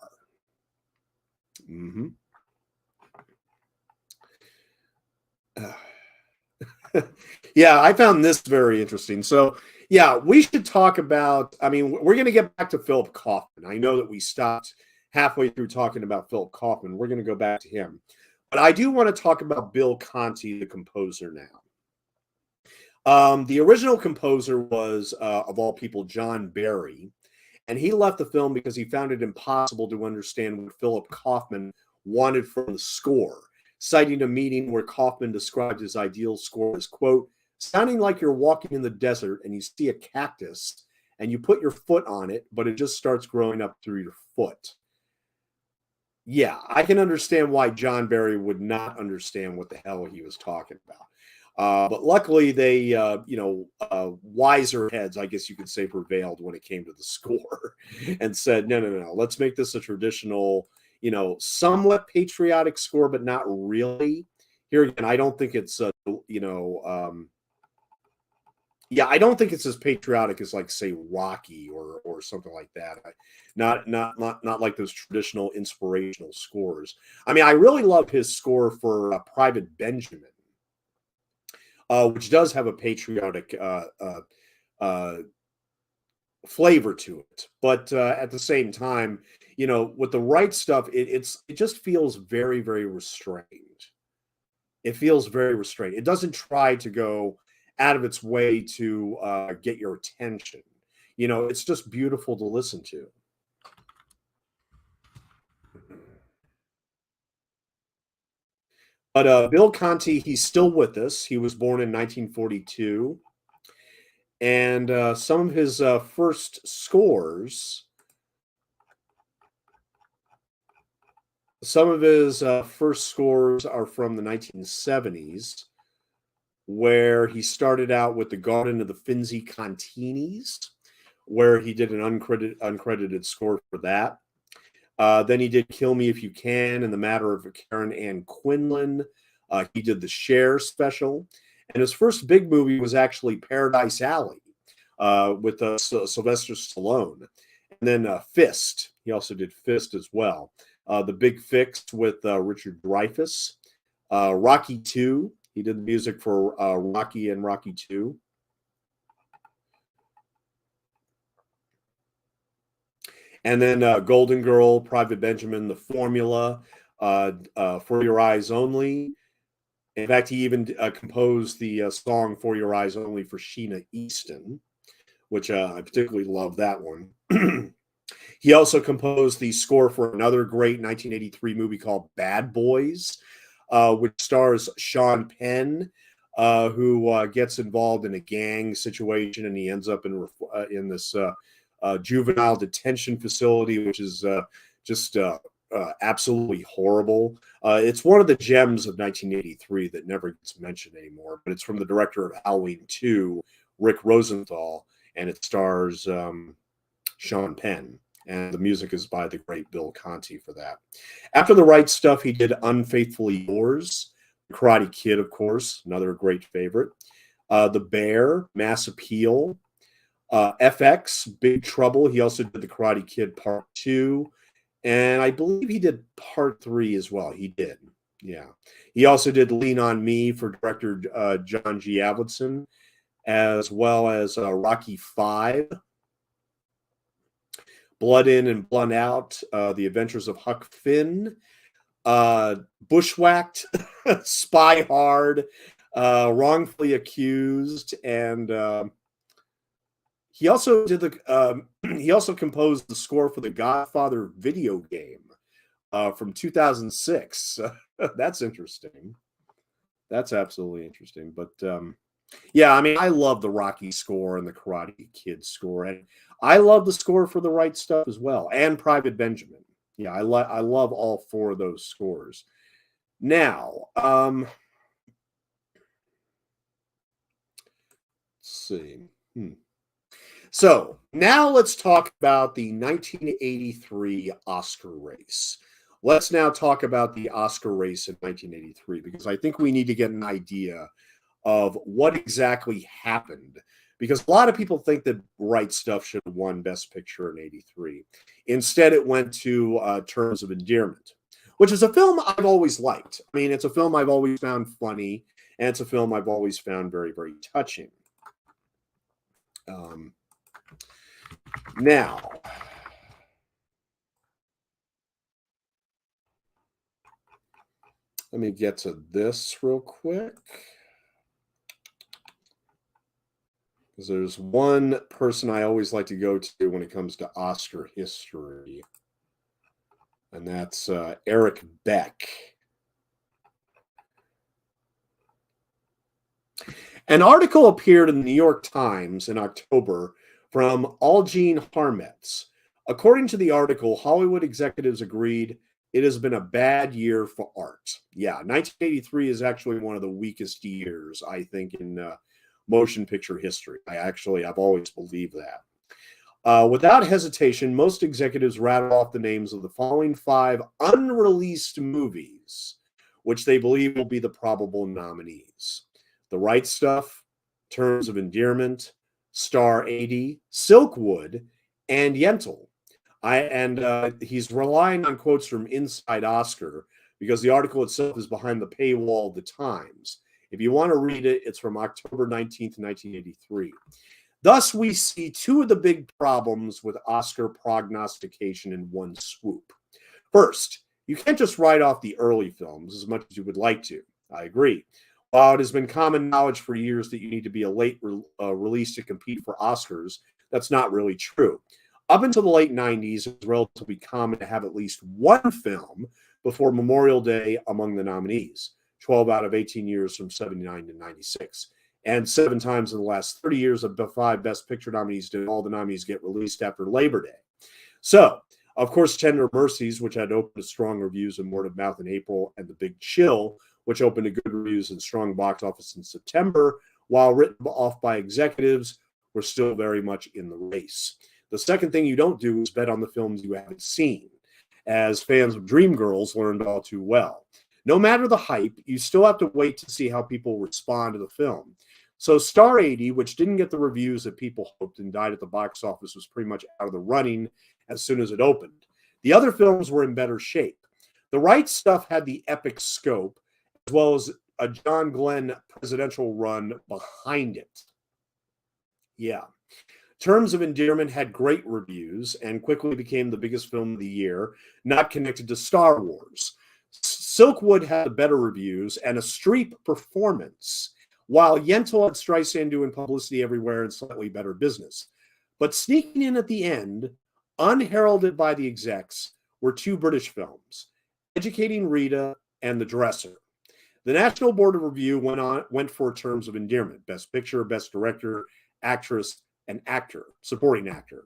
Mm-hmm. Yeah, I found this very interesting. So, yeah, we should talk about, I mean, we're going to get back to Philip Kaufman. I know that we stopped halfway through talking about Philip Kaufman. We're going to go back to him. But I do want to talk about Bill Conti, the composer, now. The original composer was, of all people, John Barry. And he left the film because he found it impossible to understand what Philip Kaufman wanted from the score, citing a meeting where Kaufman described his ideal score as, quote, sounding like you're walking in the desert and you see a cactus and you put your foot on it, but it just starts growing up through your foot. Yeah, I can understand why John Barry would not understand what the hell he was talking about. But luckily, they, wiser heads, I guess you could say, prevailed when it came to the score and said, no, let's make this a traditional, somewhat patriotic score, but not really. Here again, I don't think it's, I don't think it's as patriotic as, like, say, Rocky or something like that. Not like those traditional inspirational scores. I mean, I really love his score for Private Benjamin. Which does have a patriotic flavor to it, but at the same time, with the right stuff, it just feels very, very restrained. It feels very restrained. It doesn't try to go out of its way to get your attention. It's just beautiful to listen to. But Bill Conti, he's still with us. He was born in 1942. And some of his first scores, are from the 1970s, where he started out with the Garden of the Finzi Continis, where he did an uncredited score for that. Then he did Kill Me If You Can and The Matter of Karen Ann Quinlan. He did the Cher special. And his first big movie was actually Paradise Alley with Sylvester Stallone. And then Fist. He also did Fist as well. The Big Fix with Richard Dreyfuss. Rocky II. He did the music for Rocky and Rocky II. And then Golden Girl, Private Benjamin, The Formula, For Your Eyes Only. In fact, he even composed the song For Your Eyes Only for Sheena Easton, which I particularly love that one. He also composed the score for another great 1983 movie called Bad Boys, which stars Sean Penn, who gets involved in a gang situation, and he ends up in this juvenile detention facility, which is just absolutely horrible. It's one of the gems of 1983 that never gets mentioned anymore, but it's from the director of Halloween 2, Rick Rosenthal, and it stars Sean Penn. And the music is by the great Bill Conti for that. After The Right Stuff, he did Unfaithfully Yours, The Karate Kid, of course, another great favorite. The Bear, Mass Appeal, FX, Big Trouble. He also did The Karate Kid Part 2. And I believe he did Part 3 as well. He did. Yeah. He also did Lean on Me for director John G. Avildsen, as well as Rocky 5. Blood In and Blood Out, The Adventures of Huck Finn, Bushwhacked, Spy Hard, Wrongfully Accused, and he also did he also composed the score for the Godfather video game, from 2006. That's interesting. That's absolutely interesting. But yeah, I mean, I love the Rocky score and the Karate Kid score, and I love the score for The Right Stuff as well, and Private Benjamin. Yeah, I love all four of those scores. Now, let's see. So now let's talk about the 1983 Oscar race. Let's now talk about the Oscar race in 1983 because I think we need to get an idea of what exactly happened. Because a lot of people think that Right Stuff should have won Best Picture in '83. Instead, it went to Terms of Endearment, which is a film I've always liked. I mean, it's a film I've always found funny, and it's a film I've always found very, very touching. Now, let me get to this real quick. Because there's one person I always like to go to when it comes to Oscar history, and that's Eric Beck. An article appeared in the New York Times in October from Algene Harmetz. According to the article, Hollywood executives agreed it has been a bad year for art. Yeah, 1983 is actually one of the weakest years, I think, in motion picture history. I've always believed that. Without hesitation, most executives rattle off the names of the following 5 unreleased movies, which they believe will be the probable nominees: The Right Stuff, Terms of Endearment, Star 80, Silkwood, and Yentl. He's relying on quotes from Inside Oscar because the article itself is behind the paywall of the Times. If you want to read it, it's from October 19th, 1983. Thus, we see 2 of the big problems with Oscar prognostication in one swoop. First, you can't just write off the early films as much as you would like to. I agree. While it has been common knowledge for years that you need to be a late release to compete for Oscars, that's not really true. Up until the late 90s, it was relatively common to have at least one film before Memorial Day among the nominees, 12 out of 18 years from 79 to 96. And 7 times in the last 30 years of the 5 Best Picture nominees did all the nominees get released after Labor Day. So, of course, Tender Mercies, which had opened to strong reviews and word of mouth in April, and The Big Chill, which opened to good reviews and strong box office in September, while written off by executives, were still very much in the race. The second thing you don't do is bet on the films you haven't seen, as fans of Dreamgirls learned all too well. No matter the hype, you still have to wait to see how people respond to the film. So Star 80, which didn't get the reviews that people hoped and died at the box office, was pretty much out of the running as soon as it opened. The other films were in better shape. The Right Stuff had the epic scope, as well as a John Glen presidential run behind it. Yeah. Terms of Endearment had great reviews and quickly became the biggest film of the year, not connected to Star Wars. Silkwood had better reviews and a Streep performance, while Yentl had Streisand doing publicity everywhere and slightly better business. But sneaking in at the end, unheralded by the execs, were 2 British films, Educating Rita and The Dresser. The National Board of Review went for Terms of Endearment, Best Picture, Best Director, Actress, and Actor, Supporting Actor.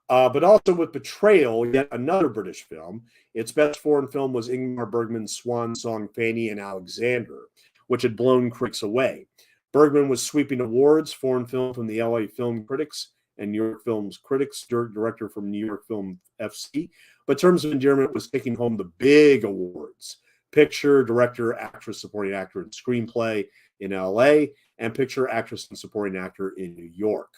But also with Betrayal, yet another British film. Its best foreign film was Ingmar Bergman's swan song Fanny and Alexander, which had blown critics away. Bergman was sweeping awards, foreign film from the LA Film Critics and New York Films Critics, director from New York Film FC. But Terms of Endearment was taking home the big awards: Picture, Director, Actress, Supporting Actor, and Screenplay in LA, and Picture, Actress, and Supporting Actor in New York.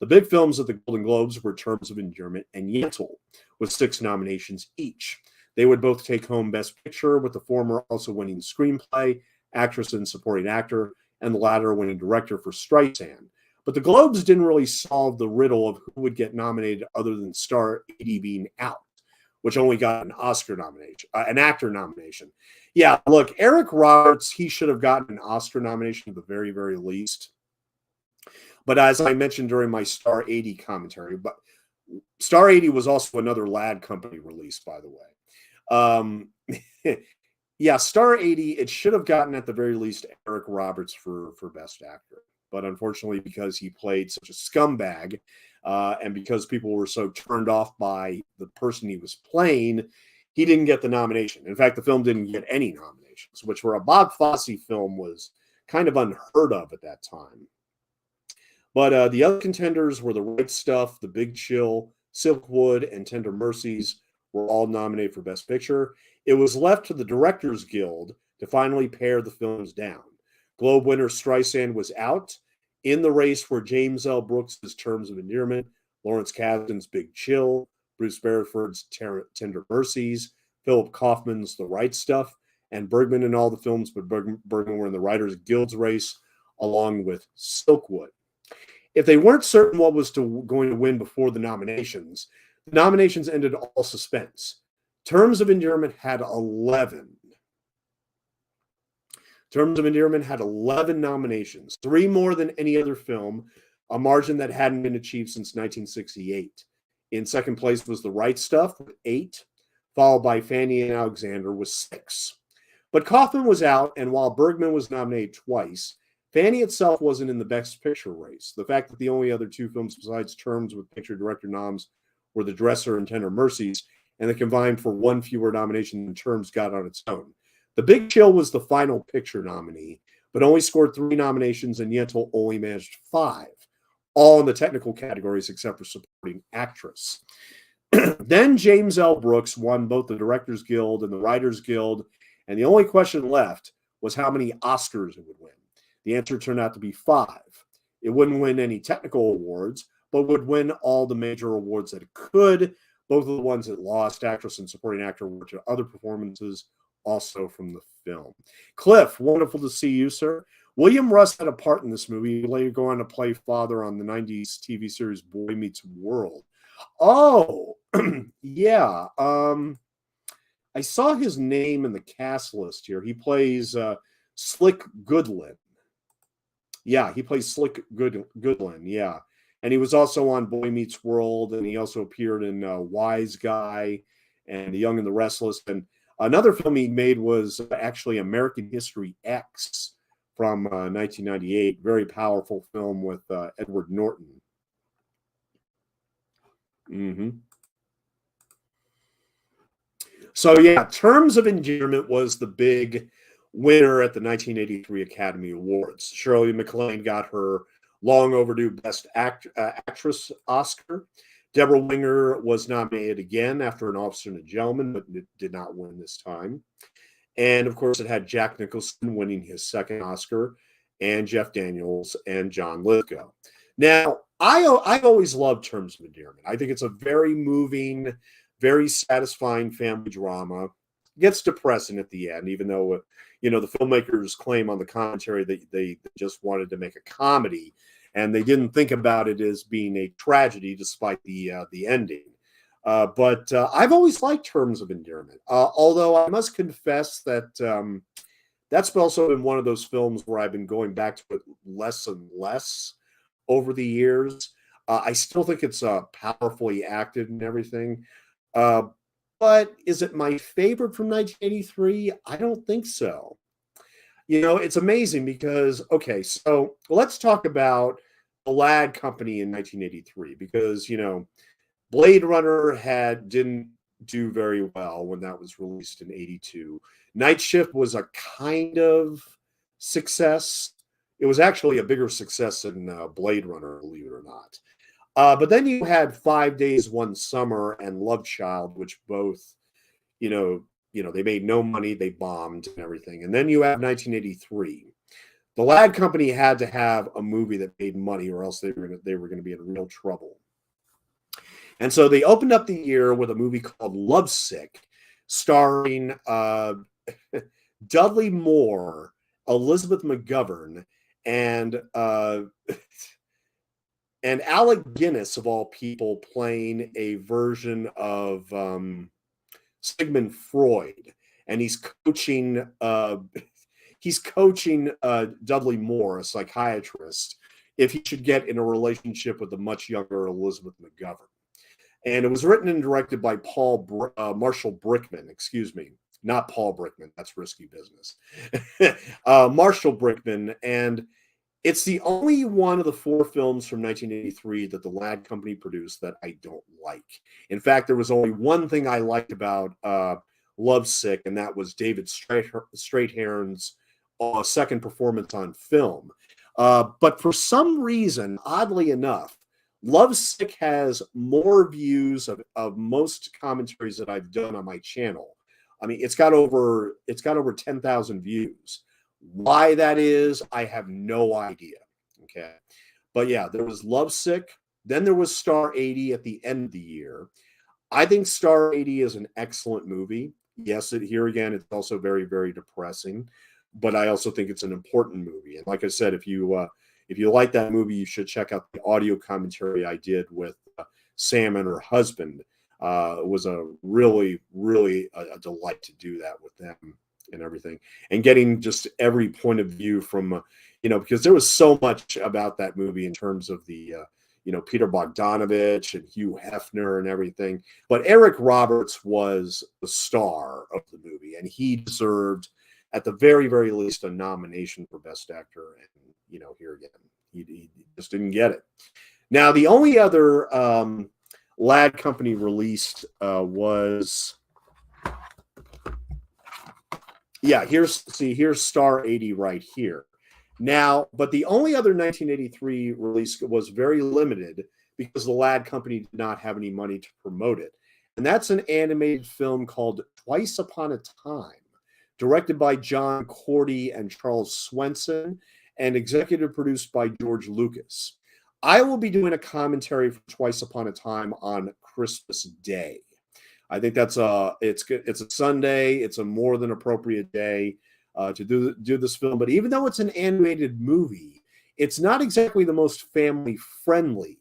The big films at the Golden Globes were Terms of Endearment and Yentl, with 6 nominations each. They would both take home Best Picture, with the former also winning Screenplay, Actress, and Supporting Actor, and the latter winning Director for Streisand. But the Globes didn't really solve the riddle of who would get nominated other than Star 80 being out, which only got an Oscar nomination, an actor nomination. Yeah, look, Eric Roberts, he should have gotten an Oscar nomination at the very, very least. But as I mentioned during my Star 80 commentary, but Star 80 was also another Lad Company release, by the way. Um, yeah, Star 80, it should have gotten at the very least Eric Roberts for Best Actor. But unfortunately, because he played such a scumbag, and because people were so turned off by the person he was playing, he didn't get the nomination. In fact, the film didn't get any nominations, which for a Bob Fosse film was kind of unheard of at that time. But the other contenders were The Right Stuff, The Big Chill, Silkwood, and Tender Mercies were all nominated for Best Picture. It was left to the Directors Guild to finally pare the films down. Globe winner Streisand was out. In the race were James L. Brooks' Terms of Endearment, Lawrence Kasdan's Big Chill, Bruce Beresford's Tender Mercies, Philip Kaufman's The Right Stuff, and Bergman in all the films, but Bergman were in the Writers Guild's race, along with Silkwood. If they weren't certain what was going to win before the nominations ended all suspense. Terms of Endearment had 11. Terms of Endearment had 11 nominations, 3 more than any other film, a margin that hadn't been achieved since 1968. In second place was The Right Stuff with 8, followed by Fanny and Alexander with 6. But Kaufman was out, and while Bergman was nominated twice, Fanny itself wasn't in the Best Picture race. The fact that the only other 2 films besides Terms with Picture Director noms were The Dresser and Tender Mercies, and they combined for 1 fewer nomination than Terms got on its own. The Big Chill was the final picture nominee, but only scored 3 nominations, and Yentl only managed 5, all in the technical categories except for supporting actress. Then James L. Brooks won both the Directors Guild and the Writers Guild, and the only question left was how many Oscars it would win. The answer turned out to be 5. It wouldn't win any technical awards, but would win all the major awards that it could. Both of the ones that lost, actress and supporting actor, were to other performances also from the film. Cliff, wonderful to see you, sir. William Russ had a part in this movie. He later go on to play father on the 90s TV series Boy Meets World. Oh, yeah. I saw his name in the cast list here. He plays Slick Goodlin. Yeah, he plays Slick Goodlin, yeah. And he was also on Boy Meets World, and he also appeared in Wise Guy and The Young and the Restless. And another film he made was actually American History X from 1998. Very powerful film with Edward Norton. So, yeah, Terms of Endearment was the big winner at the 1983 Academy Awards. Shirley MacLaine got her long overdue Best Actress Oscar. Deborah Winger was nominated again after An Officer and a Gentleman, but did not win this time. And, of course, it had Jack Nicholson winning his second Oscar, and Jeff Daniels and John Lithgow. Now, I've always loved Terms of Endearment. I think it's a very moving, very satisfying family drama. It gets depressing at the end, even though, the filmmakers claim on the commentary that they just wanted to make a comedy, and they didn't think about it as being a tragedy, despite the ending. But I've always liked Terms of Endearment, although I must confess that that's also been one of those films where I've been going back to it less and less over the years. I still think it's powerfully acted and everything. But is it my favorite from 1983? I don't think so. It's amazing because, okay, so let's talk about the Ladd Company in 1983, because, Blade Runner didn't do very well when that was released in 82. Night Shift was a kind of success. It was actually a bigger success than Blade Runner, believe it or not. But then you had 5 Days, One Summer and Love Child, which both, they made no money, they bombed and everything. And then you have 1983. The Ladd Company had to have a movie that made money, or else they were going to be in real trouble. And so they opened up the year with a movie called Lovesick, starring Dudley Moore, Elizabeth McGovern, and Alec Guinness, of all people, playing a version of Sigmund Freud, and he's coaching Dudley Moore, a psychiatrist, if he should get in a relationship with the much younger Elizabeth McGovern. and it was written and directed by Marshall Brickman. Excuse me, not Paul Brickman. That's risky business. Marshall Brickman, and it's the only one of the four films from 1983 that the Ladd Company produced that I don't like. In fact, there was only one thing I liked about Lovesick, and that was David Strathairn's second performance on film. But for some reason, oddly enough, Lovesick has more views of most commentaries that I've done on my channel. I mean, it's got over 10,000 views. Why that is, I have no idea. Okay. But yeah, there was Lovesick. Then there was Star 80 at the end of the year. I think Star 80 is an excellent movie. Yes, here again, it's also very, very depressing. But I also think it's an important movie. And like I said, if you like that movie, you should check out the audio commentary I did with Sam and her husband. It was a really, really a delight to do that with them and everything, and getting just every point of view from, because there was so much about that movie in terms of the, Peter Bogdanovich and Hugh Hefner and everything. But Eric Roberts was the star of the movie, and he deserved, at the very, very least, a nomination for Best Actor. And, here again, he just didn't get it. Now, the only other Ladd Company released was, here's Star 80 right here. Now, but the only other 1983 release was very limited because the Ladd Company did not have any money to promote it. And that's an animated film called Twice Upon a Time, directed by John Cordy and Charles Swenson, and executive produced by George Lucas. I will be doing a commentary for Twice Upon a Time on Christmas Day. I think that's it's a Sunday. It's a more than appropriate day to do this film. But even though it's an animated movie, it's not exactly the most family friendly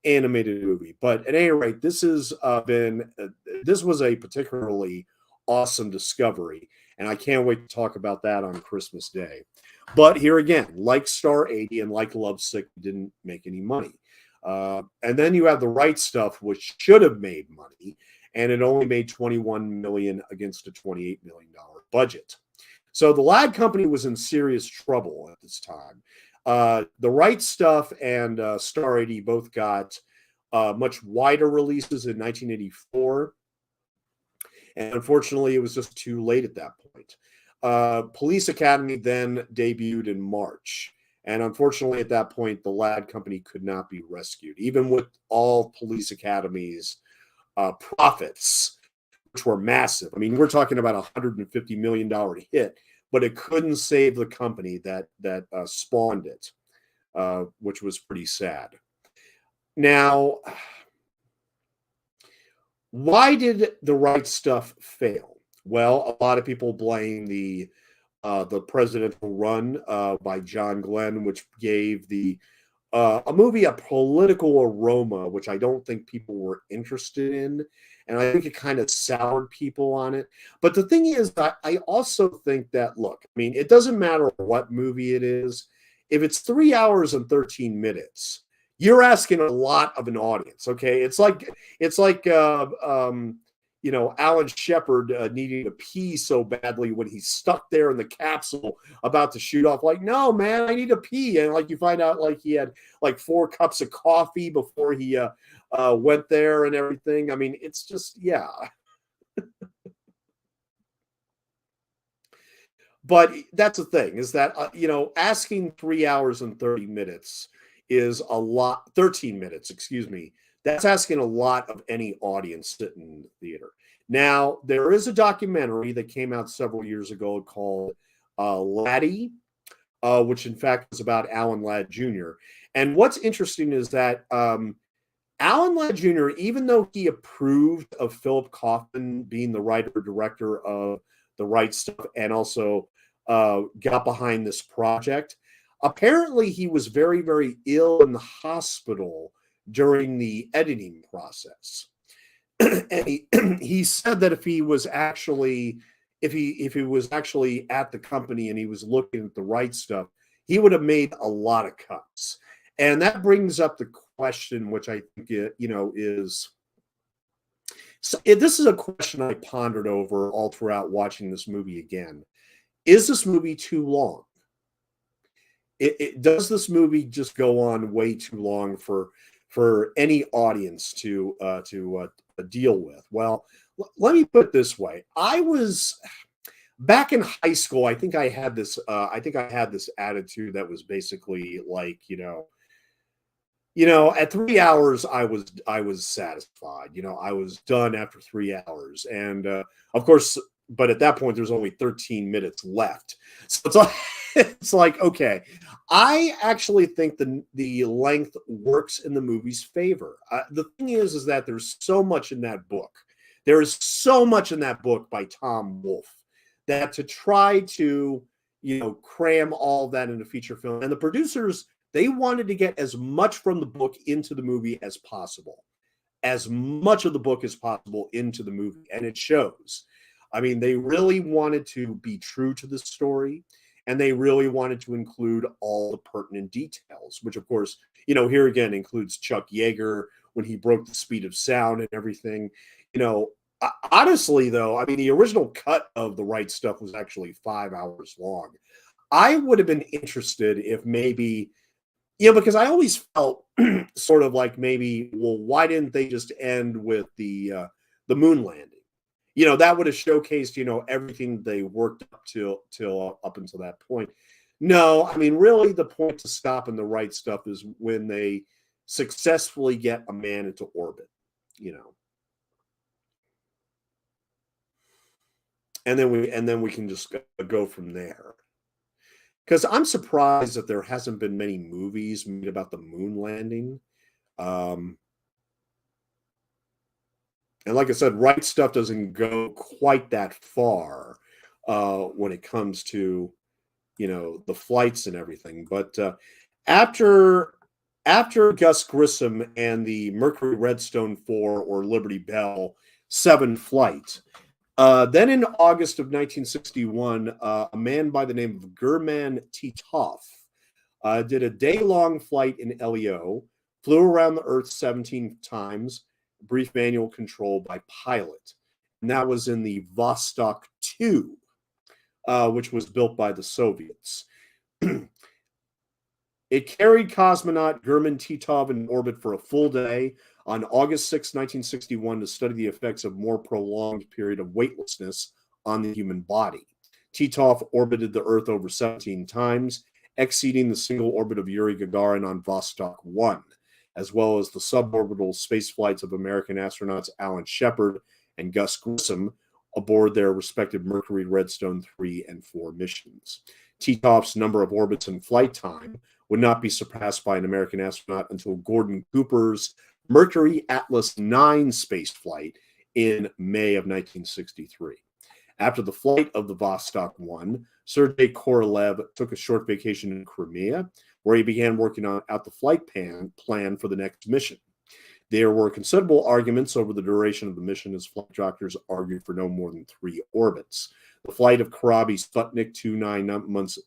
animated movie. But at any rate, this was a particularly awesome discovery, and I can't wait to talk about that on Christmas Day. But here again, like Star 80 and like Lovesick, didn't make any money. And then you have The Right Stuff, which should have made money, and it only made $21 million against a $28 million budget. So the Ladd Company was in serious trouble at this time. The Right Stuff and Star 80 both got much wider releases in 1984. And unfortunately, it was just too late at that point. Police Academy then debuted in March. And unfortunately, at that point, the Ladd Company could not be rescued, even with all Police Academy's profits, which were massive. I mean, we're talking about a $150 million hit, but it couldn't save the company that spawned it, which was pretty sad. Now, why did The Right Stuff fail? Well, a lot of people blame the presidential run by John Glen, which gave a movie a political aroma, which I don't think people were interested in. And I think it kind of soured people on it. But the thing is, I also think that, look, I mean, it doesn't matter what movie it is. If it's 3 hours and 13 minutes, you're asking a lot of an audience. Okay. It's like Alan Shepard needing to pee so badly when he's stuck there in the capsule about to shoot off. Like, no, man, I need to pee. And like you find out, like he had like 4 cups of coffee before he went there and everything. I mean, it's just, yeah. But that's the thing, is that asking 3 hours and 30 minutes is a lot. 13 minutes, excuse me. That's asking a lot of any audience sitting in the theater. Now, there is a documentary that came out several years ago called Laddie, which in fact is about Alan Ladd Jr. And what's interesting is that Alan Ladd Jr., even though he approved of Philip Kaufman being the writer-director of The Right Stuff and also got behind this project, apparently he was very, very ill in the hospital during the editing process. And he said that if he was actually at the company and he was looking at The Right Stuff, he would have made a lot of cuts. And that brings up the question, which I think is This is a question I pondered over all throughout watching this movie again. Is this movie too long? Does this movie just go on way too long for any audience to deal with? Well, let me put it this way. I was back in high school. I think I had this. I think I had this attitude that was basically like, at 3 hours, I was satisfied. I was done after 3 hours, and of course, but at that point, there's only 13 minutes left. So it's like, it's like, okay, I actually think the length works in the movie's favor. The thing is that there's so much in that book. There is so much in that book by Tom Wolfe that to try to cram all that into feature film, and the producers, they wanted to get as much from the book into the movie as possible, as much of the book as possible into the movie, and it shows. I mean, they really wanted to be true to the story, and they really wanted to include all the pertinent details, which, of course, here again includes Chuck Yeager when he broke the speed of sound and everything. Honestly, though, I mean, the original cut of The Right Stuff was actually 5 hours long. I would have been interested if maybe, because I always felt sort of like maybe, well, why didn't they just end with the moon landing? That would have showcased, everything they worked up till up until that point. No, I mean, really, the point to stop in The Right Stuff is when they successfully get a man into orbit, and then we can just go from there. Because I'm surprised that there hasn't been many movies made about the moon landing. And like I said, Right Stuff doesn't go quite that far when it comes to, the flights and everything. But after Gus Grissom and the Mercury Redstone 4 or Liberty Bell 7 flight, then in August of 1961, a man by the name of German Titov did a day-long flight in LEO, flew around the Earth 17 times, brief manual control by pilot. And that was in the Vostok 2, which was built by the Soviets. It carried cosmonaut German Titov in orbit for a full day on August 6, 1961, to study the effects of more prolonged period of weightlessness on the human body. Titov orbited the Earth over 17 times, exceeding the single orbit of Yuri Gagarin on Vostok 1, as well as the suborbital space flights of American astronauts Alan Shepard and Gus Grissom aboard their respective Mercury Redstone 3 and 4 missions. Titov's number of orbits and flight time would not be surpassed by an American astronaut until Gordon Cooper's Mercury Atlas 9 space flight in May of 1963. After the flight of the Vostok 1, Sergei Korolev took a short vacation in Crimea, where he began working out the flight plan for the next mission. There were considerable arguments over the duration of the mission, as flight doctors argued for no more than 3 orbits. The flight of Karabi Sputnik 2 9 months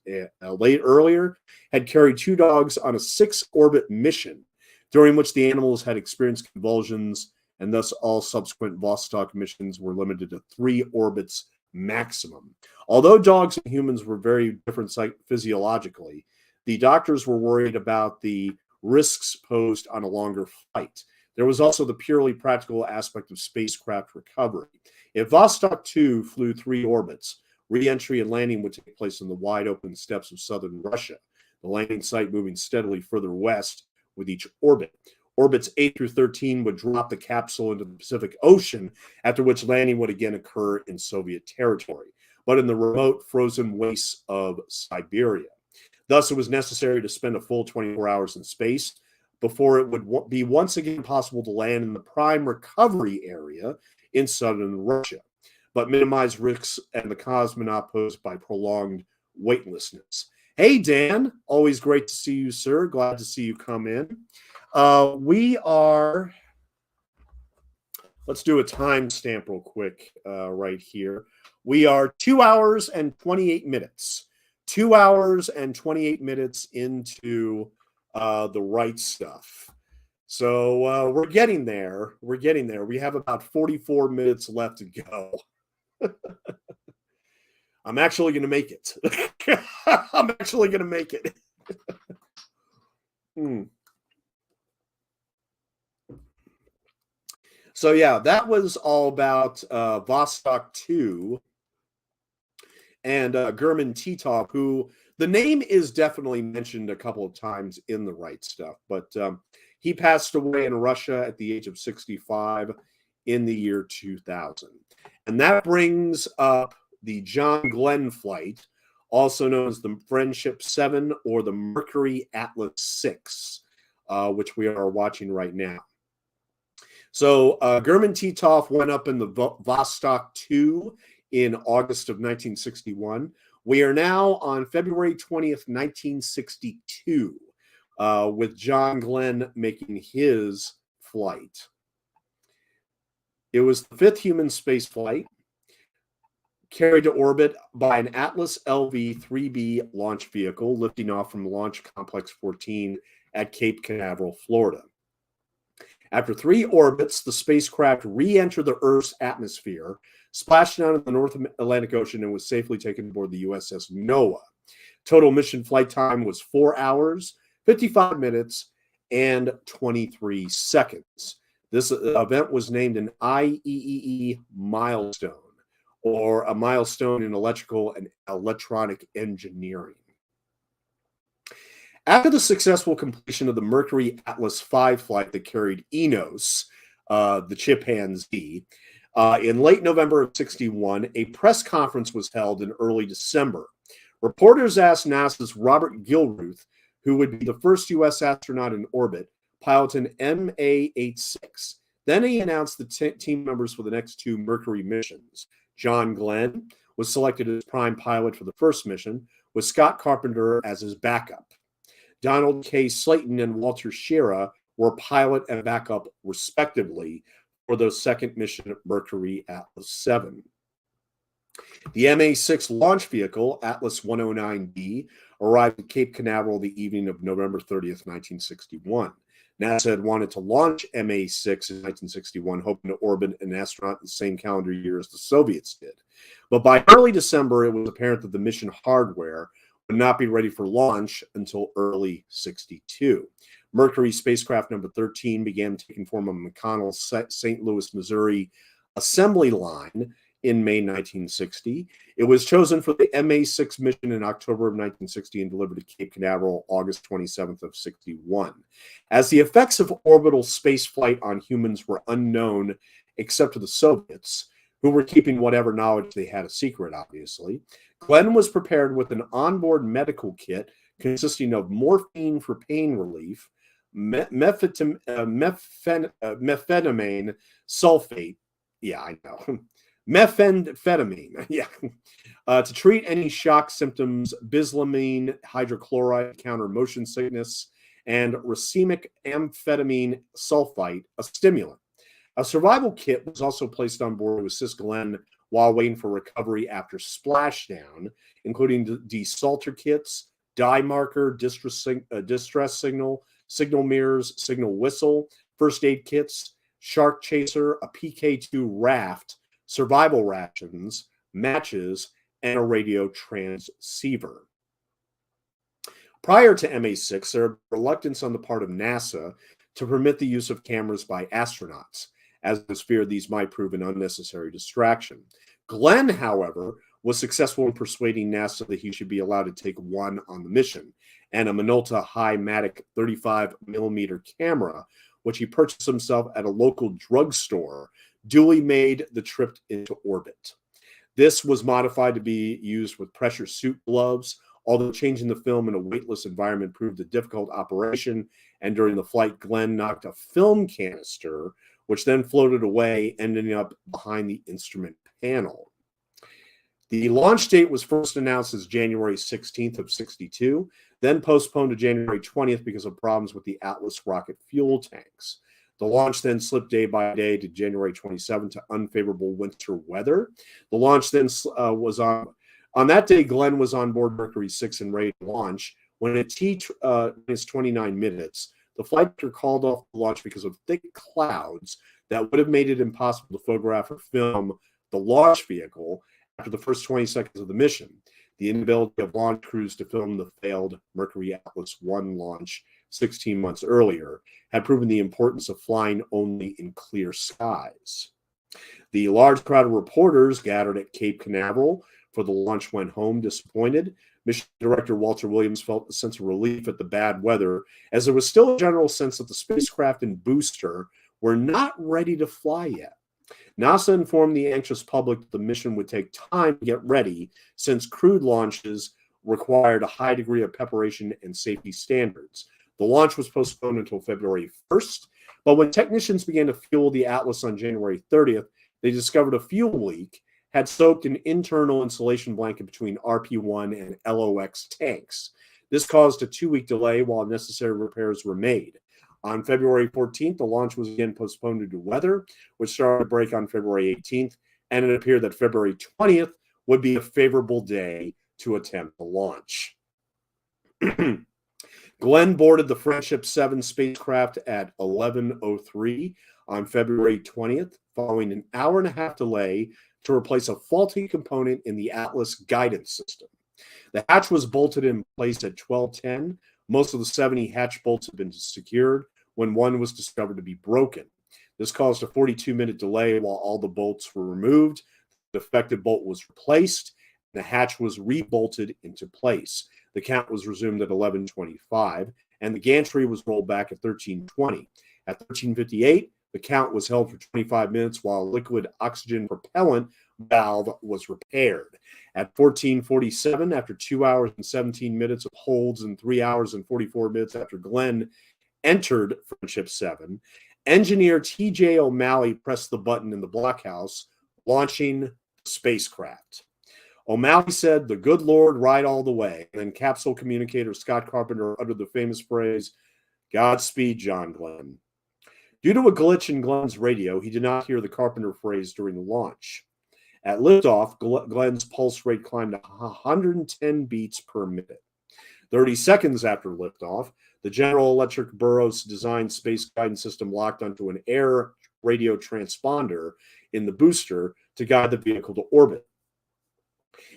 earlier had carried 2 dogs on a 6-orbit mission, during which the animals had experienced convulsions, and thus all subsequent Vostok missions were limited to 3 orbits maximum. Although dogs and humans were very different physiologically, the doctors were worried about the risks posed on a longer flight. There was also the purely practical aspect of spacecraft recovery. If Vostok 2 flew 3 orbits, re-entry and landing would take place in the wide-open steppes of southern Russia, the landing site moving steadily further west with each orbit. Orbits 8 through 13 would drop the capsule into the Pacific Ocean, after which landing would again occur in Soviet territory, but in the remote frozen wastes of Siberia. Thus, it was necessary to spend a full 24 hours in space before it would be once again possible to land in the prime recovery area in southern Russia, but minimize risks and the cosmonaut posed by prolonged weightlessness. Hey, Dan, always great to see you, sir. Glad to see you come in. Let's do a timestamp real quick right here. We are 2 hours and 28 minutes. 2 hours and 28 minutes into The Right Stuff. So we're getting there. We're getting there. We have about 44 minutes left to go. I'm actually going to make it. I'm actually going to make it. So yeah, that was all about Vostok 2 and German Titov, who the name is definitely mentioned a couple of times in the Right Stuff, but he passed away in Russia at the age of 65 in the year 2000. And that brings up the John Glenn flight, also known as the Friendship 7 or the Mercury Atlas 6, which we are watching right now. So German Titov went up in the Vostok 2 in August of 1961. We are now on February 20th, 1962, with John Glenn making his flight. It was the fifth human space flight, carried to orbit by an Atlas LV-3B launch vehicle lifting off from Launch Complex 14 at Cape Canaveral, Florida. After 3 orbits, the spacecraft re-entered the Earth's atmosphere, splashed down in the North Atlantic Ocean, and was safely taken aboard the USS Noah. Total mission flight time was 4 hours, 55 minutes, and 23 seconds. This event was named an IEEE milestone, or a milestone in electrical and electronic engineering. After the successful completion of the Mercury Atlas V flight that carried Enos, the chimpanzee, in late November of 61, a press conference was held in early December. Reporters asked NASA's Robert Gilruth, who would be the first U.S. astronaut in orbit, pilot an MA-86. Then he announced the team members for the next 2 Mercury missions. John Glenn was selected as prime pilot for the first mission, with Scott Carpenter as his backup. Donald K. Slayton and Walter Schirra were pilot and backup, respectively, for the second mission at Mercury Atlas 7. The MA-6 launch vehicle, Atlas 109B, arrived at Cape Canaveral the evening of November 30th, 1961. NASA had wanted to launch MA-6 in 1961, hoping to orbit an astronaut in the same calendar year as the Soviets did. But by early December, it was apparent that the mission hardware would not be ready for launch until early 62. Mercury spacecraft number 13 began taking form on McConnell's St. Louis, Missouri assembly line in May 1960. It was chosen for the MA-6 mission in October of 1960 and delivered to Cape Canaveral August 27th of 61. As the effects of orbital spaceflight on humans were unknown except to the Soviets, who were keeping whatever knowledge they had a secret, obviously, Glenn was prepared with an onboard medical kit consisting of morphine for pain relief, methamphetamine sulfate, methamphetamine, to treat any shock symptoms, bislamine hydrochloride to counter motion sickness, and racemic amphetamine sulfite, a stimulant. A survival kit was also placed on board to assist Glenn while waiting for recovery after splashdown, including desalter kits, dye marker, distress signal, signal mirrors, signal whistle, first aid kits, shark chaser, a PK-2 raft, survival rations, matches, and a radio transceiver. Prior to MA-6, there was reluctance on the part of NASA to permit the use of cameras by astronauts, as it was feared these might prove an unnecessary distraction. Glenn, however, was successful in persuading NASA that he should be allowed to take one on the mission, and a Minolta Hi-Matic 35mm camera, which he purchased himself at a local drugstore, duly made the trip into orbit. This was modified to be used with pressure suit gloves, although changing the film in a weightless environment proved a difficult operation, and during the flight, Glenn knocked a film canister, which then floated away, ending up behind the instrument panel. The launch date was first announced as January 16th of 62, then postponed to January 20th because of problems with the Atlas rocket fuel tanks. The launch then slipped day by day to January 27th to unfavorable winter weather. The launch then was on that day, Glenn was on board Mercury 6 and ready to launch. When at T-29 minutes, the flight crew called off the launch because of thick clouds that would have made it impossible to photograph or film the launch vehicle after the first 20 seconds of the mission. The inability of launch crews to film the failed Mercury Atlas 1 launch 16 months earlier had proven the importance of flying only in clear skies. The large crowd of reporters gathered at Cape Canaveral for the launch went home disappointed. Mission Director Walter Williams felt a sense of relief at the bad weather, as there was still a general sense that the spacecraft and booster were not ready to fly yet. NASA informed the anxious public that the mission would take time to get ready, since crewed launches required a high degree of preparation and safety standards. The launch was postponed until February 1st, but when technicians began to fuel the Atlas on January 30th, they discovered a fuel leak had soaked an internal insulation blanket between RP-1 and LOX tanks. This caused a 2-week delay while necessary repairs were made. On February 14th, the launch was again postponed due to weather, which started to break on February 18th, and it appeared that February 20th would be a favorable day to attempt the launch. Glen boarded the Friendship 7 spacecraft at 11:03 on February 20th, following an hour-and-a-half delay to replace a faulty component in the Atlas guidance system. The hatch was bolted in place at 12:10. Most of the 70 hatch bolts had been secured when one was discovered to be broken. This caused a 42-minute delay while all the bolts were removed. The defective bolt was replaced, and the hatch was rebolted into place. The count was resumed at 11:25, and the gantry was rolled back at 13:20. At 13:58, the count was held for 25 minutes while a liquid oxygen propellant valve was repaired. At 14:47, after 2 hours and 17 minutes of holds and 3 hours and 44 minutes after Glen entered Friendship 7, engineer T.J. O'Malley pressed the button in the blockhouse, launching the spacecraft. O'Malley said, "The good Lord ride all the way." And then capsule communicator Scott Carpenter uttered the famous phrase, "Godspeed, John Glenn." Due to a glitch in Glen's radio, he did not hear the Carpenter phrase during the launch. At liftoff, Glen's pulse rate climbed to 110 beats per minute. 30 seconds after liftoff, the General Electric Burroughs designed space guidance system locked onto an air radio transponder in the booster to guide the vehicle to orbit.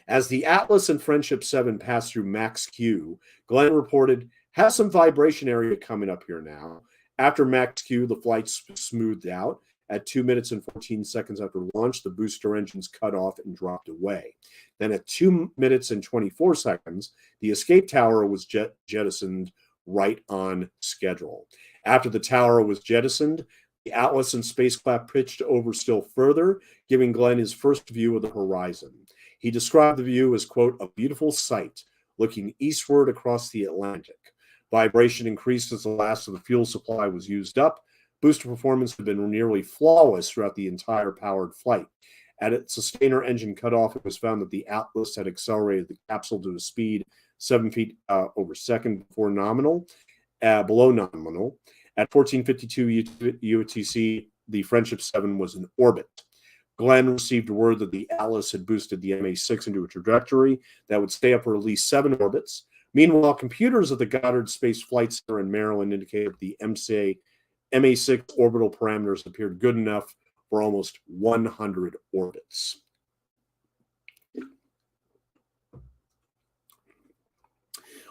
As the Atlas and Friendship 7 passed through Max Q, Glen reported, "Has some vibration area coming up here now." After Max Q, the flight smoothed out. At 2 minutes and 14 seconds after launch, the booster engines cut off and dropped away. Then at 2 minutes and 24 seconds, the escape tower was jettisoned right on schedule. After the tower was jettisoned, the Atlas and spacecraft pitched over still further, giving Glen his first view of the horizon. He described the view as, quote, "a beautiful sight, looking eastward across the Atlantic." Vibration increased as the last of the fuel supply was used up. Booster performance had been nearly flawless throughout the entire powered flight. At its sustainer engine cutoff, it was found that the Atlas had accelerated the capsule to a speed 7 feet over second below nominal. At 14:52 UTC, the Friendship 7 was in orbit. Glen received word that the Atlas had boosted the MA6 into a trajectory that would stay up for at least 7 orbits. Meanwhile, computers at the Goddard Space Flight Center in Maryland indicated the MA6 orbital parameters appeared good enough for almost 100 orbits.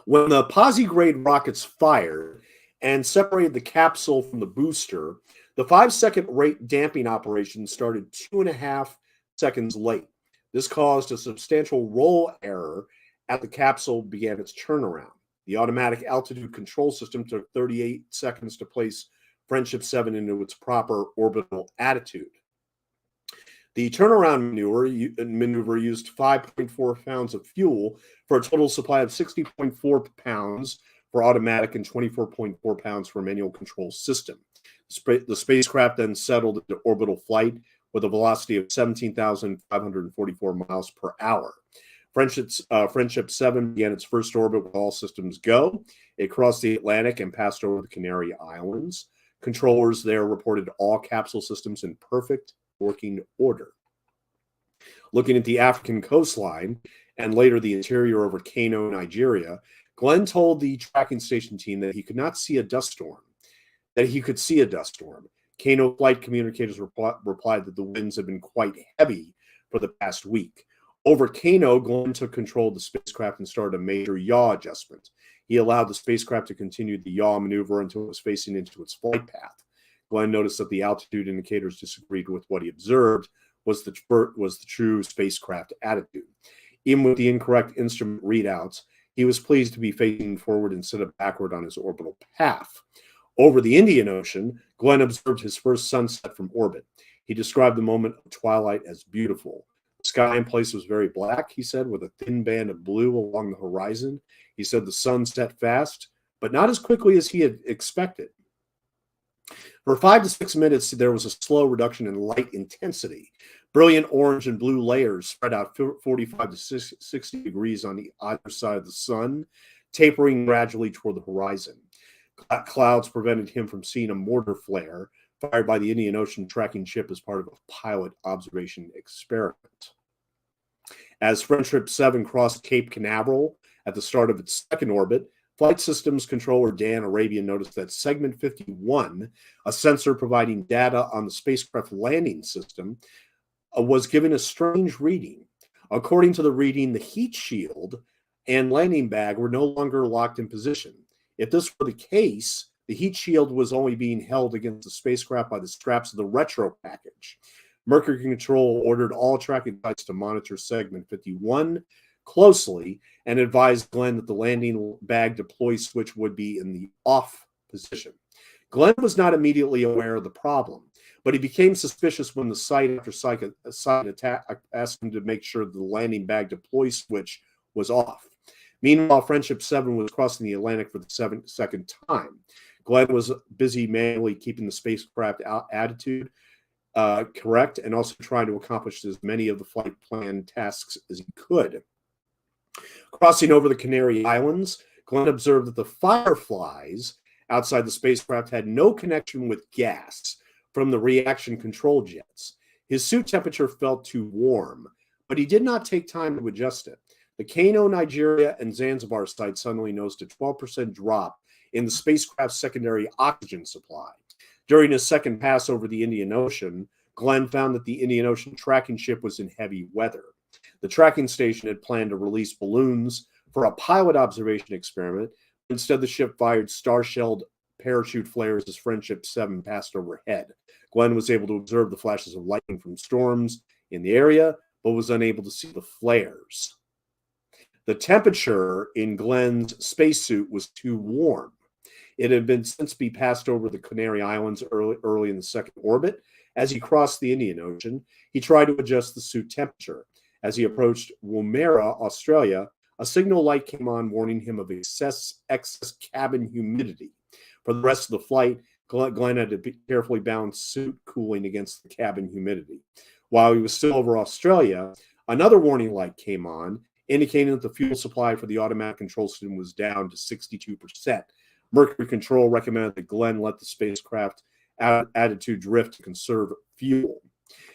When the Posy-grade rockets fired and separated the capsule from the booster, the 5-second rate damping operation started 2.5 seconds late. This caused a substantial roll error as the capsule began its turnaround. The automatic altitude control system took 38 seconds to place Friendship 7 into its proper orbital attitude. The turnaround maneuver used 5.4 pounds of fuel for a total supply of 60.4 pounds for automatic and 24.4 pounds for manual control system. The spacecraft then settled into orbital flight with a velocity of 17,544 miles per hour. Friendship 7 began its first orbit with all systems go. It crossed the Atlantic and passed over the Canary Islands. Controllers there reported all capsule systems in perfect working order. Looking at the African coastline and later the interior over Kano, Nigeria, Glen told the tracking station team that he could not see a dust storm. that he could see a dust storm. Kano flight communicators replied that the winds had been quite heavy for the past week. Over Kano, Glen took control of the spacecraft and started a major yaw adjustment. He allowed the spacecraft to continue the yaw maneuver until it was facing into its flight path. Glen noticed that the altitude indicators disagreed with what he observed was the true spacecraft attitude. Even with the incorrect instrument readouts, he was pleased to be facing forward instead of backward on his orbital path. Over the Indian Ocean, Glen observed his first sunset from orbit. He described the moment of twilight as beautiful. The sky in place was very black, he said, with a thin band of blue along the horizon. He said the sun set fast, but not as quickly as he had expected. For 5 to 6 minutes, there was a slow reduction in light intensity. Brilliant orange and blue layers spread out 45 to 60 degrees on either side of the sun, tapering gradually toward the horizon. Clouds prevented him from seeing a mortar flare fired by the Indian Ocean tracking ship as part of a pilot observation experiment. As Friendship 7 crossed Cape Canaveral at the start of its second orbit, Flight Systems Controller Dan Arabian noticed that Segment 51, a sensor providing data on the spacecraft landing system, was given a strange reading. According to the reading, the heat shield and landing bag were no longer locked in position. If this were the case, the heat shield was only being held against the spacecraft by the straps of the retro package. Mercury Control ordered all tracking sites to monitor Segment 51 closely and advised Glen that the landing bag deploy switch would be in the off position. Glen was not immediately aware of the problem, but he became suspicious when the site after site attack asked him to make sure the landing bag deploy switch was off. Meanwhile, Friendship 7 was crossing the Atlantic for the second time. Glen was busy manually keeping the spacecraft attitude correct and also trying to accomplish as many of the flight plan tasks as he could. Crossing over the Canary Islands, Glen observed that the fireflies outside the spacecraft had no connection with gas from the reaction control jets. His suit temperature felt too warm, but he did not take time to adjust it. The Kano, Nigeria, and Zanzibar sites suddenly noticed a 12% drop in the spacecraft's secondary oxygen supply. During his second pass over the Indian Ocean, Glen found that the Indian Ocean tracking ship was in heavy weather. The tracking station had planned to release balloons for a pilot observation experiment. Instead, the ship fired star-shelled parachute flares as Friendship 7 passed overhead. Glen was able to observe the flashes of lightning from storms in the area, but was unable to see the flares. The temperature in Glen's spacesuit was too warm. It had been since be passed over the Canary Islands early in the second orbit. As he crossed the Indian Ocean, he tried to adjust the suit temperature. As he approached Woomera, Australia, a signal light came on warning him of excess cabin humidity. For the rest of the flight, Glen had to carefully balance suit cooling against the cabin humidity. While he was still over Australia, another warning light came on, indicating that the fuel supply for the automatic control system was down to 62%. Mercury Control recommended that Glen let the spacecraft attitude drift to conserve fuel.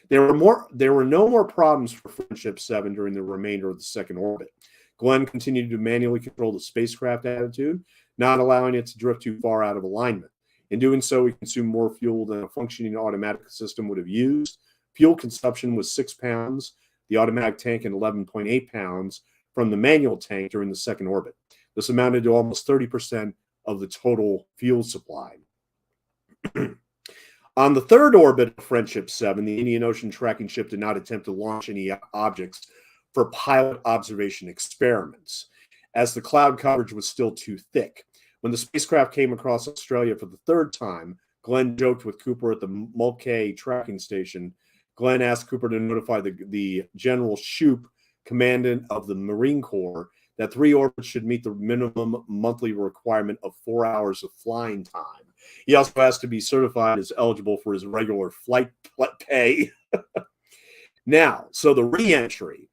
There were no more problems for Friendship 7 during the remainder of the second orbit. Glen continued to manually control the spacecraft attitude, not allowing it to drift too far out of alignment. In doing so, he consumed more fuel than a functioning automatic system would have used. Fuel consumption was 6 pounds, the automatic tank, and 11.8 pounds from the manual tank during the second orbit. This amounted to almost 30% of the total fuel supply. On the third orbit of Friendship 7, the Indian Ocean tracking ship did not attempt to launch any objects for pilot observation experiments, as the cloud coverage was still too thick. When the spacecraft came across Australia for the third time, Glen joked with Cooper at the Mulcahy tracking station. Glen asked Cooper to notify the General Shoup, commandant of the Marine Corps, that 3 orbits should meet the minimum monthly requirement of 4 hours of flying time. He also asked to be certified as eligible for his regular flight pay. Now, so the re-entry.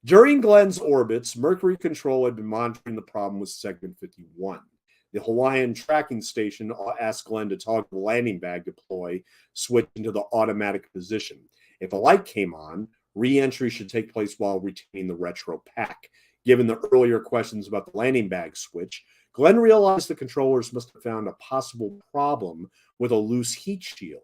During Glen's orbits, Mercury Control had been monitoring the problem with Segment 51. The Hawaiian tracking station asked Glen to toggle the landing bag deploy switch into the automatic position. If a light came on, re-entry should take place while retaining the retro pack. Given the earlier questions about the landing bag switch, Glen realized the controllers must have found a possible problem with a loose heat shield.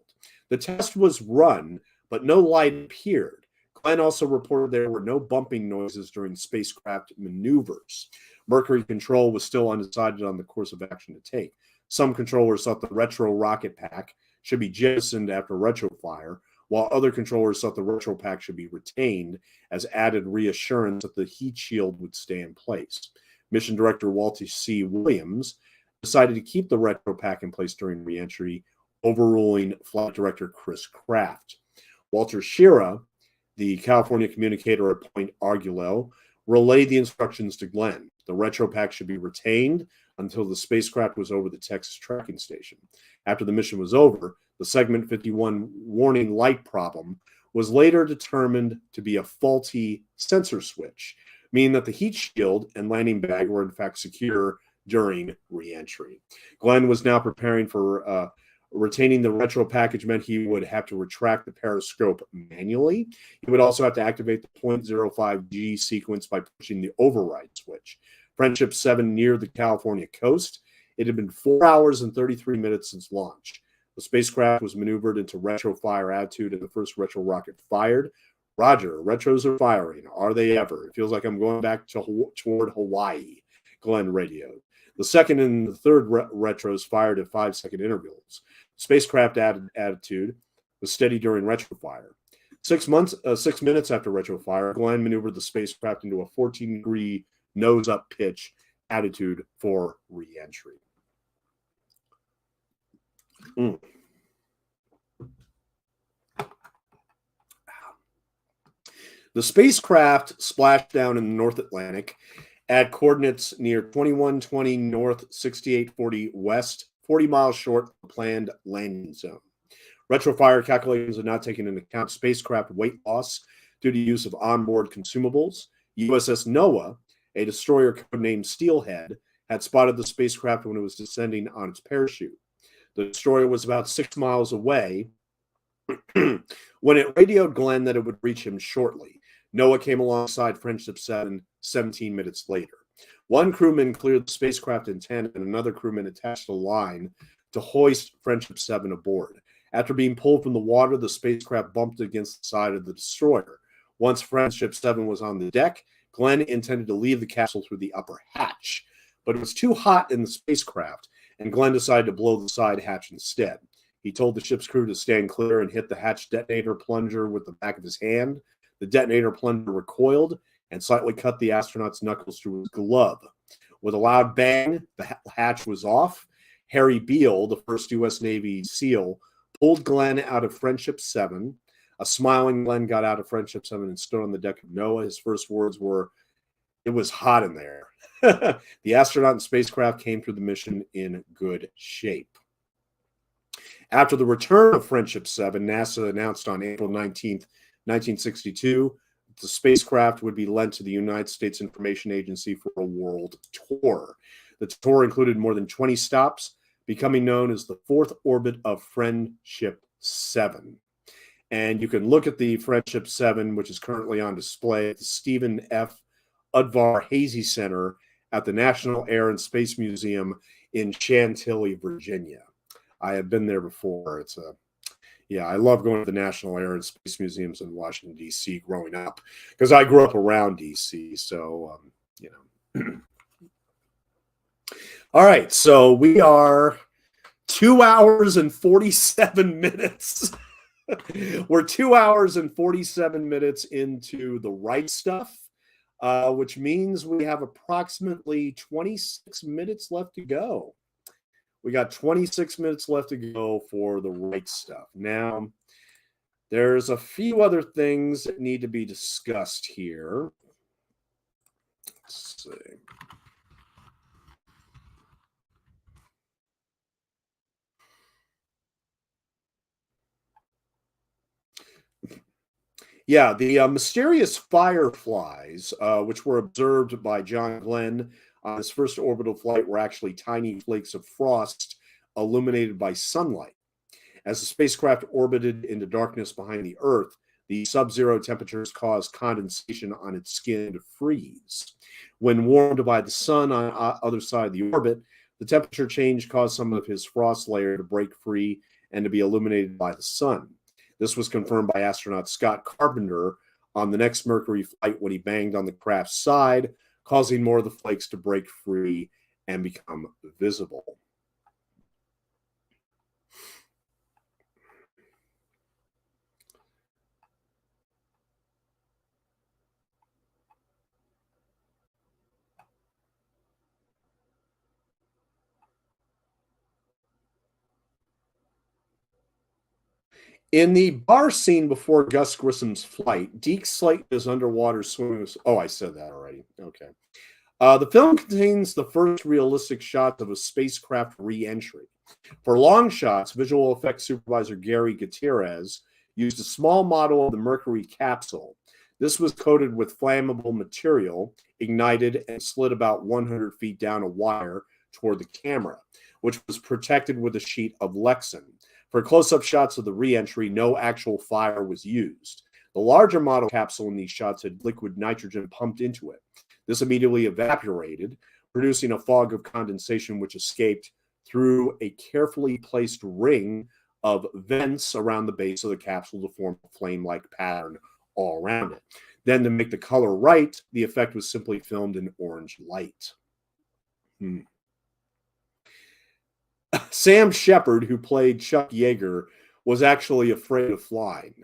The test was run, but no light appeared. Glen also reported there were no bumping noises during spacecraft maneuvers. Mercury Control was still undecided on the course of action to take. Some controllers thought the retro rocket pack should be jettisoned after retrofire, while other controllers thought the retro pack should be retained as added reassurance that the heat shield would stay in place. Mission Director Walter C. Williams decided to keep the retro pack in place during reentry, overruling Flight Director Chris Kraft. Walter Schirra, the California communicator at Point Arguello, relayed the instructions to Glen. The retro pack should be retained until the spacecraft was over the Texas tracking station. After the mission was over, the Segment 51 warning light problem was later determined to be a faulty sensor switch, meaning that the heat shield and landing bag were in fact secure during reentry. Glen was now preparing for retaining the retro package meant he would have to retract the periscope manually. He would also have to activate the 0.05G sequence by pushing the override switch. Friendship 7 neared the California coast. It had been 4 hours and 33 minutes since launch. The spacecraft was maneuvered into retro fire attitude and the first retro rocket fired. Roger, retros are firing. Are they ever? It feels like I'm going back toward Hawaii, Glen radioed. The second and the third retros fired at 5-second intervals. Spacecraft attitude was steady during retrofire. 6 minutes after retrofire, Glen maneuvered the spacecraft into a 14-degree nose-up pitch attitude for reentry. The spacecraft splashed down in the North Atlantic at coordinates near 2120 north, 6840 west, 40 miles short of the planned landing zone. Retrofire calculations had not taken into account spacecraft weight loss due to use of onboard consumables. USS Noah, a destroyer codenamed Steelhead, had spotted the spacecraft when it was descending on its parachute. The destroyer was about 6 miles away when it radioed Glen that it would reach him shortly. Noah came alongside Friendship 7 17 minutes later. One crewman cleared the spacecraft antenna and another crewman attached a line to hoist Friendship 7 aboard. After being pulled from the water, the spacecraft bumped against the side of the destroyer. Once Friendship 7 was on the deck, Glen intended to leave the capsule through the upper hatch, but it was too hot in the spacecraft, and Glen decided to blow the side hatch instead. He told the ship's crew to stand clear and hit the hatch detonator plunger with the back of his hand. The detonator plunger recoiled and slightly cut the astronaut's knuckles through his glove. With a loud bang, the hatch was off. Harry Beale, the first U.S. Navy SEAL, pulled Glen out of Friendship 7. A smiling Glen got out of Friendship 7 and stood on the deck of Noah. His first words were, "It was hot in there." The astronaut and spacecraft came through the mission in good shape. After the return of Friendship 7, NASA announced on April 19th, 1962, the spacecraft would be lent to the United States Information Agency for a world tour. The tour included more than 20 stops, becoming known as the fourth orbit of Friendship 7. And you can look at the Friendship 7, which is currently on display at the Stephen F. Udvar Hazy Center at the National Air and Space Museum in Chantilly, Virginia. I have been there before. I love going to the National Air and Space Museums in Washington, D.C. growing up, because I grew up around D.C., so, All right, so we are 2 hours and 47 minutes. We're 2 hours and 47 minutes into the right stuff, which means we have approximately 26 minutes left to go. We got 26 minutes left to go for the right stuff. Now, there's a few other things that need to be discussed here. Let's see. Yeah, the mysterious fireflies, which were observed by John Glenn on his first orbital flight, were actually tiny flakes of frost illuminated by sunlight. As the spacecraft orbited into darkness behind the Earth, The sub-zero temperatures cause condensation on its skin to freeze. When warmed by the sun on the other side of the orbit, the temperature change caused some of his frost layer to break free and to be illuminated by the sun. This was confirmed by astronaut Scott Carpenter on the next Mercury flight when he banged on the craft's side, causing more of the flakes to break free and become visible. In the bar scene before Gus Grissom's flight, Deke Slayton is underwater swimming. Oh, I said that already. Okay. The film contains the first realistic shots of a spacecraft re-entry. For long shots, visual effects supervisor Gary Gutierrez used a small model of the Mercury capsule. This was coated with flammable material, ignited, and slid about 100 feet down a wire toward the camera, which was protected with a sheet of Lexan. For close-up shots of the re-entry, no actual fire was used. The larger model capsule in these shots had liquid nitrogen pumped into it. This immediately evaporated, producing a fog of condensation which escaped through a carefully placed ring of vents around the base of the capsule to form a flame-like pattern all around it. Then, to make the color right, the effect was simply filmed in orange light. Sam Shepard, who played Chuck Yeager, was actually afraid of flying.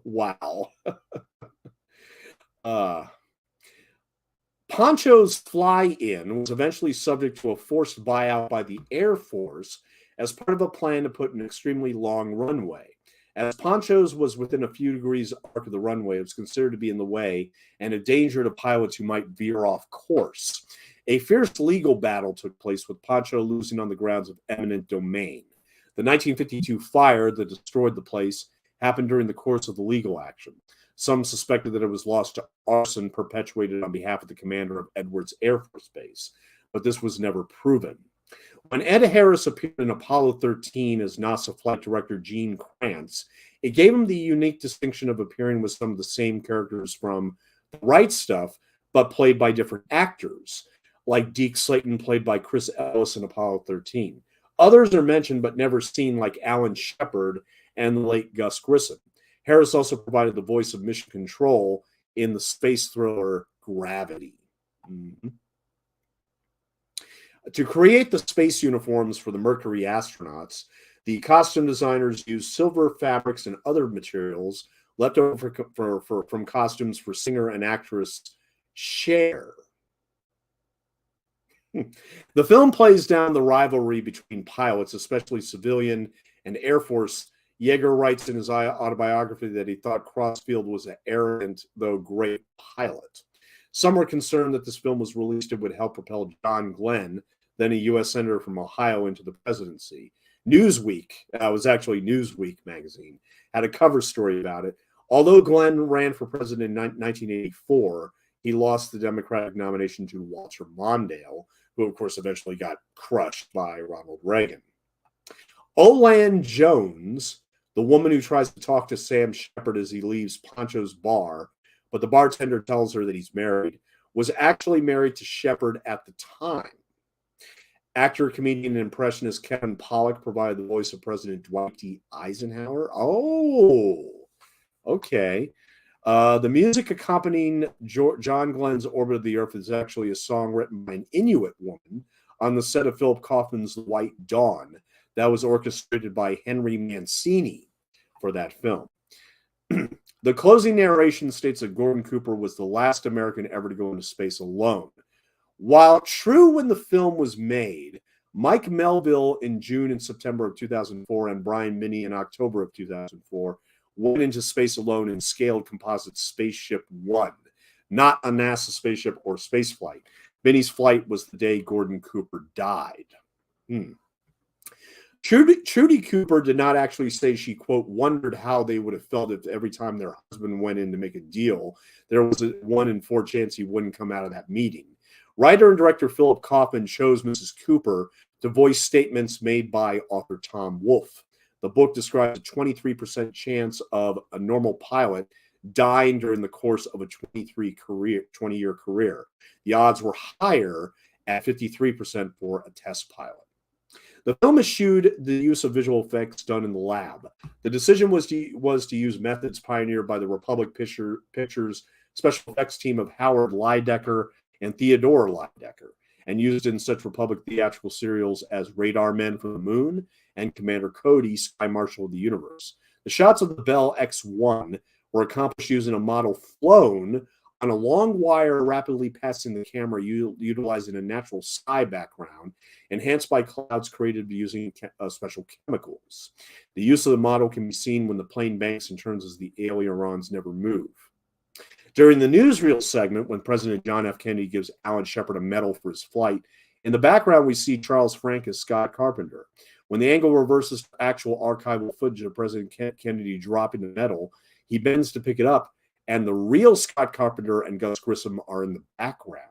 Wow. Poncho's fly-in was eventually subject to a forced buyout by the Air Force as part of a plan to put an extremely long runway. As Poncho's was within a few degrees arc of the runway, it was considered to be in the way and a danger to pilots who might veer off course. A fierce legal battle took place, with Poncho losing on the grounds of eminent domain. The 1952 fire that destroyed the place happened during the course of the legal action. Some suspected that it was lost to arson perpetuated on behalf of the commander of Edwards Air Force Base, but this was never proven. When Ed Harris appeared in Apollo 13 as NASA flight director Gene Kranz, it gave him the unique distinction of appearing with some of the same characters from The Right Stuff, but played by different actors, like Deke Slayton, played by Chris Ellis in Apollo 13. Others are mentioned but never seen, like Alan Shepard and the late Gus Grissom. Harris also provided the voice of Mission Control in the space thriller Gravity. To create the space uniforms for the Mercury astronauts, the costume designers used silver fabrics and other materials left over from costumes for singer and actress Cher. The film plays down the rivalry between pilots, especially civilian and Air Force. Yeager writes in his autobiography that he thought Crossfield was an arrogant, though great pilot. Some were concerned that this film was released and would help propel John Glen, then a U.S. Senator from Ohio, into the presidency. Newsweek, was actually Newsweek magazine, had a cover story about it. Although Glenn ran for president in 1984, he lost the Democratic nomination to Walter Mondale, who, of course, eventually got crushed by Ronald Reagan. Olan Jones, the woman who tries to talk to Sam Shepard as he leaves Poncho's bar, but the bartender tells her that he's married, was actually married to Shepard at the time. Actor, comedian, and impressionist Kevin Pollak provided the voice of President Dwight D. Eisenhower. Oh, okay. The music accompanying John Glenn's Orbit of the Earth is actually a song written by an Inuit woman on the set of Philip Kaufman's The White Dawn that was orchestrated by Henry Mancini for that film. The closing narration states that Gordon Cooper was the last American ever to go into space alone. While true when the film was made, Mike Melville in June and September of 2004 and Brian Minnie in October of 2004 went into space alone in scaled composite Spaceship One, not a NASA spaceship or space flight. Minnie's flight was the day Gordon Cooper died. Trudy Cooper did not actually say she, quote, wondered how they would have felt if every time their husband went in to make a deal, there was a 1 in 4 chance he wouldn't come out of that meeting. Writer and director Philip Kaufman chose Mrs. Cooper to voice statements made by author Tom Wolfe. The book describes a 23% chance of a normal pilot dying during the course of a 20-year career. The odds were higher at 53% for a test pilot. The film eschewed the use of visual effects done in the lab. The decision was to use methods pioneered by the Republic Pictures special effects team of Howard Lydecker and Theodore Lydecker, and used in such Republic theatrical serials as Radar Men from the Moon and Commander Cody, Sky Marshal of the Universe. The shots of the Bell X-1 were accomplished using a model flown on a long wire rapidly passing the camera, utilizing a natural sky background, enhanced by clouds created using special chemicals. The use of the model can be seen when the plane banks and turns as the ailerons never move. During the newsreel segment, when President John F. Kennedy gives Alan Shepard a medal for his flight, in the background we see Charles Frank as Scott Carpenter. When the angle reverses to actual archival footage of President Kennedy dropping the medal, he bends to pick it up, and the real Scott Carpenter and Gus Grissom are in the background.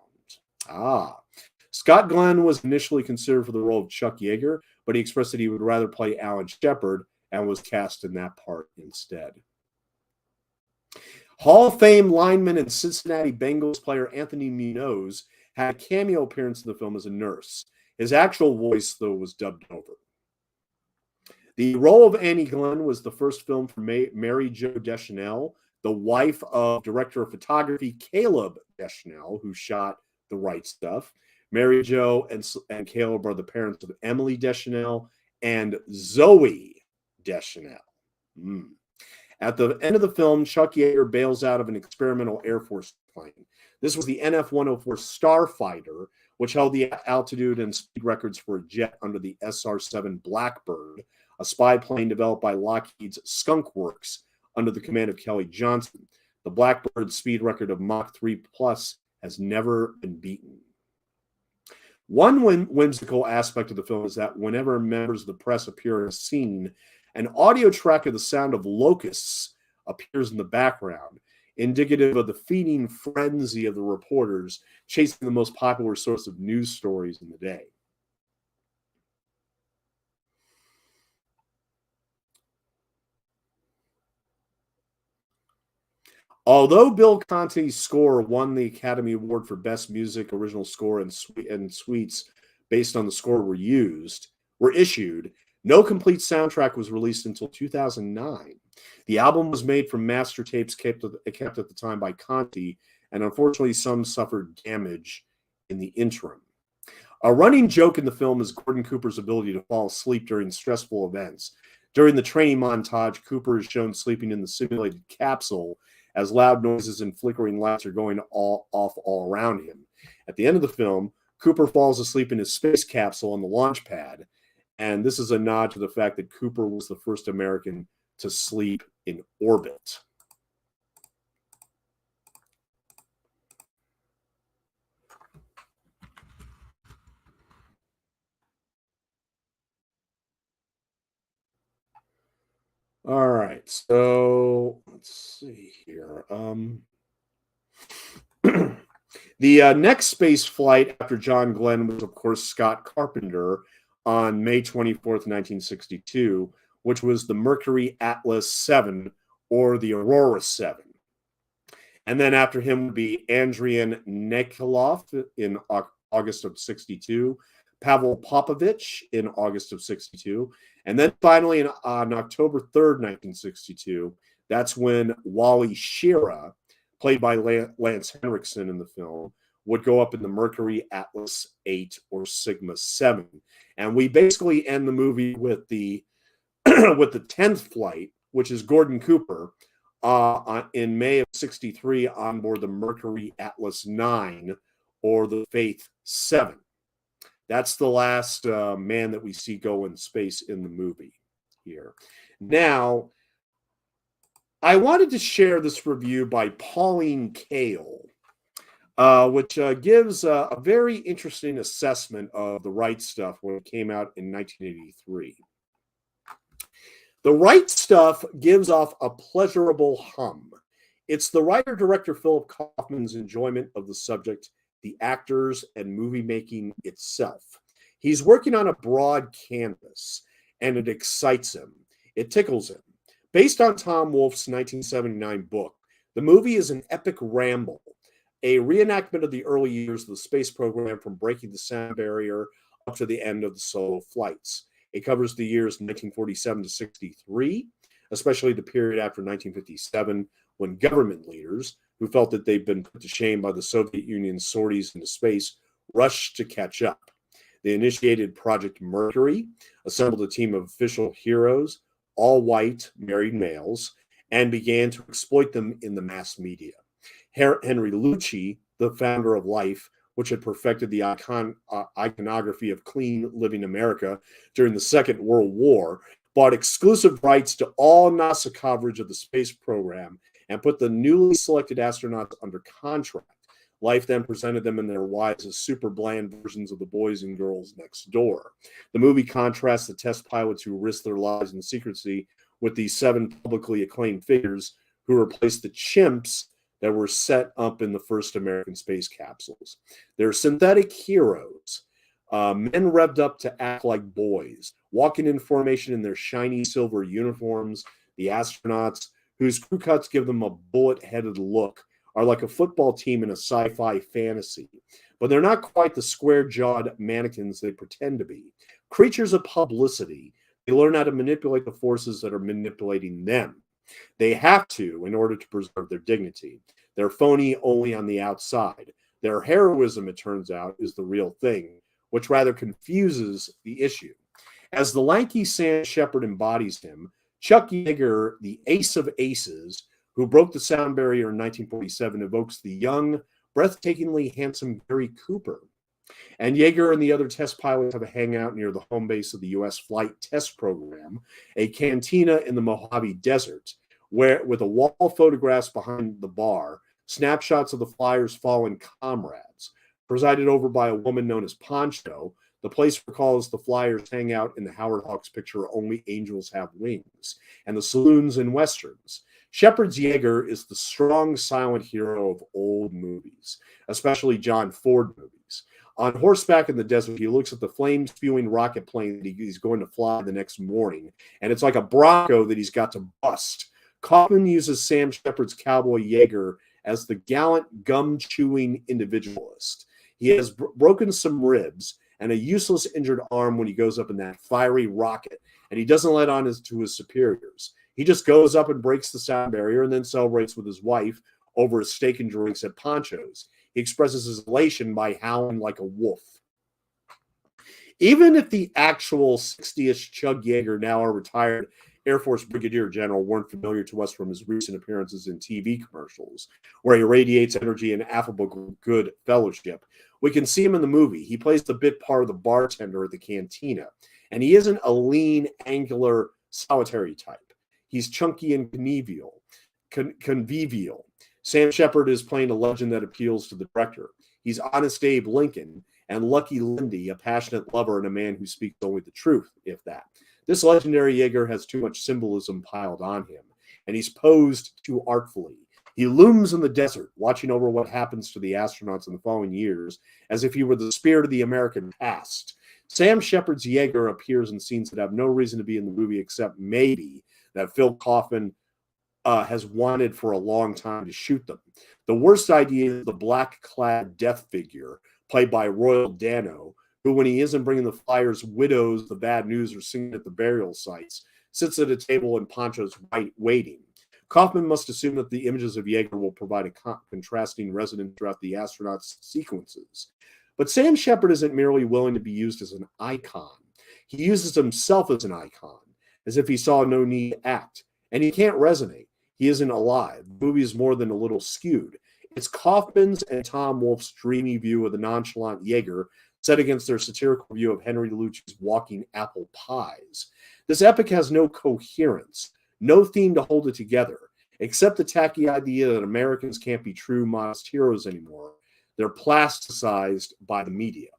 Scott Glenn was initially considered for the role of Chuck Yeager, but he expressed that he would rather play Alan Shepard and was cast in that part instead. Hall of Fame lineman and Cincinnati Bengals player Anthony Munoz had a cameo appearance in the film as a nurse. His actual voice, though, was dubbed over. The role of Annie Glenn was the first film for Mary Jo Deschanel, the wife of director of photography Caleb Deschanel, who shot The Right Stuff. Mary Jo and Caleb are the parents of Emily Deschanel and Zoe Deschanel. At the end of the film, Chuck Yeager bails out of an experimental Air Force plane. This was the NF-104 Starfighter, which held the altitude and speed records for a jet under the SR-7 Blackbird, a spy plane developed by Lockheed's Skunk Works under the command of Kelly Johnson. The Blackbird's speed record of Mach 3 plus has never been beaten. One whimsical aspect of the film is that whenever members of the press appear in a scene, an audio track of the sound of locusts appears in the background, indicative of the feeding frenzy of the reporters chasing the most popular source of news stories in the day. Although Bill Conti's score won the Academy Award for Best Music, Original Score, and suites based on the score were issued, no complete soundtrack was released until 2009. The album was made from master tapes kept at the time by Conti, and unfortunately some suffered damage in the interim. A running joke in the film is Gordon Cooper's ability to fall asleep during stressful events. During the training montage, Cooper is shown sleeping in the simulated capsule as loud noises and flickering lights are going off all around him. At the end of the film, Cooper falls asleep in his space capsule on the launch pad, and this is a nod to the fact that Cooper was the first American to sleep in orbit. All right, so let's see here. The next space flight after John Glenn was, of course, Scott Carpenter on May 24th, 1962, which was the Mercury Atlas 7 or the Aurora 7. And then after him would be Andrian Nikolov in August of 62, Pavel Popovich in August of 62, and then finally on October 3rd, 1962, that's when Wally Schirra, played by Lance Henriksen in the film, would go up in the Mercury Atlas 8 or Sigma 7. And we basically end the movie with the with the 10th flight, which is Gordon Cooper, in May of 63 on board the Mercury Atlas 9 or the Faith 7. That's the last man that we see go in space in the movie here. Now, I wanted to share this review by Pauline Kael, which gives a very interesting assessment of The Right Stuff when it came out in 1983. The Right Stuff gives off a pleasurable hum. It's the writer-director Philip Kaufman's enjoyment of the subject, the actors, and movie making itself. He's working on a broad canvas, and it excites him. It tickles him. Based on Tom Wolfe's 1979 book, the movie is an epic ramble, a reenactment of the early years of the space program from breaking the sound barrier up to the end of the solo flights. It covers the years 1947 to 63, especially the period after 1957, when government leaders, who felt that they'd been put to shame by the Soviet Union's sorties into space, rushed to catch up. They initiated Project Mercury, assembled a team of official heroes, all white, married males, and began to exploit them in the mass media. Henry Lucci, the founder of Life, which had perfected the iconography of clean living America during the Second World War, bought exclusive rights to all NASA coverage of the space program and put the newly selected astronauts under contract. Life then presented them and their wives as super bland versions of the boys and girls next door. The movie contrasts the test pilots who risked their lives in secrecy with these 7 publicly acclaimed figures who replaced the chimps that were set up in the first American space capsules. They're synthetic heroes, men revved up to act like boys, walking in formation in their shiny silver uniforms. The astronauts, whose crew cuts give them a bullet-headed look, are like a football team in a sci-fi fantasy. But they're not quite the square-jawed mannequins they pretend to be. Creatures of publicity, they learn how to manipulate the forces that are manipulating them. They have to in order to preserve their dignity. They're phony only on the outside. Their heroism, it turns out, is the real thing, which rather confuses the issue. As the lanky Sam Shepard embodies him, Chuck Yeager, the ace of aces, who broke the sound barrier in 1947, evokes the young, breathtakingly handsome Gary Cooper. And Yeager and the other test pilots have a hangout near the home base of the U.S. Flight Test Program, a cantina in the Mojave Desert, where, with a wall of photographs behind the bar, snapshots of the flyers' fallen comrades. Presided over by a woman known as Poncho, the place recalls the flyers hang out in the Howard Hawks picture Only Angels Have Wings, and the saloons and westerns. Shepard's Yeager is the strong, silent hero of old movies, especially John Ford movies. On horseback in the desert, he looks at the flame-spewing rocket plane that he's going to fly the next morning, and it's like a Bronco that he's got to bust. Kaufman uses Sam Shepard's cowboy Yeager as the gallant, gum-chewing individualist. He has broken some ribs and a useless injured arm when he goes up in that fiery rocket, and he doesn't let on to his superiors. He just goes up and breaks the sound barrier and then celebrates with his wife over a steak and drinks at Poncho's. He expresses his elation by howling like a wolf. Even if the actual 60-ish Chuck Yeager, now a retired Air Force Brigadier General, weren't familiar to us from his recent appearances in TV commercials, where he radiates energy and affable good fellowship, we can see him in the movie. He plays the bit part of the bartender at the cantina, and he isn't a lean, angular, solitary type. He's chunky and convivial. Sam Shepard is playing a legend that appeals to the director. He's Honest Abe Lincoln and Lucky Lindy, a passionate lover and a man who speaks only the truth, if that. This legendary Yeager has too much symbolism piled on him, and he's posed too artfully. He looms in the desert, watching over what happens to the astronauts in the following years, as if he were the spirit of the American past. Sam Shepard's Yeager appears in scenes that have no reason to be in the movie except maybe that Phil Kaufman has wanted for a long time to shoot them. The worst idea is the black-clad death figure, played by Royal Dano, who, when he isn't bringing the flyers widows the bad news or singing at the burial sites, sits at a table in Poncho's right waiting. Kaufman must assume that the images of Yeager will provide a contrasting resonance throughout the astronauts' sequences. But Sam Shepard isn't merely willing to be used as an icon. He uses himself as an icon, as if he saw no need to act. And he can't resonate. He isn't alive. The movie is more than a little skewed. It's Kaufman's and Tom Wolfe's dreamy view of the nonchalant Yeager set against their satirical view of Henry Lucci's walking apple pies. This epic has no coherence, no theme to hold it together, except the tacky idea that Americans can't be true, modest heroes anymore. They're plasticized by the media.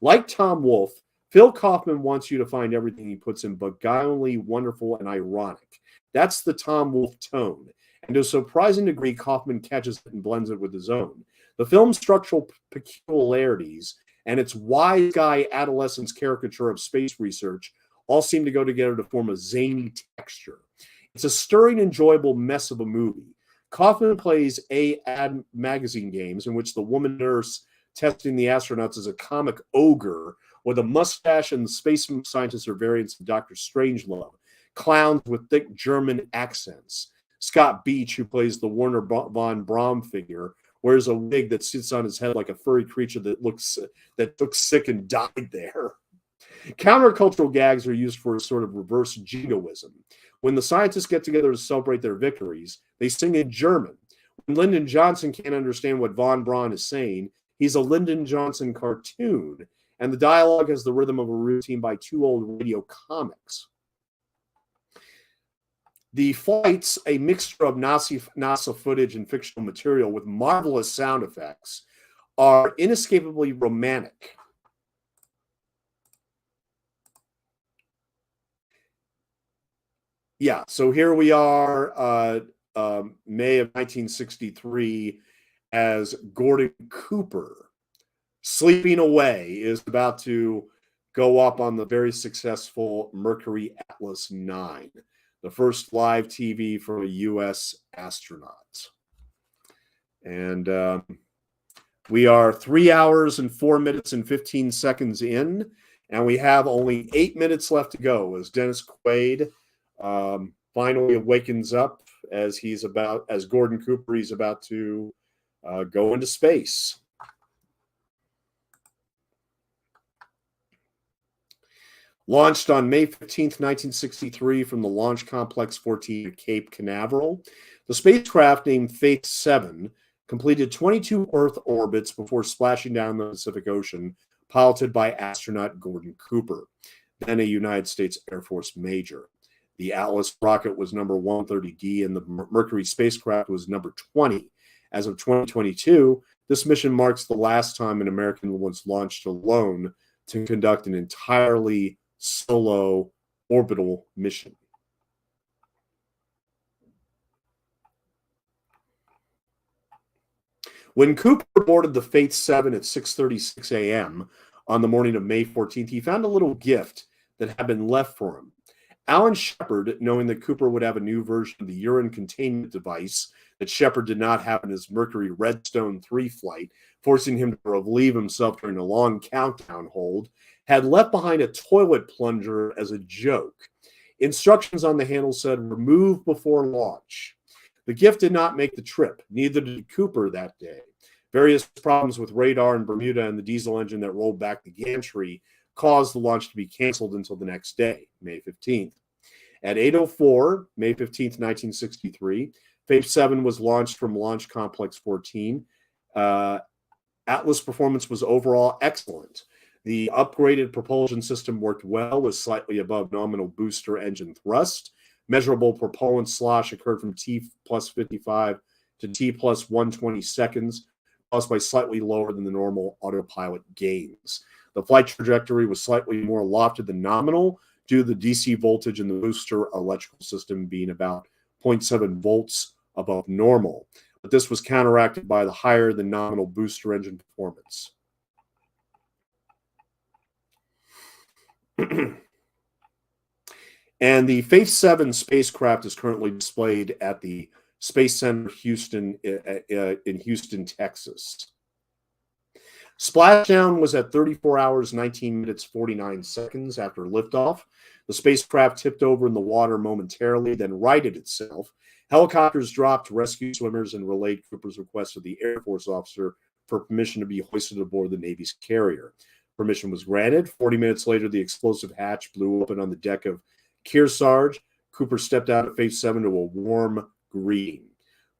Like Tom Wolfe, Phil Kaufman wants you to find everything he puts in beguilingly wonderful and ironic. That's the Tom Wolfe tone, and to a surprising degree, Kaufman catches it and blends it with his own. The film's structural peculiarities and its wise guy adolescent's caricature of space research all seem to go together to form a zany texture. It's a stirring, enjoyable mess of a movie. Kaufman plays ad magazine games in which the woman nurse testing the astronauts is a comic ogre with a mustache, and the space scientists are variants of Dr. Strangelove, clowns with thick German accents. Scott Beach, who plays the Werner von Braun figure, wears a wig that sits on his head like a furry creature that looks sick and died there. Countercultural gags are used for a sort of reverse jingoism. When the scientists get together to celebrate their victories, they sing in German. When Lyndon Johnson can't understand what von Braun is saying, he's a Lyndon Johnson cartoon, and the dialogue has the rhythm of a routine by two old radio comics. The flights, a mixture of NASA footage and fictional material with marvelous sound effects, are inescapably romantic. Yeah, so here we are, May of 1963, as Gordon Cooper, sleeping away, is about to go up on the very successful Mercury Atlas 9, the first live TV for a U.S. astronaut. And we are 3 hours and 4 minutes and 15 seconds in, and we have only 8 minutes left to go as Dennis Quaid finally awakens up as Gordon Cooper, he's about to go into space. Launched on May 15th, 1963 from the Launch Complex 14 at Cape Canaveral, the spacecraft named Faith 7 completed 22 Earth orbits before splashing down the Pacific Ocean, piloted by astronaut Gordon Cooper, then a United States Air Force major. The Atlas rocket was number 130D, and the Mercury spacecraft was number 20. As of 2022, this mission marks the last time an American was launched alone to conduct an entirely solo orbital mission. When Cooper boarded the Faith 7 at 6:36 a.m. on the morning of May 14th, he found a little gift that had been left for him. Alan Shepard, knowing that Cooper would have a new version of the urine containment device that Shepard did not have in his Mercury Redstone 3 flight, forcing him to relieve himself during a long countdown hold, had left behind a toilet plunger as a joke. Instructions on the handle said, "Remove before launch." The gift did not make the trip, neither did Cooper that day. Various problems with radar in Bermuda and the diesel engine that rolled back the gantry caused the launch to be canceled until the next day, May 15th. At 8:04, May 15th, 1963, Faith 7 was launched from Launch Complex 14. Atlas performance was overall excellent. The upgraded propulsion system worked well with slightly above nominal booster engine thrust. Measurable propellant slosh occurred from T plus 55 to T plus 120 seconds, caused by slightly lower than the normal autopilot gains. The flight trajectory was slightly more lofted than nominal due to the DC voltage in the booster electrical system being about 0.7 volts above normal, but this was counteracted by the higher than nominal booster engine performance. And the Faith 7 spacecraft is currently displayed at the Space Center Houston in Houston, Texas. Splashdown was at 34 hours, 19 minutes, 49 seconds after liftoff. The spacecraft tipped over in the water momentarily, then righted itself. Helicopters dropped rescue swimmers and relayed Cooper's request to the Air Force officer for permission to be hoisted aboard the Navy's carrier. Permission was granted. 40 minutes later, the explosive hatch blew open on the deck of Kearsarge. Cooper stepped out at Faith 7 to a warm greeting.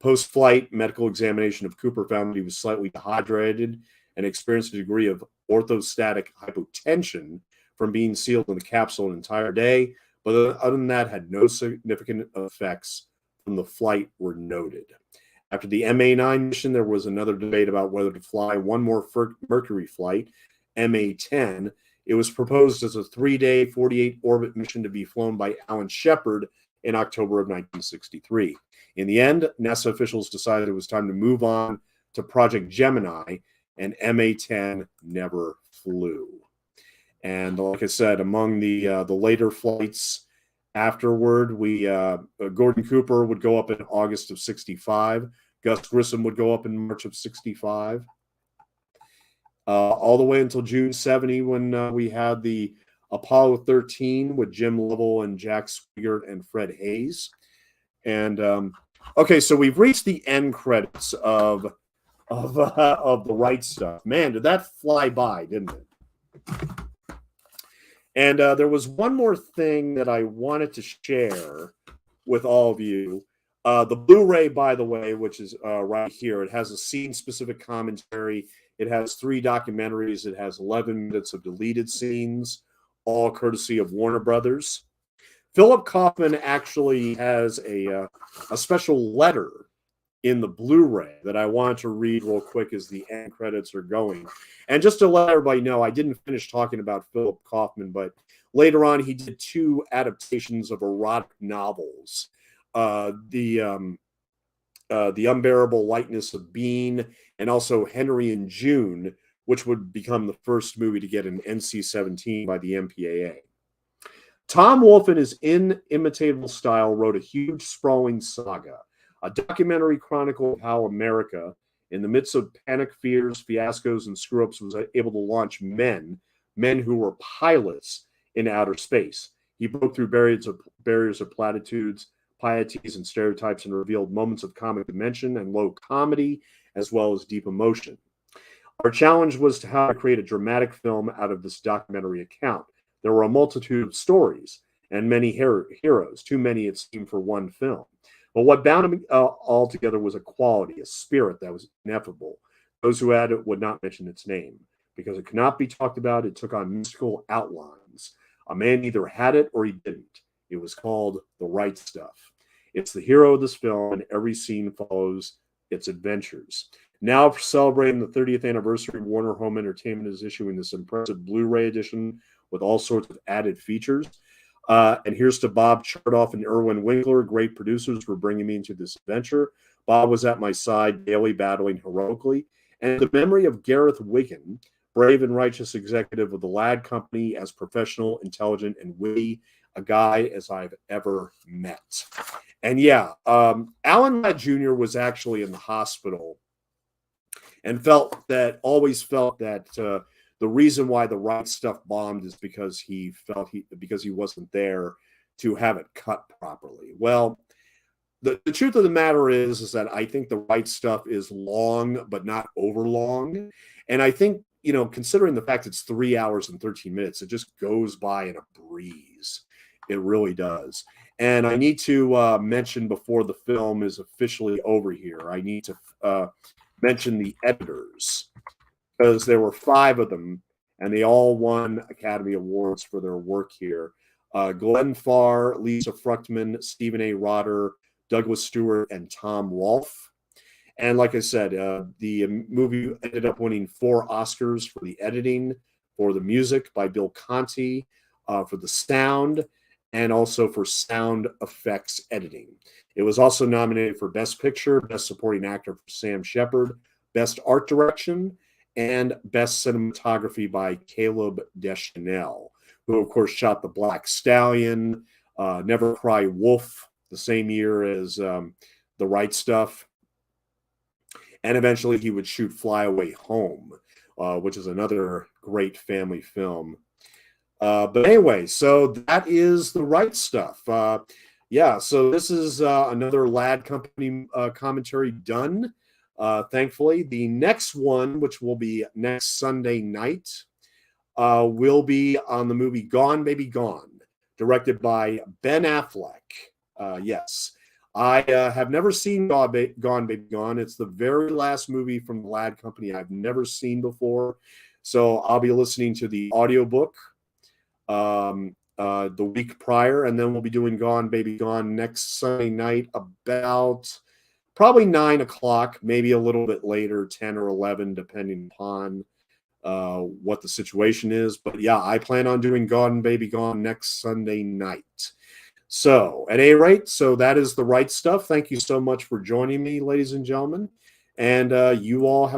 Post-flight medical examination of Cooper found that he was slightly dehydrated and experienced a degree of orthostatic hypotension from being sealed in the capsule an entire day, but other than that, had no significant effects from the flight were noted. After the MA9 mission, there was another debate about whether to fly one more Mercury flight, MA10. It was proposed as a 3-day, 48-orbit mission to be flown by Alan Shepard in October of 1963. In the end, NASA officials decided it was time to move on to Project Gemini, and MA10 never flew. And like I said, among the later flights afterward, Gordon Cooper would go up in August of 65. Gus Grissom would go up in March of 65. All the way until June 70 when we had the Apollo 13 with Jim Lovell and Jack Swigert and Fred Hayes. And okay, so we've reached the end credits of the Right Stuff. Man, did that fly by, didn't it? And there was one more thing that I wanted to share with all of you. The Blu-ray, by the way, which is right here, it has a scene-specific commentary. It has 3 documentaries. It has 11 minutes of deleted scenes, all courtesy of Warner Brothers. Philip Kaufman actually has a special letter in the Blu-ray that I wanted to read real quick as the end credits are going. And just to let everybody know, I didn't finish talking about Philip Kaufman, but later on he did 2 adaptations of erotic novels. The Unbearable Lightness of Bean, and also Henry and June, which would become the first movie to get an NC-17 by the MPAA. Tom Wolfe, in his inimitable style, wrote a huge, sprawling saga, a documentary chronicle of how America, in the midst of panic, fears, fiascos, and screw-ups, was able to launch men who were pilots in outer space. He broke through barriers of platitudes, pieties, and stereotypes, and revealed moments of comic dimension and low comedy, as well as deep emotion. Our challenge was to how to create a dramatic film out of this documentary account. There were a multitude of stories and many heroes, too many it seemed for one film. But what bound them all together was a quality, a spirit that was ineffable. Those who had it would not mention its name, because it could not be talked about. It took on mystical outlines. A man either had it or he didn't. It was called The Right Stuff. It's the hero of this film, and every scene follows its adventures. Now, celebrating the 30th anniversary, Warner Home Entertainment is issuing this impressive Blu-ray edition with all sorts of added features. And here's to Bob Chartoff and Irwin Winkler, great producers, for bringing me into this adventure. Bob was at my side daily, battling heroically. And the memory of Gareth Wiggin, brave and righteous executive of the Ladd Company, as professional, intelligent, and witty a guy as I've ever met. And yeah, Alan Ladd Jr. was actually in the hospital and always felt that the reason why The Right Stuff bombed is because he wasn't there to have it cut properly. Well, the truth of the matter is that I think The Right Stuff is long, but not over long. And I think, considering the fact it's 3 hours and 13 minutes, it just goes by in a breeze. It really does. And I need to mention, before the film is officially over here, I need to mention the editors, because there were 5 of them, and they all won Academy Awards for their work here. Glenn Farr, Lisa Fruchtman, Stephen A. Rotter, Douglas Stewart, and Tom Rolfe. And like I said, the movie ended up winning 4 Oscars for the editing, for the music by Bill Conti, for the sound, and also for sound effects editing. It was also nominated for Best Picture, Best Supporting Actor for Sam Shepard, Best Art Direction, and Best Cinematography by Caleb Deschanel, who, of course, shot The Black Stallion, Never Cry Wolf, the same year as The Right Stuff. And eventually he would shoot Fly Away Home, which is another great family film. But anyway, so that is The Right Stuff. Yeah, so this is another Ladd Company commentary done. Thankfully, the next one, which will be next Sunday night, will be on the movie Gone Baby Gone, directed by Ben Affleck. Yes, I have never seen Gone Baby Gone. It's the very last movie from the Ladd Company I've never seen before. So I'll be listening to the audiobook the week prior, and then we'll be doing Gone Baby Gone next Sunday night about probably 9 o'clock, maybe a little bit later, 10 or 11, depending upon what the situation is. But yeah, I plan on doing Gone Baby Gone next Sunday night. So at any rate, so that is The Right Stuff. Thank you so much for joining me, ladies and gentlemen. And you all have